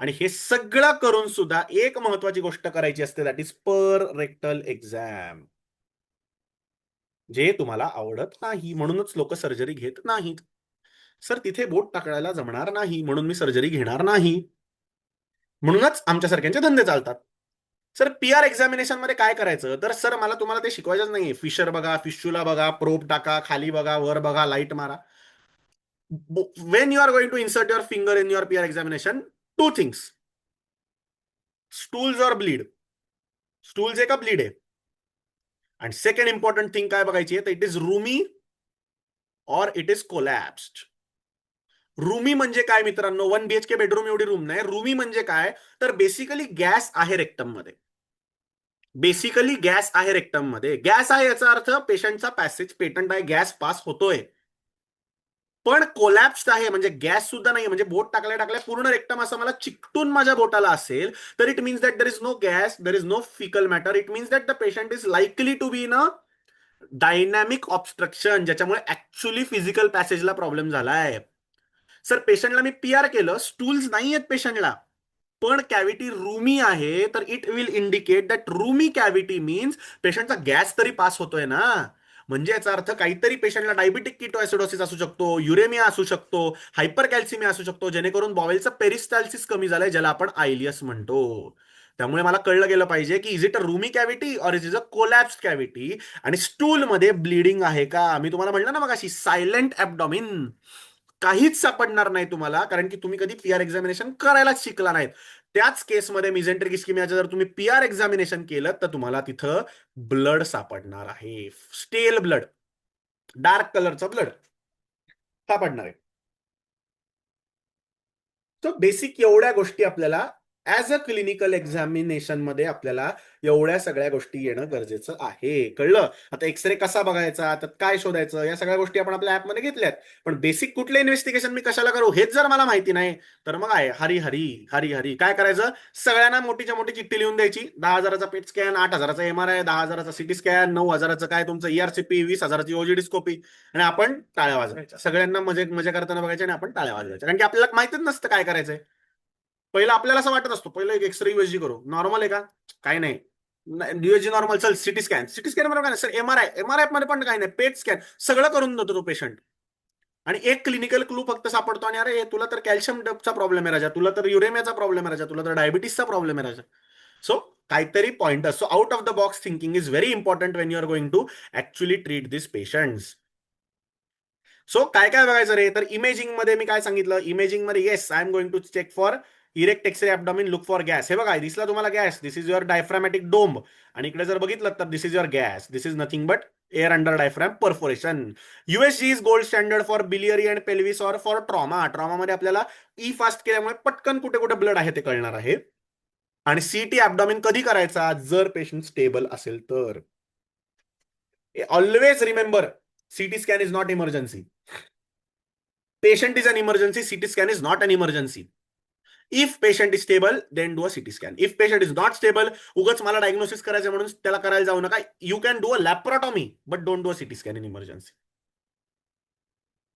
आणि हे सगळं करून सुद्धा एक महत्वाची गोष्ट करायची असते, that is per rectal exam, जे तुम्हाला आवडत नाही, म्हणूनच लोक सर्जरी घेत नाहीत. सर तिथे बोट टाकायला जमणार नाही, म्हणून मी सर्जरी घेणार नाही, म्हणूनच आमच्यासारख्यांचे धंदे चालतात. सर पीआर एक्झामिनेशन मध्ये काय करायचं, तर सर मला तुम्हाला ते शिकवायचंच नाहीये. फिशर बघा, फिशुला बघा, प्रोब टाका, खाली बघा, वर बघा, लाईट मारा. When you are going to insert your finger in your PR examination, 2 things, stools or bleed. Stools आहे का ब्लीड आहे. आणि सेकंड इम्पॉर्टंट थिंग काय बघायची आहे, तर इट इज रूमी और इट इज कोलॅप्स्ड. रूमी म्हणजे काय मित्रांनो? 1 BHK बेडरूम एवढी रूम नाही. रूमी म्हणजे काय? तर बेसिकली गॅस आहे रेक्टम मध्ये. बेसिकली गॅस आहे रेक्टम मध्ये. गॅस आहे याचा अर्थ पेशंटचा पॅसेज पेटंट आहे, गॅस पास होतोय. पण कोलॅप्स्ड आहे म्हणजे गॅस सुद्धा नाही, म्हणजे बोट टाकल्या टाकल्या पूर्ण रेक्टम असं मला चिकटून माझ्या बोटाला असेल तर it means that there is no gas, there is no fecal matter. It means that the patient is likely to be in a dynamic obstruction, ज्याच्यामुळे ऍक्च्युअली फिजिकल पॅसेजला प्रॉब्लेम झालाय. सर पेशंटला मी पीआर केलं, स्टूल्स नाही आहेत पेशंटला, पण कॅव्हिटी रूमी आहे, तर it will indicate that Rumi cavity means पेशंटचा गॅस तरी पास होतोय ना. म्हणजे याचा अर्थ काहीतरी पेशंटला डायबिटिक किटोएसिडोसिस असू शकतो, युरेमिया असू शकतो, हायपर कॅल्सिमिया असू शकतो, जेणेकरून बॉवेलचं पेरिस्टाल्सिस कमी झालंय, ज्याला आपण आयलियस म्हणतो. त्यामुळे मला कळलं गेलं पाहिजे की is it a Rumi cavity or is is a collapse cavity. आणि स्टूल मध्ये ब्लिडिंग आहे का? मी तुम्हाला म्हटलं ना मगाशी, सायलेंट ॲब्डॉमिन. काहीच सापडणार नाही तुम्हाला, कारण की तुम्ही कधी पीआर एक्झामिनेशन करायलाच शिकला नाहीत. त्याच केसमध्ये मिझेंट्रिक इस्किमियाचं जर तुम्ही पीआर एक्झामिनेशन केलं तर तुम्हाला तिथं ब्लड सापडणार आहे. स्टेल ब्लड, डार्क कलरचं ब्लड सापडणार आहे. सो बेसिक एवढ्या गोष्टी आपल्याला ऍज अ क्लिनिकल एक्झामिनेशन मध्ये आपल्याला एवढ्या सगळ्या गोष्टी येणं गरजेचं आहे. कळलं? आता एक्सरे कसा बघायचा, त्यात काय शोधायचं, या सगळ्या गोष्टी आपण आपल्या ऍपमध्ये घेतल्यात. पण बेसिक कुठले इन्व्हेस्टिगेशन मी कशाला करू हेच जर मला माहिती नाही तर मग आहे हरी हरी हरी हरी. काय करायचं? सगळ्यांना मोठीच्या मोठी चिठ्ठी लिहून द्यायची. 10,000चा पेट स्कॅन, 8,000चा MRI, 10,000चा सिटी स्कॅन, 9,000चं काय तुमचं ERCP, 20,000ची ओजीडीस्कोपी, आणि आपण टाळ्या वाजवायच्या. सगळ्यांना मजा करताना बघायच्या आणि आपण टाळ्या वाजवायच्या, कारण की आपल्याला माहितीच नसतं काय करायचंय. पहिलं आपल्याला असं वाटत असतो, पहिलं एक एक्सरे युएसजी करू, नॉर्मल आहे का? काय नाही. युएसजी नॉर्मल, चल सिटी स्कॅन, सिटी स्कॅन बरोबर काय सर, एमआरआय मध्ये पण काय नाही, पेट स्कॅन, सगळं करून देतो तो पेशंट. आणि एक क्लिनिकल क्लू फक्त सापडतो, आणि अरे तुला तर कॅल्शियम डबचा प्रॉब्लेम आहे राजा, तुला तर युरेमियाचा प्रॉब्लेम आहे राजा, तुला तर डायबिटीसचा प्रॉब्लेम आहे राजा. सो काहीतरी पॉइंट असतो. Out of the box thinking is very important when you are going to actually treat this patients. So काय काय बघायचं रे? तर इमेजिंग मध्ये मी काय सांगितलं, इमेजिंग मध्ये yes I am going to check for erect X-ray abdomen, look for gas. हे बघा दिसला तुम्हाला gas, this is your diaphragmatic dome. आणि इकडे जर बघितलं तर this is your gas, this is nothing but air under diaphragm perforation. USG is gold standard for biliary and pelvis or for trauma. ट्रॉमामध्ये आपल्याला ई फास्ट केल्यामुळे पटकन कुठे कुठे ब्लड आहे ते कळणार आहे. आणि सीटी ॲब्डॉमिन कधी करायचा? जर पेशंट स्टेबल असेल तर. Always remember, CT scan is not emergency. Patient is an emergency, CT scan is not an emergency. If patient is stable, then do a CT scan. If patient is not stable, उगाच मला डायग्नोसिस करायचं म्हणून त्याला करायला जाऊ नका. You can do a laparotomy, but don't do a CT scan in emergency.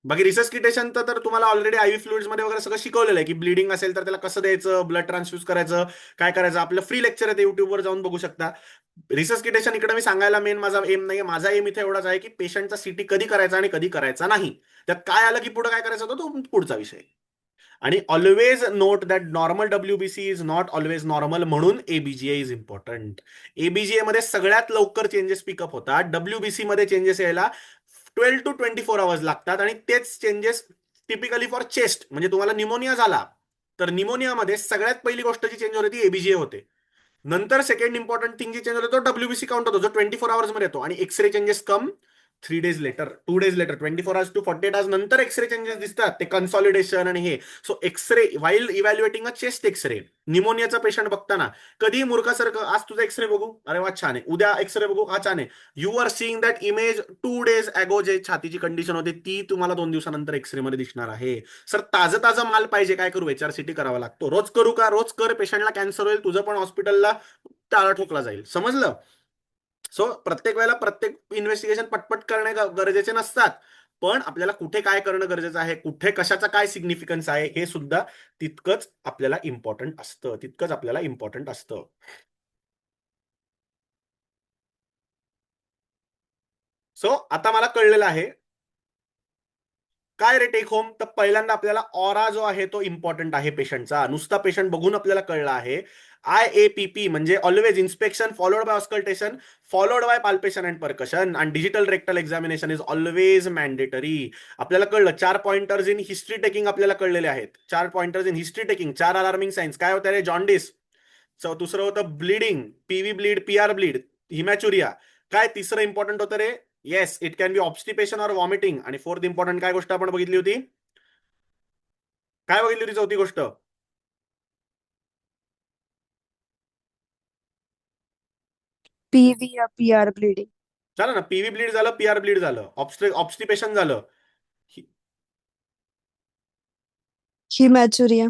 बाकी रिसस्किटेशन तर तुम्हाला ऑलरेडी IV फ्लुइड्स मध्ये वगैरे सगळं शिकवलेलं आहे की ब्लिडिंग असेल तर त्याला कसं द्यायचं, ब्लड ट्रान्सफ्यूज करायचं, काय करायचं. आपलं फ्री लेक्चर आहे, ते युट्यूबवर जाऊन बघू शकता. रिसस्किटेशन इकडे मी सांगायला मेन माझा एम नाही. माझा एम इथे एवढाच आहे की पेशंटचा सीटी कधी करायचा आणि कधी करायचा नाही. त्यात काय आलं की पुढे काय करायचं होतं तो पुढचा विषय. आणि always note that normal WBC is not always normal, म्हणून ABGA इज इम्पॉर्टंट. ABGA मध्ये सगळ्यात लवकर चेंजेस पिकअप होतात. WBC मध्ये चेंजेस यायला 12 to 24 आवर्स लागतात. आणि तेच चेंजेस टिपिकली फॉर चेस्ट, म्हणजे तुम्हाला निमोनिया झाला तर निमोनियामध्ये सगळ्यात पहिली गोष्ट जी चेंज होते ती ABGA होते. नंतर सेकंड इम्पॉर्टंट थिंग जी चेंज होतो तो WBC काउंट होतो, जो 24 आवर्स मध्ये येतो. आणि x-ray changes come 3 days later, 2 days later, 24 hours to 48 hours नंतर एक्सरे चेंजेस दिसतात, ते कन्सॉलिडेशन आणि हे. So x-ray while evaluating a chest x-ray, निमोनियाचा पेशंट बघताना कधी मूर्खासारखं आज तुझा एक्सरे बघू, अरे वा छान आहे, उद्या एक्सरे बघू, हा छान आहे. You are seeing that image 2 days अगो, जे छातीची कंडिशन होती ती तुम्हाला 2 दिवसानंतर एक्सरे मध्ये दिसणार आहे. सर ताजं ताजं माल पाहिजे, काय करू? HRCT करावा लागतो. रोज करू का? रोज कर, पेशंटला कॅन्सर होईल, तुझं पण हॉस्पिटलला टाळा ठोकला जाईल. समजलं? सो प्रत्येक वेळेला प्रत्येक इन्व्हेस्टिगेशन पटपट करणे गरजेचे नसतात, पण आपल्याला कुठे काय करणं गरजेचं आहे, कुठे कशाचा काय सिग्निफिकन्स आहे, हे सुद्धा तितकंच आपल्याला इम्पॉर्टंट असतं, तितकंच आपल्याला इम्पॉर्टंट असतं. सो आता मला कळलेलं आहे काय रे टेक होम. तर पहिल्यांदा आपल्याला ऑरा जो आहे तो इम्पॉर्टंट आहे पेशंटचा. नुसता पेशंट बघून आपल्याला कळलं आहे. IAPP म्हणजे always inspection followed by auscultation followed by palpation and percussion, आणि digital rectal examination is always mandatory. आपल्याला कळलं 4 पॉइंटर्स इन हिस्ट्री टेकिंग आपल्याला कळलेले आहेत. 4 pointers in history taking, 4 alarming signs. काय होतं रे? जॉन्डिस. दुसरं होतं bleeding, PV bleed, PR bleed, haematuria. काय तिसरं इम्पॉर्टंट होतं रे? Yes, it can be obstipation or vomiting. आणि फोर्थ इम्पॉर्टंट काय गोष्ट आपण बघितली होती? काय बघितली होती चौथी गोष्ट? PV या PR ब्लीडिंग. झालं ना, पीव्ही ब्लीड झालं, पीआर ब्लीड झालं, ऑब्स्टिपेशन झालं. हिमॅच्युरिया.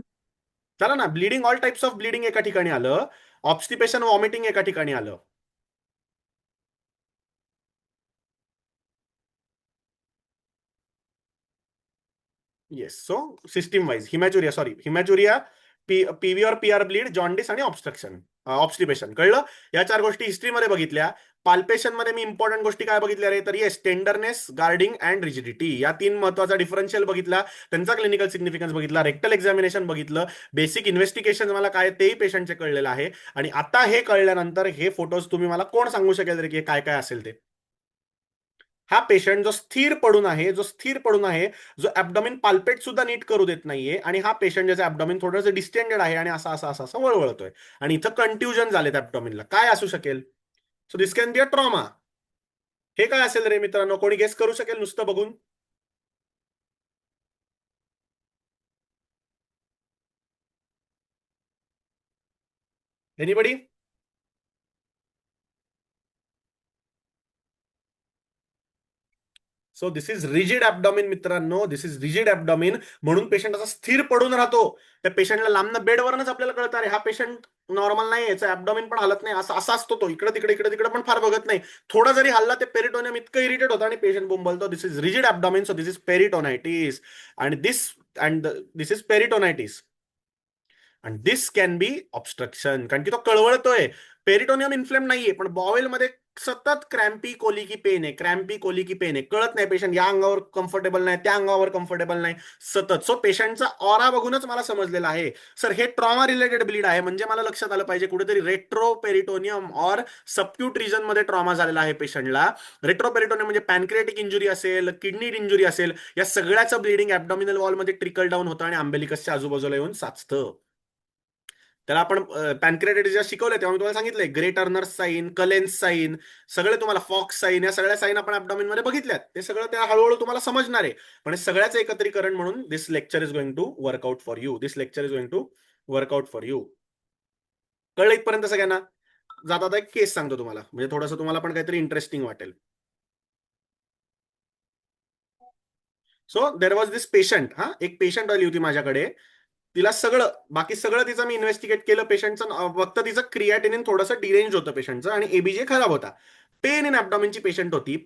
झालं ना, bleeding, all types of bleeding एका ठिकाणी आलं, ऑब्स्टिपेशन वॉमिटिंग एका ठिकाणी आलं. Yes, so system wise haematuria, PV और पीआर ब्लीड, जॉन्डिस आणि ऑब्स्टिपेशन. कळलं? या 4 गोष्टी हिस्ट्रीमध्ये बघितल्या. पाल्पेशन मध्ये मी इम्पॉर्टंट गोष्टी काय बघितल्या रे? तर yes, tenderness, guarding and rigidity, या 3 महत्वाचा डिफरन्शियल बघितला, त्यांचा क्लिनिकल सिग्निफिकन्स बघितला, रेक्टल एक्झामिनेशन बघितलं, बेसिक इन्व्हेस्टिगेशन मला काय तेही पेशंटचे कळलेलं आहे. आणि आता हे कळल्यानंतर हे फोटोज तुम्ही मला कोण सांगू शकेल रे की काय काय असेल ते? हा पेशंट जो स्थिर पडून आहे, जो ऍब्डॉमिन पाल्पेट सुद्धा नीट करू देत नाहीये, आणि हा पेशंट ज्याचं ऍब्डॉमिन थोडंसं डिस्टेंडेड आहे आणि असं वळवळतोय, आणि इथं कंट्युजन झालेत ऍब्डॉमिनला. काय असू शकेल? So this can be a trauma. हे काय असेल रे मित्रांनो? कोणी गेस करू शकेल नुसतं बघून? Anybody? So this is rigid abdomen मित्रांनो, दिस इज रिजिड ऍब्डॉमिन. म्हणून पेशंट असा स्थिर पडून राहतो. त्या पेशंटला लांबनं बेडवरच आपल्याला कळतं अरे हा पेशंट नॉर्मल नाही, याचा ऍब्डॉमिन पण हलत नाही, असा असतो तो. इकडे तिकडे पण फार बघत नाही. थोडा जरी हल्ला ते पेरिटोनियम इतकं इरिटेट होतं आणि पेशंट बोंबलतो. This is rigid abdomen, so this is peritonitis. आणि दिस इज पेरिटोनायटिस. आणि दिस कॅन बी ऑब्स्ट्रक्शन, कारण की तो कळवळतोय. पेरिटोनियम इन्फ्लेम नाहीये, पण बॉवेलमध्ये सतत क्रॅम्पी कोलिकी पेन आहे, कळत नाही. पेशंट या अंगावर कम्फर्टेबल नाही, त्या अंगावर कम्फर्टेबल नाही, सतत. सो पेशंटचा ऑरा बघूनच मला समजलेलं आहे सर हे ट्रॉमा रिलेटेड ब्लीड आहे. म्हणजे मला लक्षात आलं पाहिजे कुठेतरी रेट्रो पेरिटोनियम और सबक्यूट रिजन मध्ये ट्रॉमा झालेला आहे पेशंटला. रेट्रो पेरिटोनियम म्हणजे पॅनक्रिएटिक इंजुरी असेल, किडनी इंजुरी असेल, या सगळ्याचं ब्लीडिंग ऍब्डॉमिनल वॉलमध्ये ट्रिकल डाऊन होतं आणि अम्बिलिकसच्या आजूबाजूला येऊन साचतं. त्याला आपण पॅनक्रिएटायटिस शिकवलंय तेव्हा मी तुम्हाला सांगितलंय ग्रे टर्नर्स साईन, कलेन्स साईन, सगळे तुम्हाला फॉक्स साईन, या सगळ्या साईन आपण ऍब्डॉमिन मध्ये बघितल्यात. ते सगळं त्या हळूहळू तुम्हाला समजणार आहे. पण हे सगळ्याचं एकत्रीकरण म्हणून this lecture is going to work out for you. कळलं इथपर्यंत सगळ्यांना? जाता एक केस सांगतो तुम्हाला, म्हणजे थोडंसं तुम्हाला पण काहीतरी इंटरेस्टिंग वाटेल. So there was this patient. एक पेशंट आली होती माझ्याकडे. तिला बाकी सगळं तिचं मी इन्व्हेस्टिगेट केलं. पेशंटचं फक्त तिचं क्रिएटिनिन थोडंसं डिरेंज होतं पेशंटचं, आणि एबीजे खराब होता. पेन इन ऍब्डॉमिनची पेशंट होती.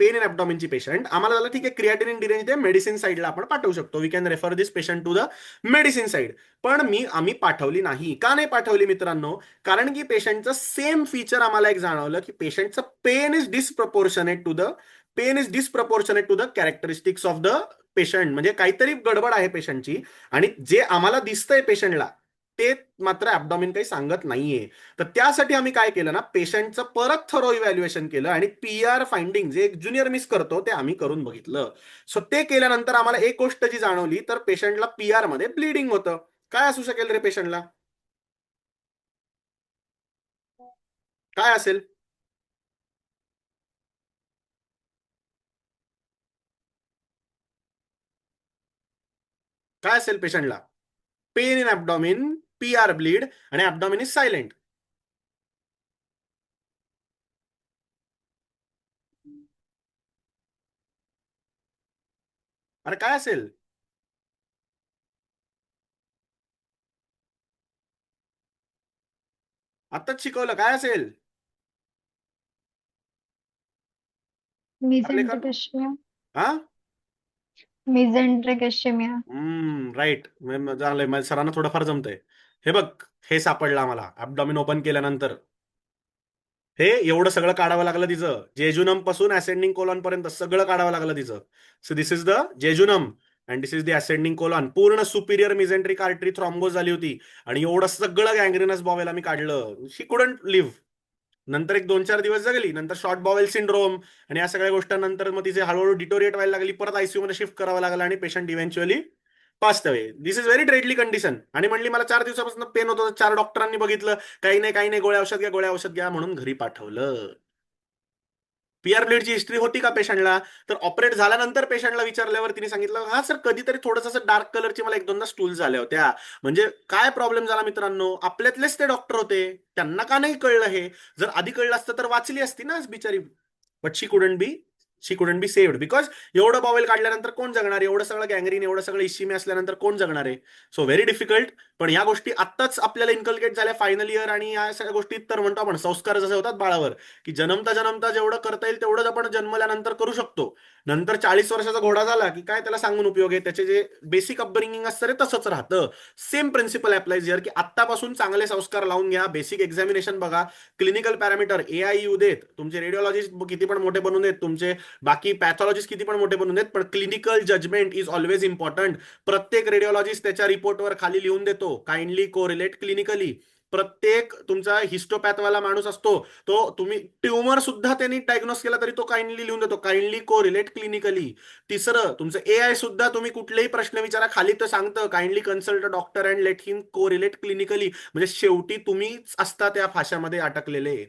आम्हाला झालं ठीक आहे, क्रिएटिनिन डिरेंज दे, मेडिसिन साईडला आपण पाठवू शकतो. We can refer this patient to the medicine side. पण आम्ही पाठवली नाही. का नाही पाठवली मित्रांनो? कारण की पेशंटचं सेम फीचर आम्हाला एक जाणवलं की पेशंटचं pain is disproportionate to the characteristics of the patient. म्हणजे काहीतरी गडबड आहे पेशंटची, आणि जे आम्हाला दिसतंय पेशंटला ते मात्र ऍब्डॉमिन काही सांगत नाहीये. तर त्यासाठी आम्ही काय केलं ना, पेशंटचं परत थरो इव्हॅल्युएशन केलं, आणि पीआर फाइंडिंग जे एक ज्युनियर मिस करतो ते आम्ही करून बघितलं. सो ते केल्यानंतर आम्हाला एक गोष्ट जी जाणवली, तर पेशंटला पीआर मध्ये ब्लिडिंग होतं. काय असू शकेल रे पेशंटला? काय असेल? काय असेल पेशंटला? पेन इन ऍब्डॉमिन, पीआर ब्लीड, आणि ऍब्डॉमिन इज सायलेंट. अरे काय असेल? आत्ताच शिकवलं. काय असेल? Mesenteric हा, Mesenteric राईट. चांगलंय, माझ्या सरांना थोडंफार जमतंय. हे बघ, हे सापडलं आम्हाला ऍब्डॉमिन ओपन केल्यानंतर. हे एवढं सगळं काढावं लागलं तिचं, जेजुनम पासून असेंडिंग कोलॉन पर्यंत सगळं काढावं लागलं तिचं. So this is the jejunum and this is the ascending colon. पूर्ण सुपिरियर मिझेंट्रिक आर्टरी थ्रॉम्बोज झाली होती, आणि एवढं सगळं गँग्रेनस बॉवेल आम्ही काढलं. शी कुडंट लिव्ह. नंतर एक 2-4 दिवस जगली, नंतर शॉर्ट बॉवेल सिंड्रोम आणि या सगळ्या गोष्टींनंतर मग तिचे हळूहळू डिटोरिएट व्हायला लागली. परत आयसीयू मध्ये शिफ्ट करावं लागलं, आणि patient eventually passed away. This is very deadly condition. आणि म्हणली मला 4 दिवसापासून पेन होतं. 4 डॉक्टरांनी बघितलं, काही नाही, गोळ्या औषध घ्या म्हणून घरी पाठवलं. पीआर ब्लीडची हिस्ट्री होती का पेशंटला? तर ऑपरेट झाल्यानंतर पेशंटला विचारल्यावर तिने सांगितलं, हा सर कधीतरी थोडंसं असं डार्क कलरची मला एक दोनदा स्टूल झाल्या होत्या. म्हणजे काय प्रॉब्लेम झाला मित्रांनो, आपल्यातलेच ते डॉक्टर होते, त्यांना का नाही कळलं हे? जर आधी कळलं असतं तर वाचली असती ना बिचारी. But she couldn't be saved because एवढं बॉवेल काढल्यानंतर कोण जगणार? एवढं सगळं गँग्रीन, एवढं सगळं इशिमी असल्यानंतर कोण जगणार आहे? So very difficult. पण या गोष्टी आत्ताच आपल्याला इन्कल्केट झाल्या फायनल इयर आणि या सगळ्या गोष्टी. तर म्हणतो आपण संस्कार जसे होतात बाळावर, की जन्मता जन्मता जेवढं करता येईल तेवढंच आपण जन्मल्यानंतर करू शकतो. नंतर 40 वर्षाचा घोडा झाला की काय त्याला सांगून उपयोग आहे? त्याचे जे बेसिक अपब्रिंगिंग असतं ते तसंच राहतं. सेम प्रिन्सिपल अप्लाइज हिअर, की आत्तापासून चांगले संस्कार लावून घ्या, बेसिक एक्झामिनेशन बघा, क्लिनिकल पॅरामीटर एआय येऊ देत, तुमचे रेडिओलॉजिस्ट किती पण मोठे बनवून देत, तुमचे बाकी पॅथॉलॉजिस्ट किती पण मोठे बनवून देत, पण clinical judgement is always important. प्रत्येक रेडिओलॉजिस्ट त्याच्या रिपोर्टवर खाली लिहून देतो, काइंडली कोरिलेट क्लिनिकली. प्रत्येक तुमचा हिस्टोपॅथवाला माणूस असतो, तो तुम्ही ट्युमर सुद्धा त्यांनी डायग्नोस केला तरी तो काइंडली लिहून देतो, काइंडली को रिलेट क्लिनिकली. तिसरं, तुमचं एआय सुद्धा तुम्ही कुठलेही प्रश्न विचारा खाली तर सांगतं, kindly consult a doctor and let him को रिलेट क्लिनिकली. म्हणजे शेवटी तुम्हीच असता त्या फाशामध्ये अटकलेले,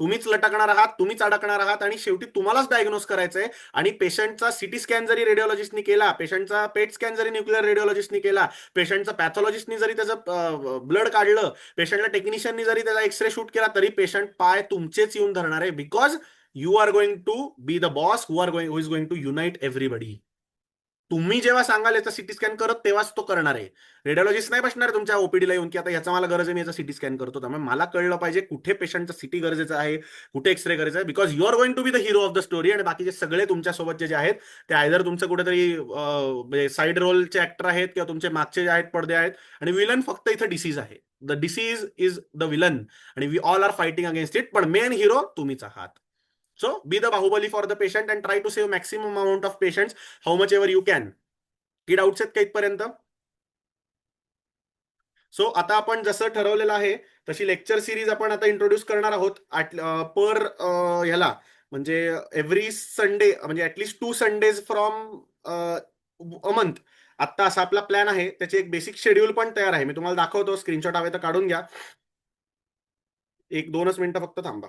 तुम्हीच लटकणार आहात, तुम्हीच अडकणार आहात आणि शेवटी तुम्हालाच डायग्नोस करायचं आहे. आणि पेशंटचा सिटी स्कॅन जरी रेडिओलॉजिस्टनी केला, पेशंटचा पेट स्कॅन जरी न्यूक्लिअर रेडिओलॉजिस्टनी केला, पेशंटचा पॅथॉलॉजिस्टनी जरी त्याचं ब्लड काढलं, पेशंटला टेक्निशियननी जरी त्याचा एक्सरे शूट केला, तरी पेशंट पाय तुमचेच येऊन धरणार आहे. Because you are going to be the boss who is going to unite everybody. तुम्ही जेव्हा सांगाल याचा सिटी स्कॅन करत, तेव्हाच तो करणार आहे. रेडिओलॉजिस्ट नाही बसणार तुमच्या ओपीडीला येऊन की आता याचा मला गरज आहे, मी याचा सिटी स्कॅन करतो. त्यामुळे मला कळलं पाहिजे कुठे पेशंटचा सिटी गरजेचं आहे, कुठे एक्सरे गरजेचं आहे. Because you are going to be the hero of the story. आणि बाकीचे सगळे तुमच्यासोबतचे जे आहेत ते आयदर तुमचं कुठेतरी साईड रोलचे ऍक्टर आहेत किंवा तुमचे मागचे जे आहेत पडदे आहेत, आणि विलन फक्त इथं डिसीज आहे. The disease is the villain आणि we all are fighting against it. पण मेन हिरो तुम्हीच आहात. So be the Baahubali for the patient and try to save maximum amount of patients how much ever you can. की डाऊट्स आहेत का इथपर्यंत? सो आता आपण जसं ठरवलेलं आहे तशी लेक्चर सिरीज आपण आता इंट्रोड्यूस करणार आहोत पर ह्याला, म्हणजे एव्हरी संडे, म्हणजे at least 2 Sundays from a month. आत्ता असा आपला प्लॅन आहे, त्याचे एक बेसिक शेड्यूल पण तयार आहे. मी तुम्हाला दाखवतो, स्क्रीनशॉट हवे तर काढून घ्या. 1-2च मिनिटं फक्त थांबा,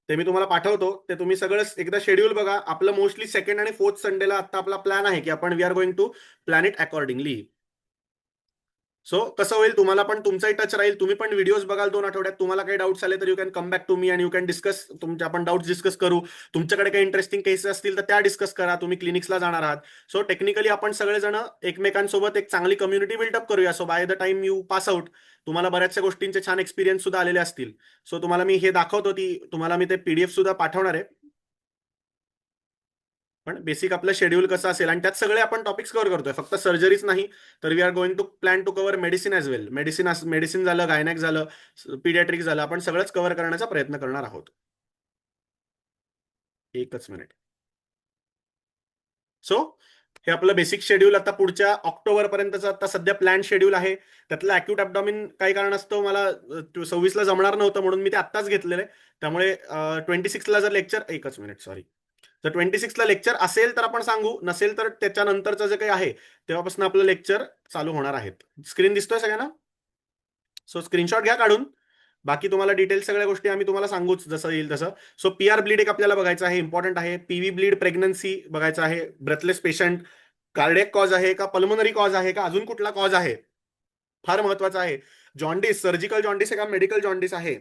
ते मी तुम्हाला पाठवतो. ते तुम्ही सगळं एकदा शेड्यूल बघा. आपलं मोस्टली सेकंड आणि फोर्थ संडेला आता आपला प्लॅन आहे की आपण we are going to plan it accordingly. So कसं होईल, तुम्हाला पण तुमचाही टच राहील. तुम्ही पण व्हिडिओज बघाल 2 आठवड्यात. तुम्हाला काही डाऊट्स आले तर you can come back to me and you can discuss. तुमचे आपण डाऊट्स डिस्कस करू. तुमच्याकडे काही इंटरेस्टिंग केसेस असतील तर त्या डिस्कस करा. तुम्ही क्लिनिक्सला जाणार आहात. सो टेक्निकली आपण सगळेजण एकमेकांसोबत एक चांगली कम्युनिटी बिल्डअप करूया. So by the time you pass out, तुम्हाला बऱ्याचशा गोष्टींचे छान एक्सपिरियन्स सुद्धा आलेले असतील. सो तुम्हाला मी हे दाखवतो, ती तुम्हाला मी ते पीडीएफ सुद्धा पाठवणार आहे. पण बेसिक आपलं शेड्यूल कसं असेल, आणि त्यात सगळे आपण टॉपिक्स कव्हर करतोय, फक्त सर्जरीच नाही. तर we are going to plan to cover medicine as well. Medicine झालं, गायनॅक झालं, पिडियाट्रिक झालं, आपण सगळंच कव्हर करण्याचा प्रयत्न करणार आहोत. एकच मिनिट. सो हे आपलं बेसिक शेड्यूल आता पुढच्या ऑक्टोबर पर्यंतचं आता सध्या प्लॅन शेड्यूल आहे. त्यातलं अॅक्यूट ॲब्डॉमिन काही कारणास्तव मला 26ला जमणार नव्हतं, म्हणून मी ते आत्ताच घेतलेलं आहे. त्यामुळे 26ला जर लेक्चर, एकच मिनिट सॉरी, जर 26ला लेक्चर असेल तर आपण सांगू, नसेल तर त्याच्यानंतरचं जे काही आहे तेव्हापासून आपलं लेक्चर चालू होणार आहेत. स्क्रीन दिसतोय सगळ्यांना? सो स्क्रीनशॉट घ्या काढून. बाकी तुम्हाला डिटेल्स सगळ्या गोष्टी आम्ही तुम्हाला सांगूच जसं येईल तसं. सो पीआर ब्लीड एक आपल्याला बघायचं आहे, इम्पॉर्टंट आहे. पीव्ही ब्लीड प्रेग्नन्सी बघायचं आहे. ब्रेथलेस पेशंट कार्डियक कॉज आहे का, पल्मोनरी कॉज आहे का, अजून कुठला कॉज आहे, फार महत्वाचं आहे. जॉन्डिस, सर्जिकल जॉन्डिस आहे का, मेडिकल जॉन्डिस आहे.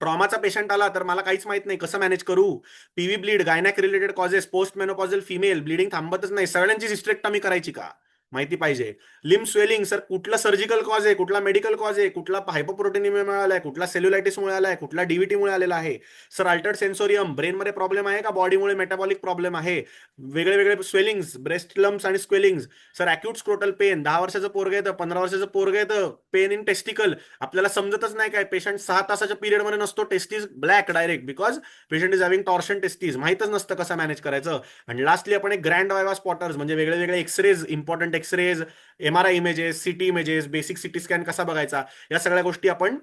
ट्रॉमाचा पेशंट आला तर मला काहीच माहित नाही, कसं मॅनेज करू. PV bleed, gynaec related causes, post menopausal female, bleeding थांबतच नाही, सगळ्यांची हिस्टेक्टॉमी करायची का, माहिती पाहिजे. लिम्ब स्वेलिंग, सर कुठला सर्जिकल कॉज आहे, कुठला मेडिकल कॉज आहे, कुठला हायपोप्रोटीनिमिया आलाय, कुठला सेल्युलायटिसमुळे आलाय, कुठला डीव्हीटीमुळे आलेला आहे. सर अल्टर्ड सेन्सोरियम, ब्रेनमध्ये प्रॉब्लेम आहे का, बॉडीमुळे मेटाबॉलिक प्रॉब्लेम आहे. वेगळे वेगळे स्वेलिंग्स, ब्रेस्ट लम्प्स आणि swellings. Sir acute scrotal pain, 10 वर्षाचं पोरगं येतं, 15 वर्षाचं पोरगं येतं, पेन इन टेस्टिकल, आपल्याला समजतच नाही काय, पेशंट 6 तासाच्या पिरियडमध्ये नसतो, testes black direct, because patient is having torsion testes, माहितच नसतं कसं मॅनेज करायचं. आणि लास्टली आपण एक ग्रँड वायवा स्पॉटर्स, म्हणजे वेगळे वेगळे x-rays, important x-rays, MRI images, CT images, basic CT scan कसा बघायचा, या सगळ्या गोष्टी आपण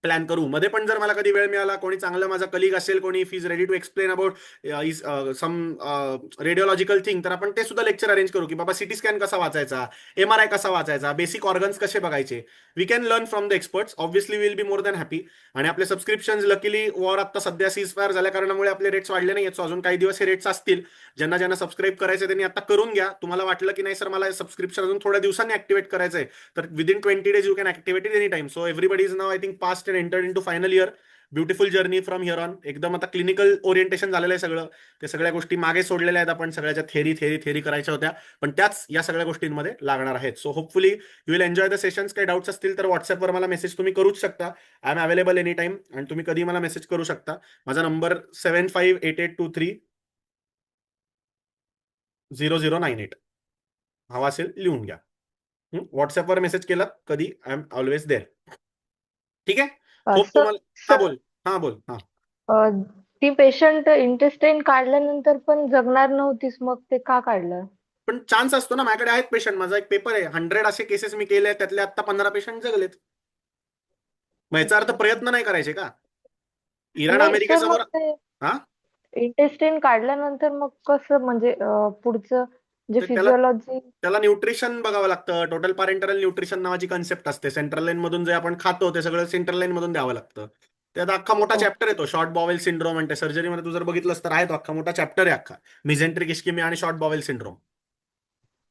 प्लॅन करू. मध्ये पण जर मला कधी वेळ मिळाला, कोणी चांगलं माझा कलिग असेल, कोणी if is ready to explain about some radiological thing, तर आपण ते सुद्धा लेक्चर अरेंज करू की बाबा सिटी स्कॅन कसा वाचायचा, MRI कसा वाचायचा, बेसिक ऑर्गन्स कसे बघायचे. We can learn from the experts. Obviously will be more than happy. आणि आपले सबस्क्रिप्शन लकीली वॉर आता सध्या सीज फायर झाल्या कारणामुळे आपले रेट्स वाढले नाही आहेत. सो अजून काही दिवस हे रेट्स असतील. ज्यांना ज्यांना सबस्क्राईब करायचं त्यांनी आता करून घ्या. तुम्हाला वाटलं की नाही सर मला सबस्क्रिप्शन अजून थोड्या दिवसांनी ऍक्टिव्हेट करायचं आहे, तर within 20 days you can activate it any time. So everybody is now I think passed and entered into final year. Beautiful journey from here on. एकदम आता क्लिनिकल ओरिएंटेशन झालेलं आहे सगळं. ते सगळ्या गोष्टी मागे सोडलेल्या आहेत आपण. सगळ्याच्या थेरी करायच्या होत्या, पण त्याच या सगळ्या गोष्टींमध्ये लागणार आहेत. So hopefully you will enjoy the sessions. काही डाऊट्स असतील तर व्हॉट्सअपवर मला मेसेज तुम्ही करूच शकता. I am available any time आणि तुम्ही कधी मला मेसेज करू शकता. माझा नंबर 7588230098. हवा असेल लिहून घ्या. व्हॉट्सअपवर मेसेज केला कधी, आय एम ऑलवेज देअर. ठीक आहे. होप सर तुम्हाला. हा सर बोल. हा बोल. हा ती पेशंट इंटेस्टाईन काढल्यानंतर पण जगणार नव्हतीच, मग ते का काढलं? पण चान्स असतो ना. माझ्याकडे आहेत पेशंट. माझा एक पेपर आहे. 100 असे केसेस मी केले, त्यातले आता 15 पेशंट जगलेत. मग याचा अर्थ प्रयत्न नाही करायचे का? इराण नाही सर, अमेरिकेसमोर. मग ते हा इंटेस्टाईन काढल्यानंतर मग कसं, म्हणजे पुढचं जे तर त्याला फिजिओलॉजी. त्याला न्यूट्रिशन बघावं लागतं. टोटल पॅरेंटरल न्यूट्रिशन नावाची कन्सेप्ट असते. सेंट्रल लाईन मधून जे आपण खातो ते सगळं सेंट्रल लाईन मधून द्यावं लागतं. त्यात अख्खा मोठा चॅप्टर येतो. शॉर्ट बॉवेल सिंड्रोम आणि सर्जरीमध्ये तू जर बघितलंस तर आहे तो अख्खा मोठा चॅप्टर आहे अख्खा. मिझेंट्रिक इस्केमिया आणि short bowel syndrome.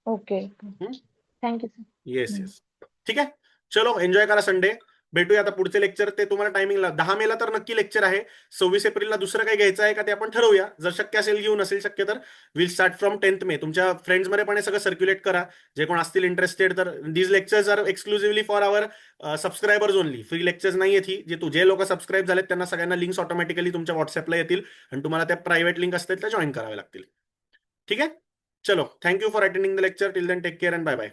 Okay, thank you sir. Yes yes. ठीक आहे. चलो एन्जॉय करा संडे. भेटूया आता पुढचे लेक्चर. ते तुम्हाला टायमिंगला 10 मेला तर नक्की लेक्चर आहे. 26 एप्रिलला दुसरं काही घ्यायचं आहे का ते आपण ठरवूया. जर शक्य असेल घेऊ, नसेल शक्य तर विल स्टार्ट फ्रॉम 10th मे. तुमच्या फ्रेंड्समध्ये पण हे सगळं सर्क्युलेट करा जे कोण असतील इंटरेस्टेड. तर these lectures are exclusively for our subscribers only. Free lectures नाही आहेत ही. जे लोक सबस्क्राईब झालेत त्यांना सगळ्यांना लिंक्स ऑटोमॅटिकली तुमच्या व्हॉट्सअपला येतील आणि तुम्हाला त्या प्रायव्हेट लिंक असतील त्या जॉईन कराव्या लागतील. ठीक आहे. चलो, thank you for attending the lecture. Till then take care and bye bye.